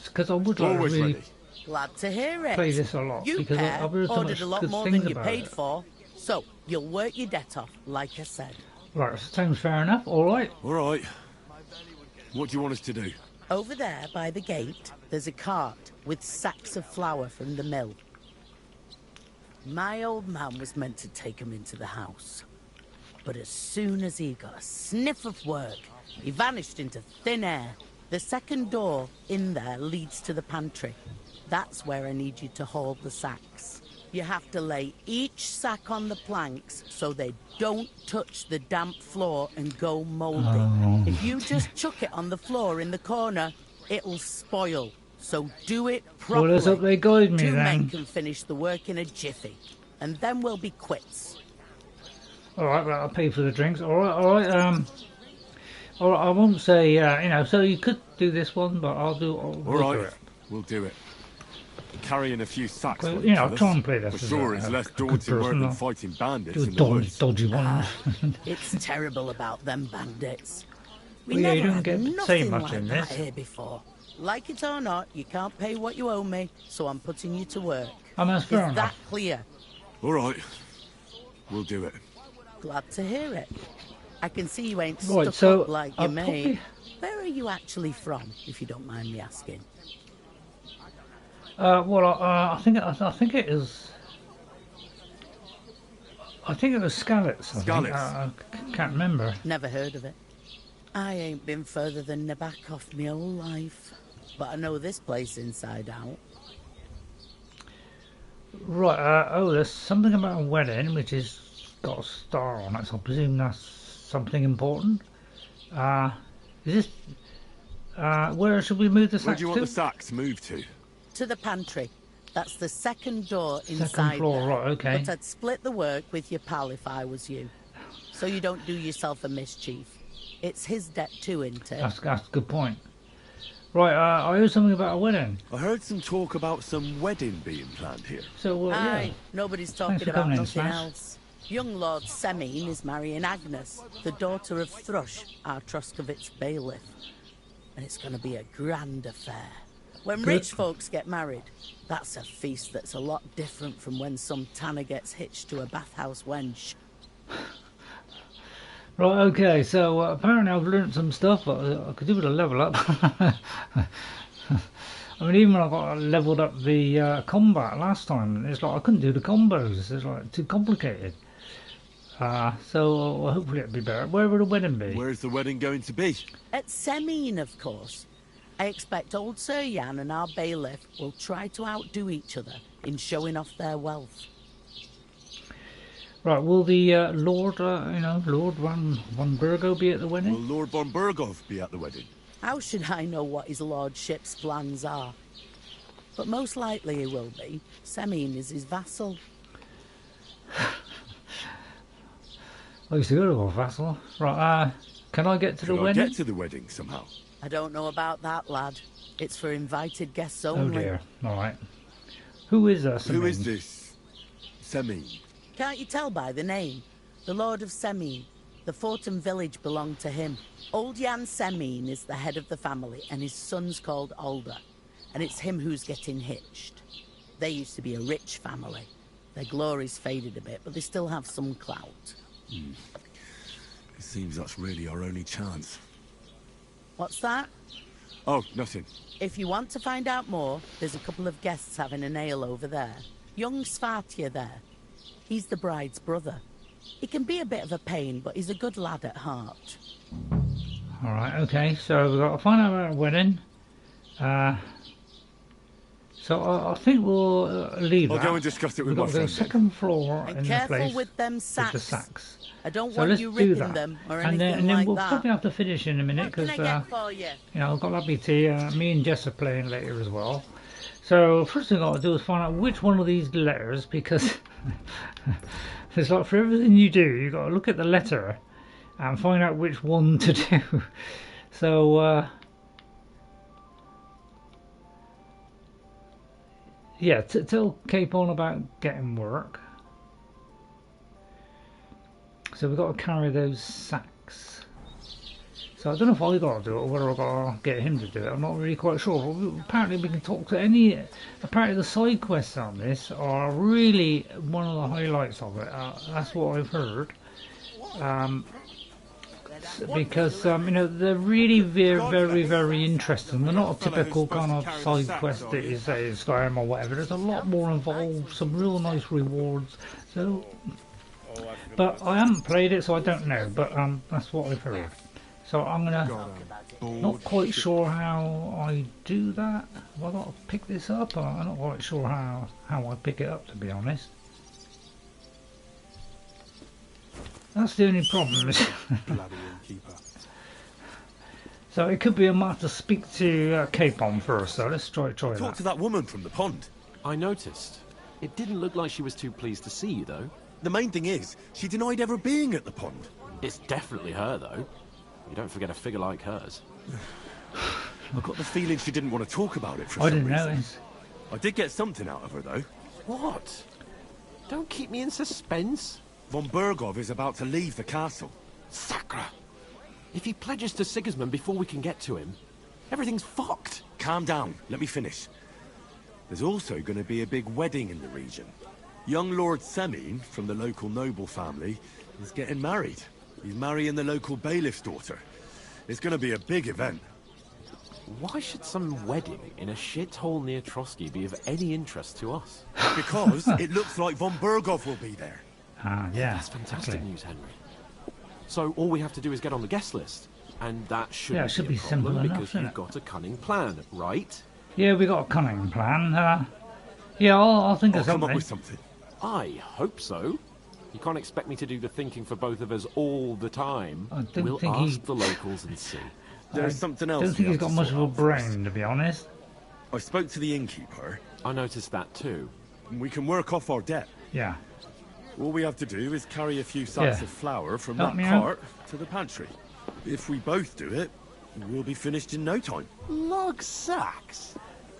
because I would like to Always really ready. Glad to hear it. play this a lot You because pair I've heard so ordered much a lot good more things than you about paid it. for, so you'll work your debt off, like I said. Right, sounds fair enough. All right. All right. What do you want us to do? Over there by the gate, there's a cart with sacks of flour from the mill. My old man was meant to take 'em into the house. But as soon as he got a sniff of work, he vanished into thin air. The second door in there leads to the pantry. That's where I need you to haul the sacks. You have to lay each sack on the planks so they don't touch the damp floor and go mouldy. Oh. If you just chuck it on the floor in the corner, it'll spoil. So do it properly. Well, let's hope they guide me Two then. men can finish the work in a jiffy, and then we'll be quits. All right, well, I'll pay for the drinks. All right, all right. All right, I won't say, you know. So you could do this one, but I'll do. All we'll right, do it. we'll do it. Carrying a few sacks. Well, won't you know, kill us. try and play this For as sure, a- it's a less good daunting work person, than I'll fighting bandits do a in the woods. dodgy one. It's terrible about them bandits. We Well, yeah, you never don't had get to nothing say much like in that this. here before. Like it or not, you can't pay what you owe me, so I'm putting you to work. That's Is fair that enough. clear? All right, we'll do it. Glad to hear it. I can see you ain't Right, stuck so up like I'll you made. probably- Where are you actually from, if you don't mind me asking? Well, I think it is. I think it was Skalitz. I think. Skalitz. I can't remember. Never heard of it. I ain't been further than the back of my whole life, but I know this place inside out. Right. Oh, there's something about a wedding which is got a star on it. So I presume that's something important. Is this? Where should we move the Where sacks do you want to? the sacks moved to? To the pantry. That's the second door Second inside floor, there. right, okay. But I'd split the work with your pal if I was you, so you don't do yourself a mischief. It's his debt too, isn't it? That's a good point. Right, I heard something about a wedding. I heard some talk about some wedding being planned here. So, yeah. Aye, nobody's talking for about coming in, nothing Smash. else. Young Lord Semine is marrying Agnes, the daughter of Thrush, our Troskovitz bailiff. And it's going to be a grand affair. When Good. rich folks get married, that's a feast that's a lot different from when some tanner gets hitched to a bathhouse wench. Right, okay, so apparently I've learnt some stuff, but I could do with a level up. I mean, even when I got leveled up the combat last time, it's like I couldn't do the combos, it's like too complicated. So hopefully it'll be better. Where will the wedding be? Where's the wedding going to be? At Semine, of course. I expect old Sir Jan and our bailiff will try to outdo each other in showing off their wealth. Right, will the Lord, Lord von Burgo be at the wedding? Will Lord von Burgov be at the wedding? How should I know what his lordship's plans are? But most likely he will be. Semine is his vassal. I used to go to a vassal. Right, can I get to the wedding? Get to the wedding somehow? I don't know about that, lad. It's for invited guests Oh only. dear, alright. Who is this? Who is this? Semine. Can't you tell by the name? The Lord of Semine. The fort and village belong to him. Old Jan Semine is the head of the family, and his son's called Alder. And it's him who's getting hitched. They used to be a rich family. Their glory's faded a bit, but they still have some clout. It seems that's really our only chance. What's that? Oh, nothing. If you want to find out more, there's a couple of guests having a nail over there. Young Svartje there. He's the bride's brother. He can be a bit of a pain, but he's a good lad at heart. Alright, okay, so we've got to find out about a wedding. So I think we'll leave I'll that. go and discuss it with We've got my to go friend. second floor And in the careful place with them with sacks. the sacks. I don't So want let's you do ripping that. them or and anything then like we'll that. probably have to finish in a minute What can because I get for you? I've got lovely tea. Me and Jess are playing later as well. So first thing I've got to do is find out which one of these letters, because it's like for everything you do, you've got to look at the letter and find out which one to do. So yeah, tell Capon about getting work. So we've got to carry those sacks. So I don't know if I got to do it or whether I've got to get him to do it. I'm not really quite sure. But apparently we can talk to any... Apparently the side quests on this are really one of the highlights of it. That's what I've heard. Because, they're really very, very interesting. They're not a typical kind of side quest that you say is Skyrim or whatever. There's a lot more involved, some real nice rewards. So... But I haven't played it, so I don't know. But that's what I've heard. So I'm gonna not quite sure how I do that. Have I got to pick this up? I'm not quite sure how I pick it up, to be honest. That's the only problem. So it could be a matter to speak to Capon first. So let's try Talk that. to that woman from the pond. I noticed. It didn't look like she was too pleased to see you, though. The main thing is, she denied ever being at the pond. It's definitely her, though. You don't forget a figure like hers. I got the feeling she didn't want to talk about it for I some didn't reason. notice. I did get something out of her, though. What? Don't keep me in suspense. Von Burgov is about to leave the castle. Sacra! If he pledges to Sigismund before we can get to him, everything's fucked. Calm down. Let me finish. There's also going to be a big wedding in the region. Young Lord Semine, from the local noble family, is getting married. He's marrying the local bailiff's daughter. It's going to be a big event. Why should some wedding in a shithole near Trosky be of any interest to us? Because it looks like Von Burgov will be there. Yeah. That's fantastic exactly. news, Henry. So all we have to do is get on the guest list. And that shouldn't Yeah, it should be be a problem simple enough, because shouldn't you've it? got a cunning plan, right? Yeah, we got a cunning plan. Yeah, I'll think of I'll come something. up with something. I hope so. You can't expect me to do the thinking for both of us all the time. I don't We'll think ask the locals and see. There's something else. I don't think he's got much of a brain, to be honest. I spoke to the innkeeper. I noticed that too. We can work off our debt. Yeah. All we have to do is carry a few sacks Yeah. of flour from Help that me out. cart to the pantry. If we both do it, we'll be finished in no time. Lug sacks?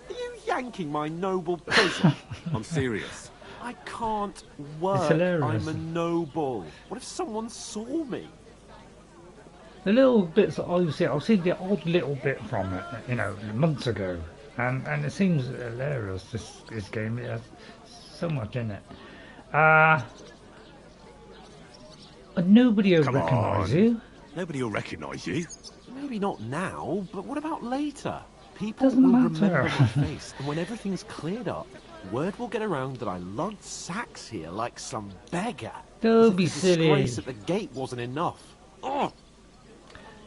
Are you yanking my noble prison? I'm serious. I can't work. I'm a noble. What if someone saw me? The little bits that I've seen the odd little bit from it, you know, months ago, and it seems hilarious. This game, it has so much in it. Nobody will recognise you. Nobody will recognise you. Maybe not now, but what about later? People Doesn't will matter. remember my face, and when everything's cleared up, word will get around that I lugged sacks here like some beggar. Don't As be if the silly. disgrace at the gate wasn't enough. Oh!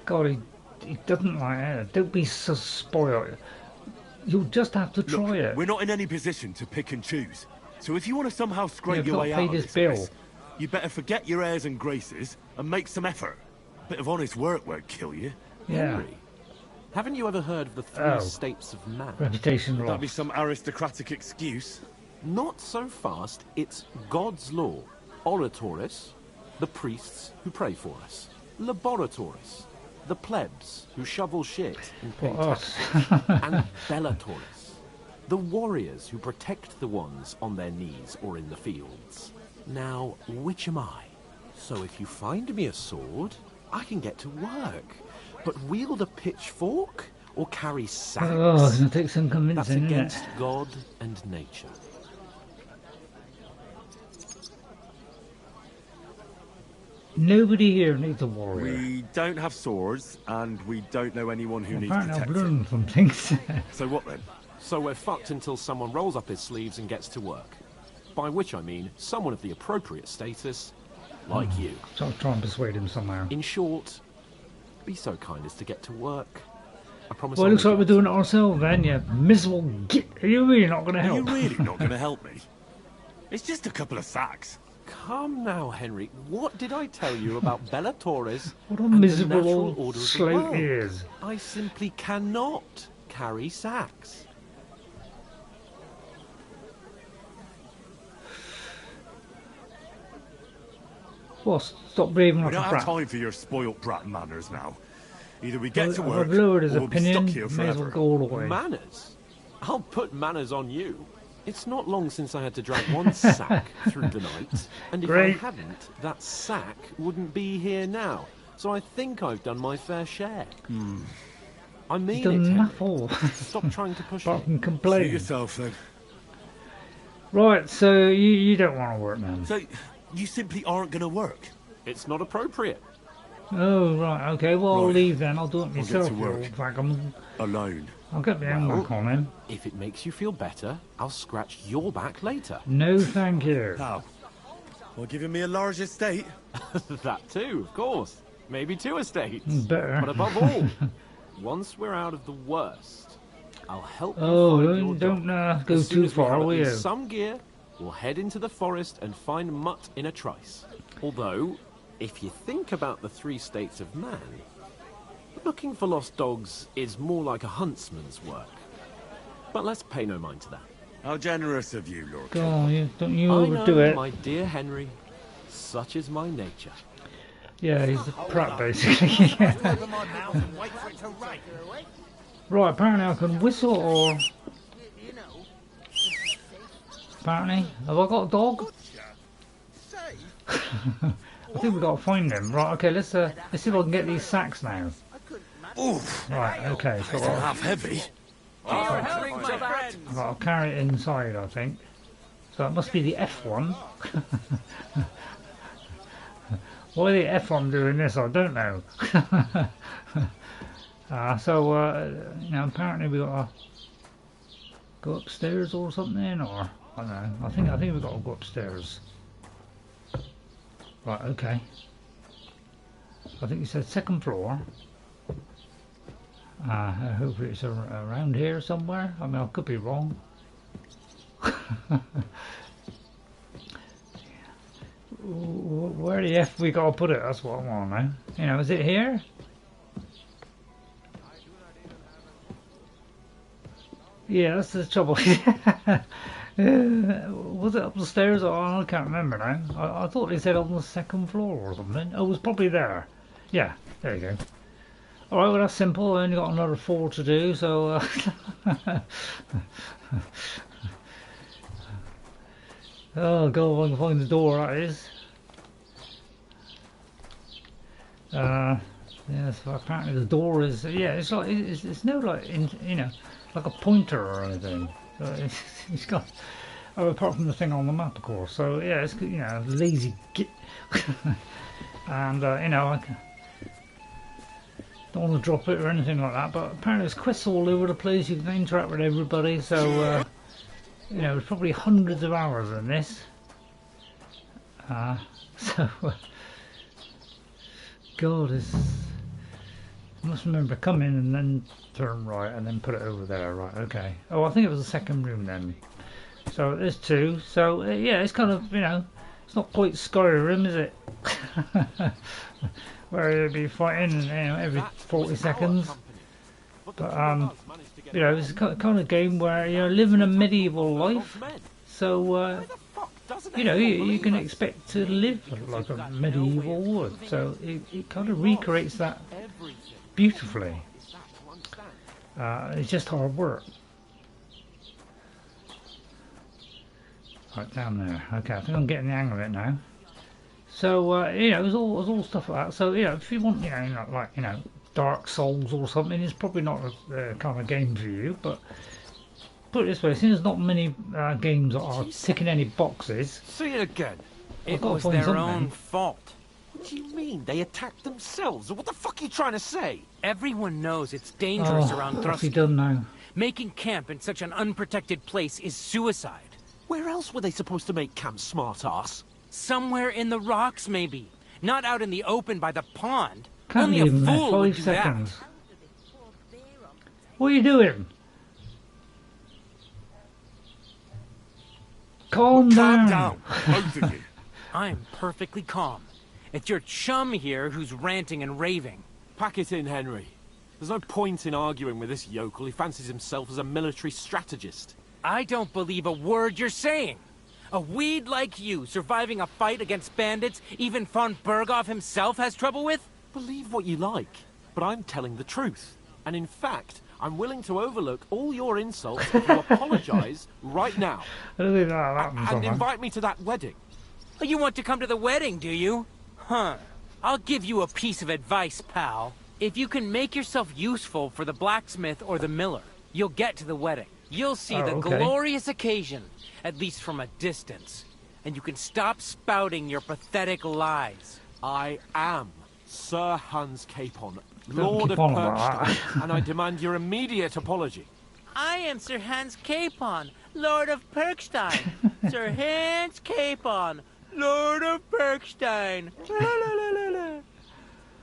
God, he doesn't like it. Don't be so spoiled. You'll just have to try it. We're not in any position to pick and choose. So if you want to somehow scrape You've your got way to pay out of this this bill. mess, you better forget your airs and graces and make some effort. A bit of honest work won't kill you. Yeah. Henry, haven't you ever heard of the three states of man? Reputation Would that lost. be some aristocratic excuse? Not so fast. It's God's law. Oratoris, the priests who pray for us. Laboratoris, the plebs who shovel shit and pay For tax. us. And Bellatoris, the warriors who protect the ones on their knees or in the fields. Now, which am I? So if you find me a sword, I can get to work. But wield a pitchfork or carry sacks? Oh, it's going to take some That's convincing, isn't against it? God and nature. Nobody here needs a warrior. We don't have swords, and we don't know anyone who needs Apparently I've protection. learned some things. So what then? So we're fucked until someone rolls up his sleeves and gets to work. By which I mean someone of the appropriate status, like you. So I'll try and persuade him somehow. In short, be so kind as to get to work. I promise Well, it I'll looks make like we're doing it ourselves then, you miserable git. Are you really not going to Are you help? really not going to help me? It's just a couple of sacks. Come now, Henry. What did I tell you about Bellatoris What a and the miserable natural old order of the slope world? he is. I simply cannot carry sacks. Well, stop breathing We like don't a have brat. time for your spoilt brat manners now. Either we get to Well, work, I've lowered his or we'll be stuck opinion, here may as well forever. go all the way. Manners? I'll put manners on you. It's not long since I had to drag one sack through the night, and if Great. I hadn't, that sack wouldn't be here now. So I think I've done my fair share. I mean He's it, done Henry. enough all. Stop trying to push Apart me. from complain. Suit yourself then. Right, so you don't want to work then? So, you simply aren't going to work? It's not appropriate. Oh, right, okay, well, I'll Right. leave then. I'll do it I'll get myself, to you work. old vagabond. Alone. I'll get my hand Well, back on him. If it makes you feel better, I'll scratch your back later. No, thank you. How? Well, giving me a large estate? That too, of course. Maybe 2 estates. Better. But above all, once we're out of the worst, I'll help you Oh, find your don't dog. go As soon too as we far, have at will you? least some gear, we'll head into the forest and find Mutt in a trice. Although, if you think about the 3 states of man, looking for lost dogs is more like a huntsman's work. But let's pay no mind to that. How generous of you, Lord. Go on, don't you I overdo know, it. my dear Henry. Such is my nature. Yeah, he's a prat, basically. Right, apparently I can whistle or... Apparently. Have I got a dog? I think we've got to find him. Right, okay, let's see if I can get these sacks now. Oof. Right, okay, so It's half heavy. I'll carry it inside, I think. So it must be the F one. Why the F one doing this, I don't know. You know, apparently we got to go upstairs or something, or I don't know. I think we've got to go upstairs. Right, okay. I think you said 2nd floor. Hopefully it's around here somewhere. I mean, I could be wrong. Where the F we gotta put it? That's what I want to know. You know, is it here? Yeah, that's the trouble. Was it up the stairs? Oh, I can't remember now. I thought they said on the 2nd floor or something. Oh, it was probably there. Yeah, there you go. Alright, well that's simple. I only got another 4 to do, so oh god, if I can find the door, that is. Yeah, so apparently the door is, yeah, it's like, it's no like, you know, like a pointer or anything. So it's got, oh, apart from the thing on the map, of course. So yeah, it's, you know, lazy git. And you know, I don't want to drop it or anything like that, but apparently there's quests all over the place. You can interact with everybody, so you know, there's probably hundreds of hours in this. So God, I must remember to come in and then turn right and then put it over there. Right, okay. Oh, I think it was the second room then. So there's 2. So yeah, it's kind of, you know, it's not quite Skyrim, is it? Where you'd be fighting, you know, every 40 seconds. But you know, it's the kind of game where you're living a medieval life. So you know, you can expect to live like a medieval would. So it kind of recreates that beautifully. It's just hard work. Right down there. Okay, I think I'm getting the hang of it now. So you know, there's all stuff like that. So you know, if you want, you know, like, you know, Dark Souls or something, it's probably not the kind of game for you. But put it this way, since there's not many games that are ticking any boxes. See it again. It was their own fault. What do you mean? They attacked themselves? What the fuck are you trying to say? Everyone knows it's dangerous around Trosky. What's he done now? Making camp in such an unprotected place is suicide. Where else were they supposed to make camp, smart-ass? Somewhere in the rocks, maybe. Not out in the open by the pond. Can't Only a leave him there. fool would 5 do seconds. that. What are you doing? Calm down. Both of you. I'm perfectly calm. It's your chum here who's ranting and raving. Pack it in, Henry. There's no point in arguing with this yokel. He fancies himself as a military strategist. I don't believe a word you're saying. A weed like you surviving a fight against bandits even von Berghoff himself has trouble with? Believe what you like, but I'm telling the truth. And in fact, I'm willing to overlook all your insults if you apologize right now. I don't think that happens, and invite me to that wedding. Oh, you want to come to the wedding, do you? Huh. I'll give you a piece of advice, pal. If you can make yourself useful for the blacksmith or the miller, you'll get to the wedding. You'll see the glorious occasion, at least from a distance. And you can stop spouting your pathetic lies. I am Sir Hans Capon, Lord of Perkstein, and I demand your immediate apology. I am Sir Hans Capon, Lord of Perkstein. Sir Hans Capon, Lord of Perkstein.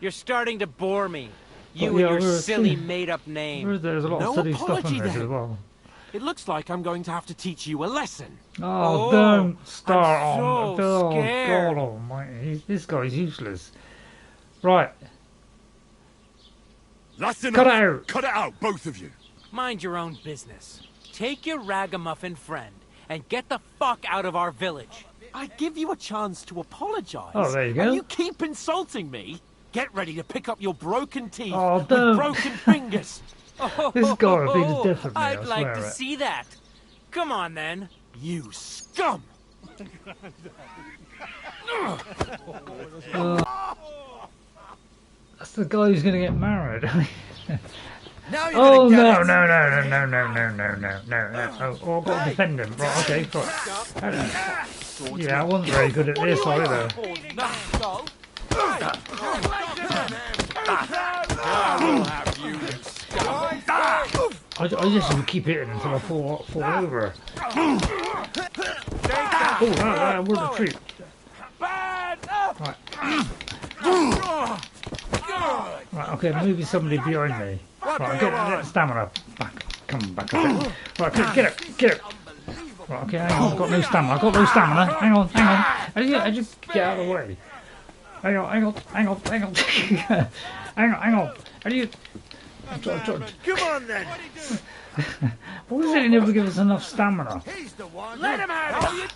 You're starting to bore me. You and your silly made-up name. There's a lot of silly stuff in this as well. It looks like I'm going to have to teach you a lesson. Oh, don't start I'm on. so Oh, scared. God almighty. This guy's useless. Right. That's enough. Cut it out. Cut it out, both of you. Mind your own business. Take your ragamuffin friend and get the fuck out of our village. I give you a chance to apologize. Oh, there you go. And you keep insulting me. Get ready to pick up your broken teeth Oh, with don't. broken fingers. This has got to be the death of me, I'd I like swear to it. see that. Come on, then. You scum! That's the guy who's going to get married. Now you're Oh, gonna no, get it. no. Oh, I've got to defend him. Right, okay, fine. Yeah, I wasn't very good at this either. I just would keep hitting until I fall over. Oh, we're the treat. Right. Right, okay, maybe somebody behind me. Right, get stamina back. Come back a bit. Right, get it. Right, okay, hang on, I've got no stamina. Hang on. I just get out of the way. Hang on. Hang on. How do you... Come on then. What is it you never give us enough stamina? He's the one. Let him have it.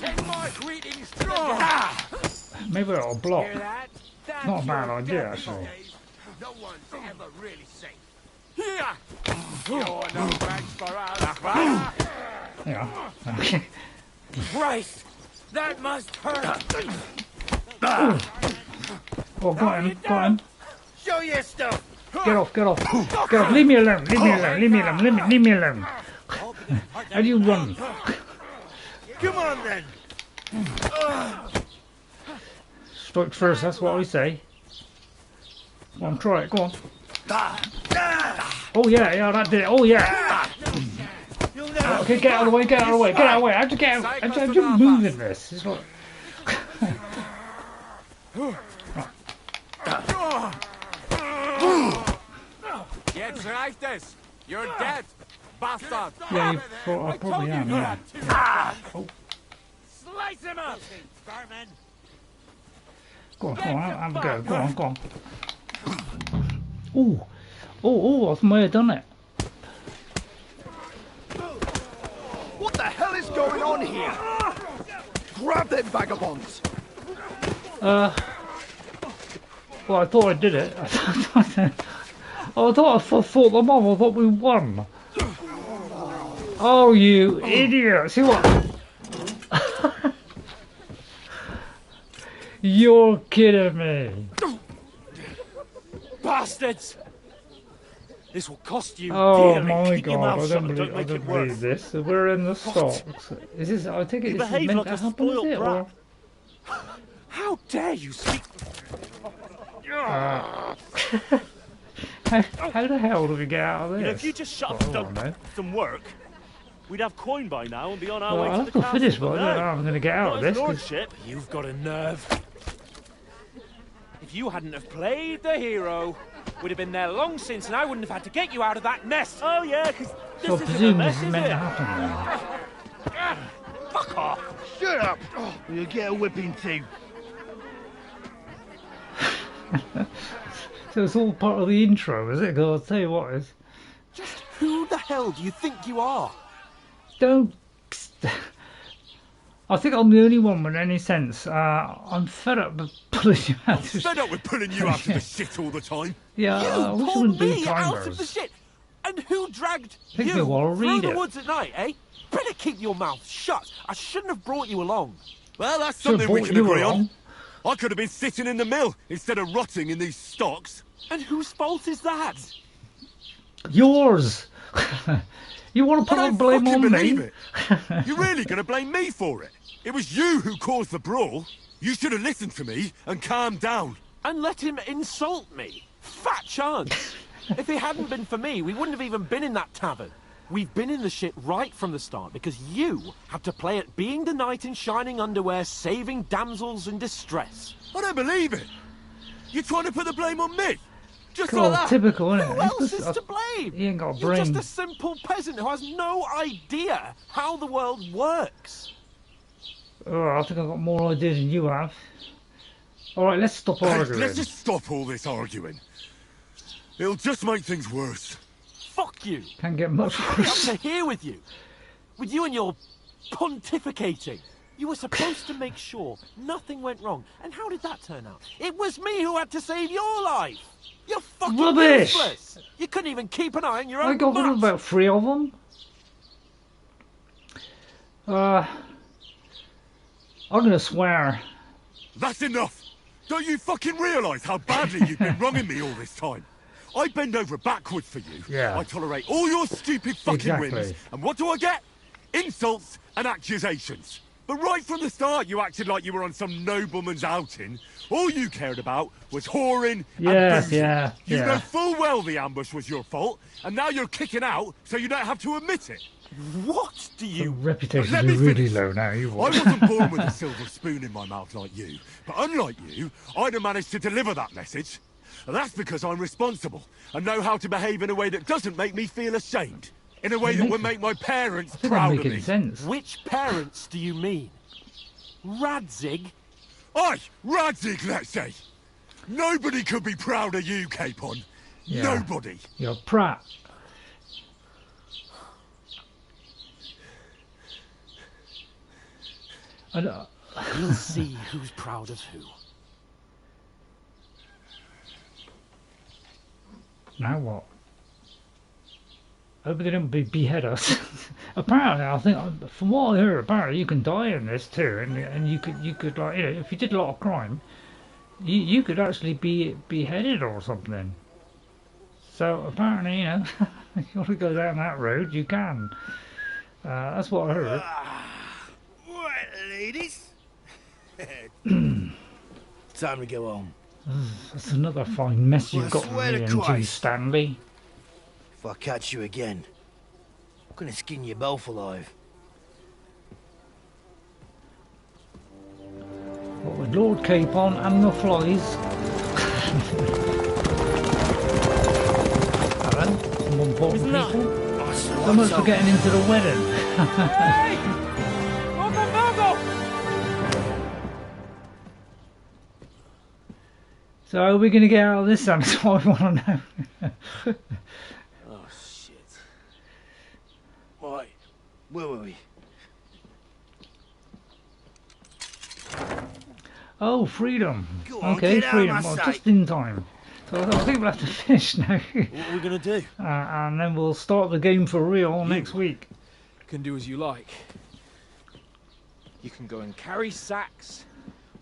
Send my greetings to the Maybe it'll block. Hear that? It's not a bad idea, actually. No one's ever really safe. Here! You're no match for us, right? Yeah. Christ! That must hurt! Oh, got him, got him. Show your stuff! Get off, get off. Get off, leave me alone, leave me alone, leave me alone, leave me alone. How do you run? Come on then! Strike first, that's what I say. Go on, try it, go on. Oh yeah, yeah, that did it, oh yeah! Okay, get out of the way, get out of the way, get out of the way. How'd you get out? How'd you move in this? It's like... Get right this! You're dead, bastard! Yeah, you thought I probably am, yeah. Oh. Slice him up! Go on, have a go, go on, go on. Ooh, oh, I may have done it. What the hell is going on here? Grab them vagabonds! Well, I thought I did it. I thought I fought them off. I thought we won. Oh, you idiot! See what? You're kidding me. Bastards! This will cost you Oh dearly. my Keep your god, mouth I shut don't and believe, make it believe worse. this. We're in the stocks. Is this, I think You it's behave meant like to a happen, is spoiled it? brat. Or, How dare you speak? how the hell do we get out of this? You know, if you just shut up and done some work, we'd have coin by now and be on our Well, way I'll to have the to finish, castle. but I don't know how I'm going to get out of this. 'Cause- Lordship, you've got a nerve. If you hadn't have played the hero, we'd have been there long since, and I wouldn't have had to get you out of that nest. Oh yeah, because this So I isn't a presume mess, this is is meant it? to happen then. Fuck off! Shut up! You'll get a whipping too. So it's all part of the intro, is it? Because I'll tell you what is. Just who the hell do you think you are? Don't. I think I'm the only one with any sense. I'm fed up with pulling you out. Fed up with pulling you out of the shit all the time. Yeah, I wish I Pulled wouldn't do me out of the timers. shit! And who dragged Takes me you a while to through read the it. woods at night, eh? Better keep your mouth shut. I shouldn't have brought you along. Well, that's Should've something we brought can you agree along. on. I could have been sitting in the mill instead of rotting in these stocks. And whose fault is that? Yours! You want to put I the don't blame fucking on believe me? it. You're really going to blame me for it? It was you who caused the brawl. You should have listened to me and calmed down. And let him insult me? Fat chance. If it hadn't been for me, we wouldn't have even been in that tavern. We've been in the shit right from the start because you had to play at being the knight in shining underwear, saving damsels in distress. I don't believe it. You're trying to put the blame on me. Just God, like that. typical, isn't it? Who else is to blame? He ain't got a You're brain. just a simple peasant who has no idea how the world works. Oh, I think I've got more ideas than you have. Alright, let's stop Hey, arguing. let's just stop all this arguing. It'll just make things worse. Fuck you. Can't get much Up worse. to here with you. With you and your pontificating. You were supposed to make sure nothing went wrong. And how did that turn out? It was me who had to save your life. You're fucking Rubbish. useless. You couldn't even keep an eye on your I own got rid of butt. about 3 of them. I'm gonna swear. That's enough. Don't you fucking realise how badly you've been wronging me all this time? I bend over backwards for you. Yeah. I tolerate all your stupid fucking Exactly. whims. And what do I get? Insults and accusations. But right from the start, you acted like you were on some nobleman's outing. All you cared about was whoring Yeah, and boozing. yeah, You yeah. know full well the ambush was your fault, and now you're kicking out so you don't have to admit it. What do Your you... reputation Let is me really finish. low now. You I what? wasn't born with a silver spoon in my mouth like you, but unlike you, I'd have managed to deliver that message. And that's because I'm responsible and know how to behave in a way that doesn't make me feel ashamed. In a way that would make my parents I think I'm proud of making me. sense. Which parents do you mean? Radzig? Aye, Radzig, let's say. Nobody could be proud of you, Capon. Yeah. Nobody. You're a prat. We'll see who's proud of who. Now what? Hope they don't behead us. Apparently, I think from what I heard, apparently you can die in this too, and you could like, you know, if you did a lot of crime, you could actually be beheaded or something. So apparently, you know, if you want to go down that road, you can. That's what I heard. Right, ladies. Time to go home. That's another fine mess you've Well, got swear me to into, Christ. Stanley. If I catch you again, I'm gonna skin you both alive. What with Lord Capon and the flies. Hello, some important people. So much for getting into the wedding. Hey! Uncle Virgo! So how are we going to get out of this, Sam? That's what I want to know. Oh, shit. Right, where were we? Oh, freedom. Go on, Okay, get out of freedom. my Well, sight. just in time. So I think we'll have to finish now. What are we gonna do? And then we'll start the game for real next week. Can do as you like. You can go and carry sacks,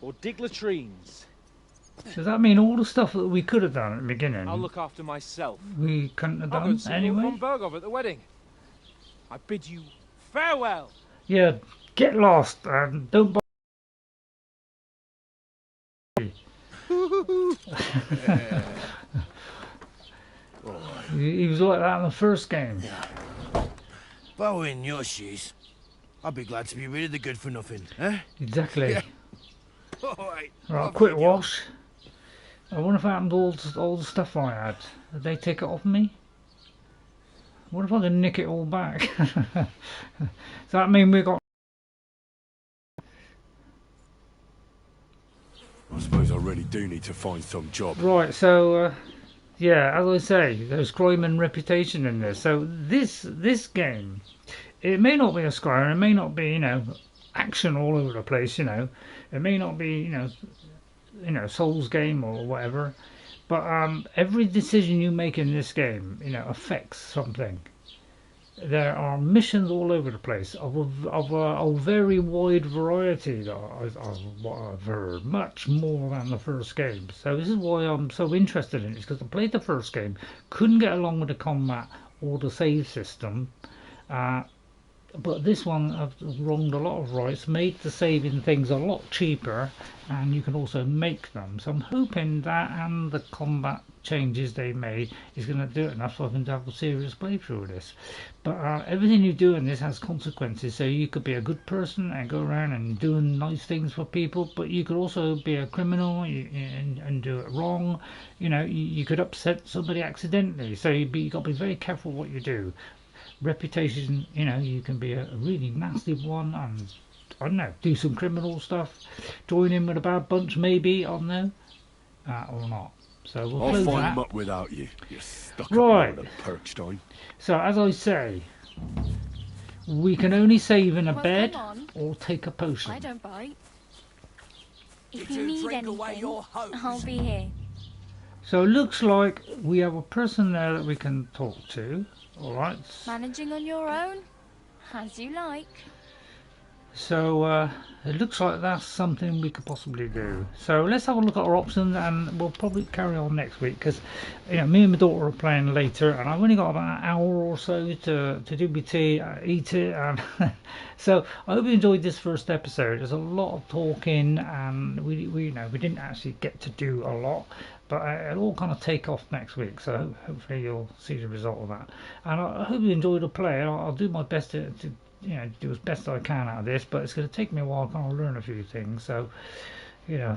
or dig latrines. Does that mean all the stuff that we could have done at the beginning, I'll look after myself. we couldn't have I'll go done and see anyway? Lord von Bergov at the wedding. I bid you farewell. Yeah, get lost and don't bother. He was like that in the first game. If I were in your shoes, I'd be glad to be rid of the good for nothing, eh? Exactly. Yeah. Alright. Right, quick wash. I wonder if I happened to all the stuff I had. Did they take it off me? What if I can nick it all back? Does that mean we got... I suppose I really do need to find some job. Right, so... yeah, as I say, there's crime and reputation in this. So this game, it may not be a Skyrim, it may not be, you know, action all over the place, you know. It may not be, you know, Souls game or whatever. But every decision you make in this game, you know, affects something. There are missions all over the place of a very wide variety that I've heard, much more than the first game. So this is why I'm so interested in it, because I played the first game, couldn't get along with the combat or the save system, but this one I've wronged a lot of rights, made the saving things a lot cheaper, and you can also make them. So I'm hoping that and the combat changes they made is going to do it enough so I can have a serious playthrough of this. But everything you do in this has consequences, so you could be a good person and go around and doing nice things for people, but you could also be a criminal and do it wrong. You know, you could upset somebody accidentally, so you've got to be very careful what you do. Reputation, you know, you can be a really nasty one and, I don't know, do some criminal stuff, join in with a bad bunch maybe, I don't know, or not. So we'll I'll close find that. them up without you. You're stuck Right. up with a Perkstein. So as I say, we can only save in a Well, bed come on. or take a potion. I don't bite. If You you do need drink away anything, your hose. I'll be here. So it looks like we have a person there that we can talk to. Alright. Managing on your own? As you like. So it looks like that's something we could possibly do. So let's have a look at our options, and we'll probably carry on next week, because you know, me and my daughter are playing later, and I've only got about an hour or so to do my tea, eat it, and so I hope you enjoyed this first episode. There's a lot of talking, and we you know, we didn't actually get to do a lot, but it'll all kind of take off next week, so hopefully you'll see the result of that. And I hope you enjoy the play. I'll do my best to you know, do as best I can out of this, but it's going to take me a while to kind of learn a few things, so you know.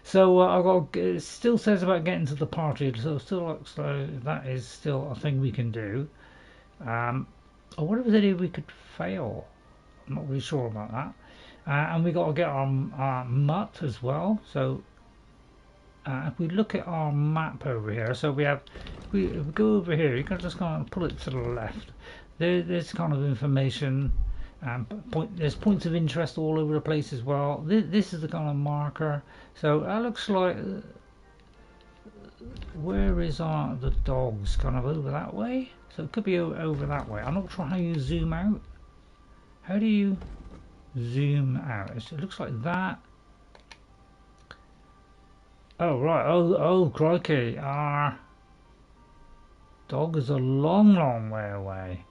So I've got, it still says about getting to the party, so still looks like that is still a thing we can do. I wonder if there's any we could fail. I'm not really sure about that. And we got to get our mutt as well. So if we look at our map over here, so we have, if we go over here, you can just kind of pull it to the left. There's kind of information, there's points of interest all over the place as well. This is the kind of marker, so that looks like where is the dogs? Kind of over that way? So it could be over that way. I'm not sure how you zoom out. How do you zoom out? It looks like that. Oh right, oh crikey. Dog is a long way away.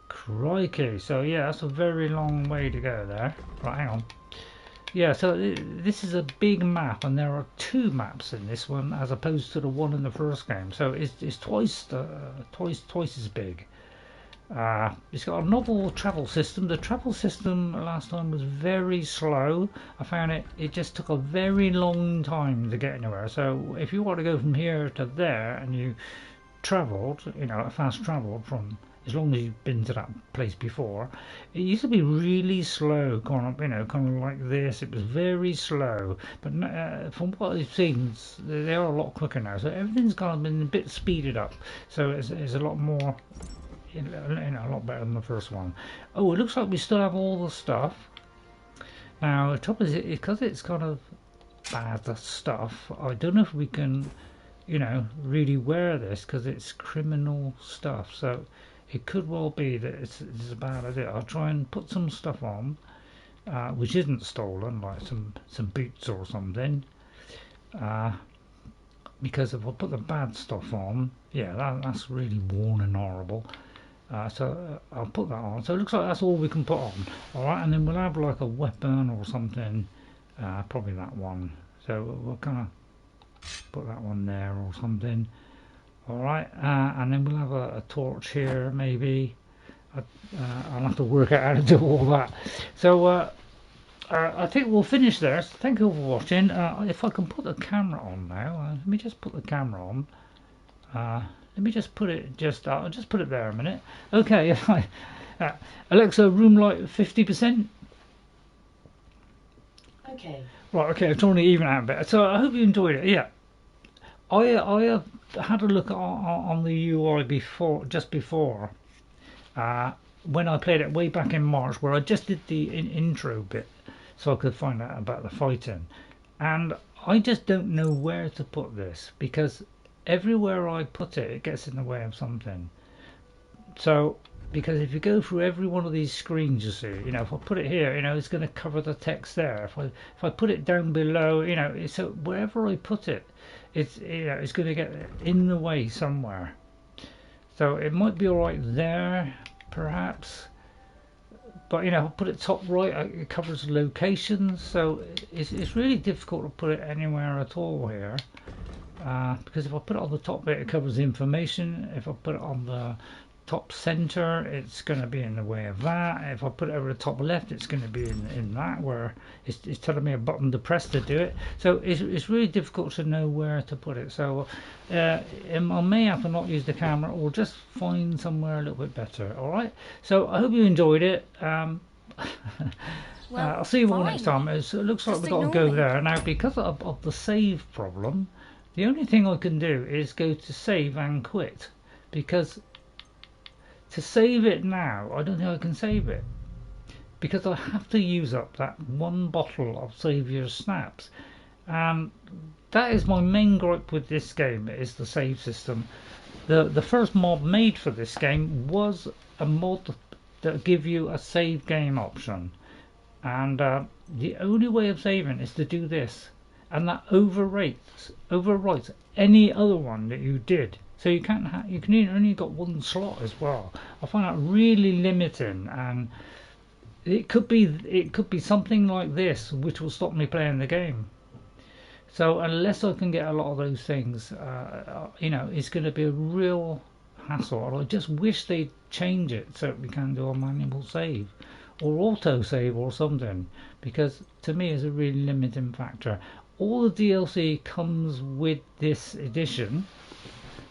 Crikey. So yeah, that's a very long way to go there. Right, hang on. Yeah, so this is a big map, and there are 2 maps in this one as opposed to the one in the first game. So it's twice as big. It's got a novel travel system. The travel system last time was very slow. I found it just took a very long time to get anywhere. So if you want to go from here to there and you travelled, you know, fast travelled from, as long as you've been to that place before, it used to be really slow, kind of like this. It was very slow, but from what I've seen, they are a lot quicker now. So everything's kind of been a bit speeded up. So it's a lot more, you know, a lot better than the first one. Oh, it looks like we still have all the stuff. Now the trouble is, because it's kind of bad stuff, I don't know if we can, you know, really wear this because it's criminal stuff. So it could well be that it's a bad idea. I'll try and put some stuff on, which isn't stolen, like some boots or something. Because if I put the bad stuff on, yeah, that's really worn and horrible. So I'll put that on. So it looks like that's all we can put on. All right, and then we'll have like a weapon or something. Probably that one. So we'll kind of put that one there or something. Alright, and then we'll have a torch here maybe. I'll have to work out how to do all that. So I think we'll finish there. So thank you all for watching. If I can put the camera on now, let me just put the camera on. Let me just put it I'll just put it there a minute. Okay, Alexa, room light 50%. Okay. Right, okay, I'm trying to even out a bit. So I hope you enjoyed it. Yeah, I have had a look on the UI just before when I played it way back in March, where I just did the intro bit so I could find out about the fighting, and I just don't know where to put this because everywhere I put it, it gets in the way of something. So because if you go through every one of these screens, you see, you know, if I put it here, you know, it's going to cover the text there. If I put it down below, you know, so wherever I put it, it's, you know, it's going to get in the way somewhere. So it might be all right there, perhaps, but you know, if I put it top right, it covers locations. So it's really difficult to put it anywhere at all here, because if I put it on the top bit, it covers the information. If I put it on the top center, it's going to be in the way of that. If I put it over the top left, it's going to be in that, where it's telling me a button to press to do it. So it's really difficult to know where to put it. So I may have to not use the camera or just find somewhere a little bit better. All right, so I hope you enjoyed it. Well, I'll see you all next time. It looks like we've got to go there now because of the save problem. The only thing I can do is go to save and quit, because to save it now, I don't think I can save it, because I have to use up that one bottle of Saviour's Snaps. That is my main gripe with this game, is the save system. The first mod made for this game was a mod that give you a save game option, and the only way of saving is to do this, and that overwrites any other one that you did. So you can't you can only got one slot as well. I find that really limiting, and it could be something like this which will stop me playing the game. So unless I can get a lot of those things, you know, it's going to be a real hassle. And I just wish they'd change it so we can do a manual save or auto save or something, because to me it's a really limiting factor. All the DLC comes with this edition.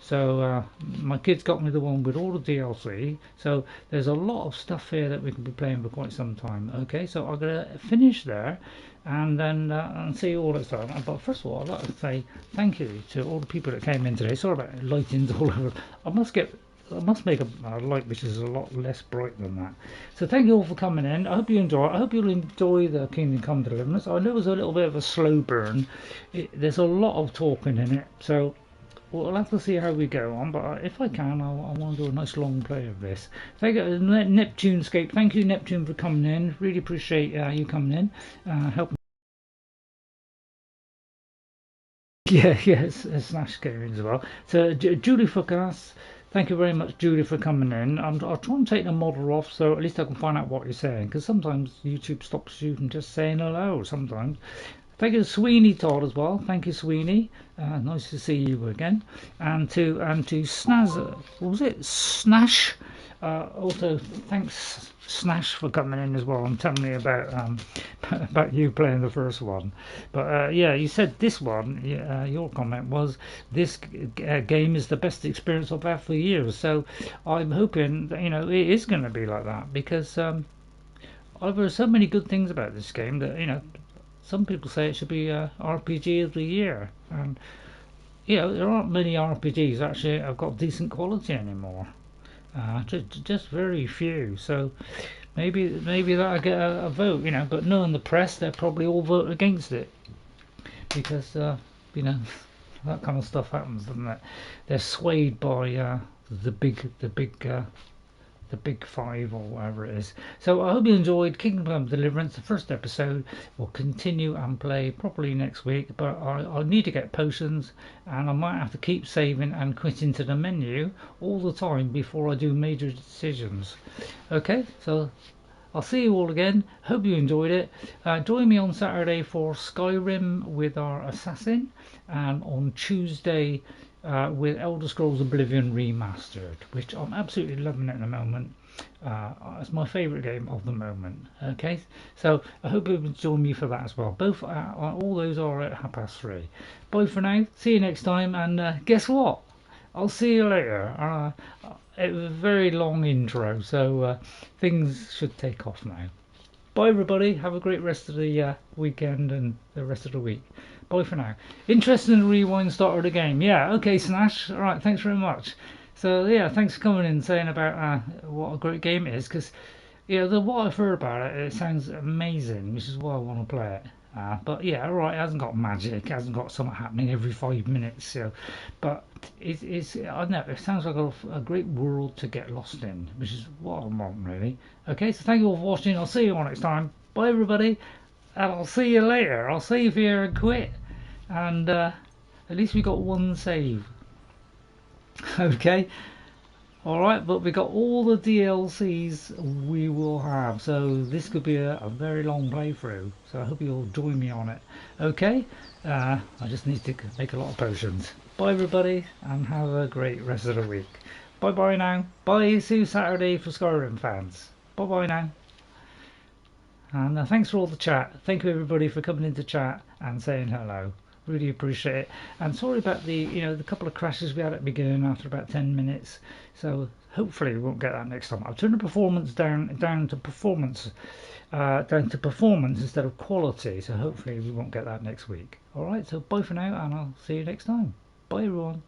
So my kids got me the one with all the DLC, so there's a lot of stuff here that we can be playing for quite some time. Okay, so I'm going to finish there, and then and see you all next time. But first of all, I'd like to say thank you to all the people that came in today. Sorry about lightings all over. I must make a light which is a lot less bright than that. So thank you all for coming in. I hope you enjoy it. I hope you'll enjoy the Kingdom Come Deliverance. I know it was a little bit of a slow burn. There's a lot of talking in it, so we'll have to see how we go on, but if I can, I want to do a nice long play of this. Thank you, Neptunescape. Thank you, Neptune, for coming in. Really appreciate you coming in, helping. Yeah, yes, Slash Gaming as well. So Julie Fuckas, thank you very much, Julie, for coming in. I'll try and take the model off so at least I can find out what you're saying, because sometimes YouTube stops you from just saying hello sometimes. Thank you to Sweeney Todd as well. Thank you, Sweeney. Nice to see you again. And to Snaz, what was it? Snash. Also, thanks Snash for coming in as well and telling me about you playing the first one. But yeah, you said this one. Your comment was this game is the best experience I've had for years. So I'm hoping that, it is going to be like that, because I've heard so many good things about this game that some people say it should be RPG of the year, and there aren't many RPGs actually have got decent quality anymore. Just very few. So maybe that'll get a vote, But knowing the press, they'll probably all vote against it, because that kind of stuff happens, doesn't it? They're swayed by the big five or whatever it is. So I hope you enjoyed Kingdom Come Deliverance. The first episode will continue and play properly next week, but I need to get potions, and I might have to keep saving and quitting to the menu all the time before I do major decisions. Okay, so I'll see you all again. Hope you enjoyed it. Join me on Saturday for Skyrim with our assassin, and on Tuesday with Elder Scrolls Oblivion Remastered, which I'm absolutely loving at the moment. It's my favourite game of the moment. Okay, so I hope you will join me for that as well. Both all those are at 3:30. Bye for now. See you next time, and guess what? I'll see you later. It was a very long intro, so things should take off now. Bye everybody. Have a great rest of the weekend and the rest of the week. Bye for now. Interested in the rewind start of the game? Yeah, okay, Snash. Alright, thanks very much. So yeah, thanks for coming in and saying about what a great game it is, because what I've heard about it sounds amazing, which is why I want to play it. But yeah, alright, it hasn't got magic, it hasn't got something happening every 5 minutes, so but it's I don't know, it sounds like a great world to get lost in, which is what I want really. Okay, so thank you all for watching. I'll see you all next time. Bye everybody, and I'll see you later. I'll save here and quit, and at least we got one save. Okay, alright, but we got all the DLCs we will have, so this could be a very long playthrough, so I hope you'll join me on it. Okay, I just need to make a lot of potions. Bye everybody, and have a great rest of the week. Bye bye now. Bye, see you Saturday for Skyrim fans. Bye bye now. And thanks for all the chat. Thank you everybody for coming into chat and saying hello. Really appreciate it. And sorry about the the couple of crashes we had at the beginning after about 10 minutes. So hopefully we won't get that next time. I'll turn the performance down to performance instead of quality. So hopefully we won't get that next week. Alright, so bye for now, and I'll see you next time. Bye everyone.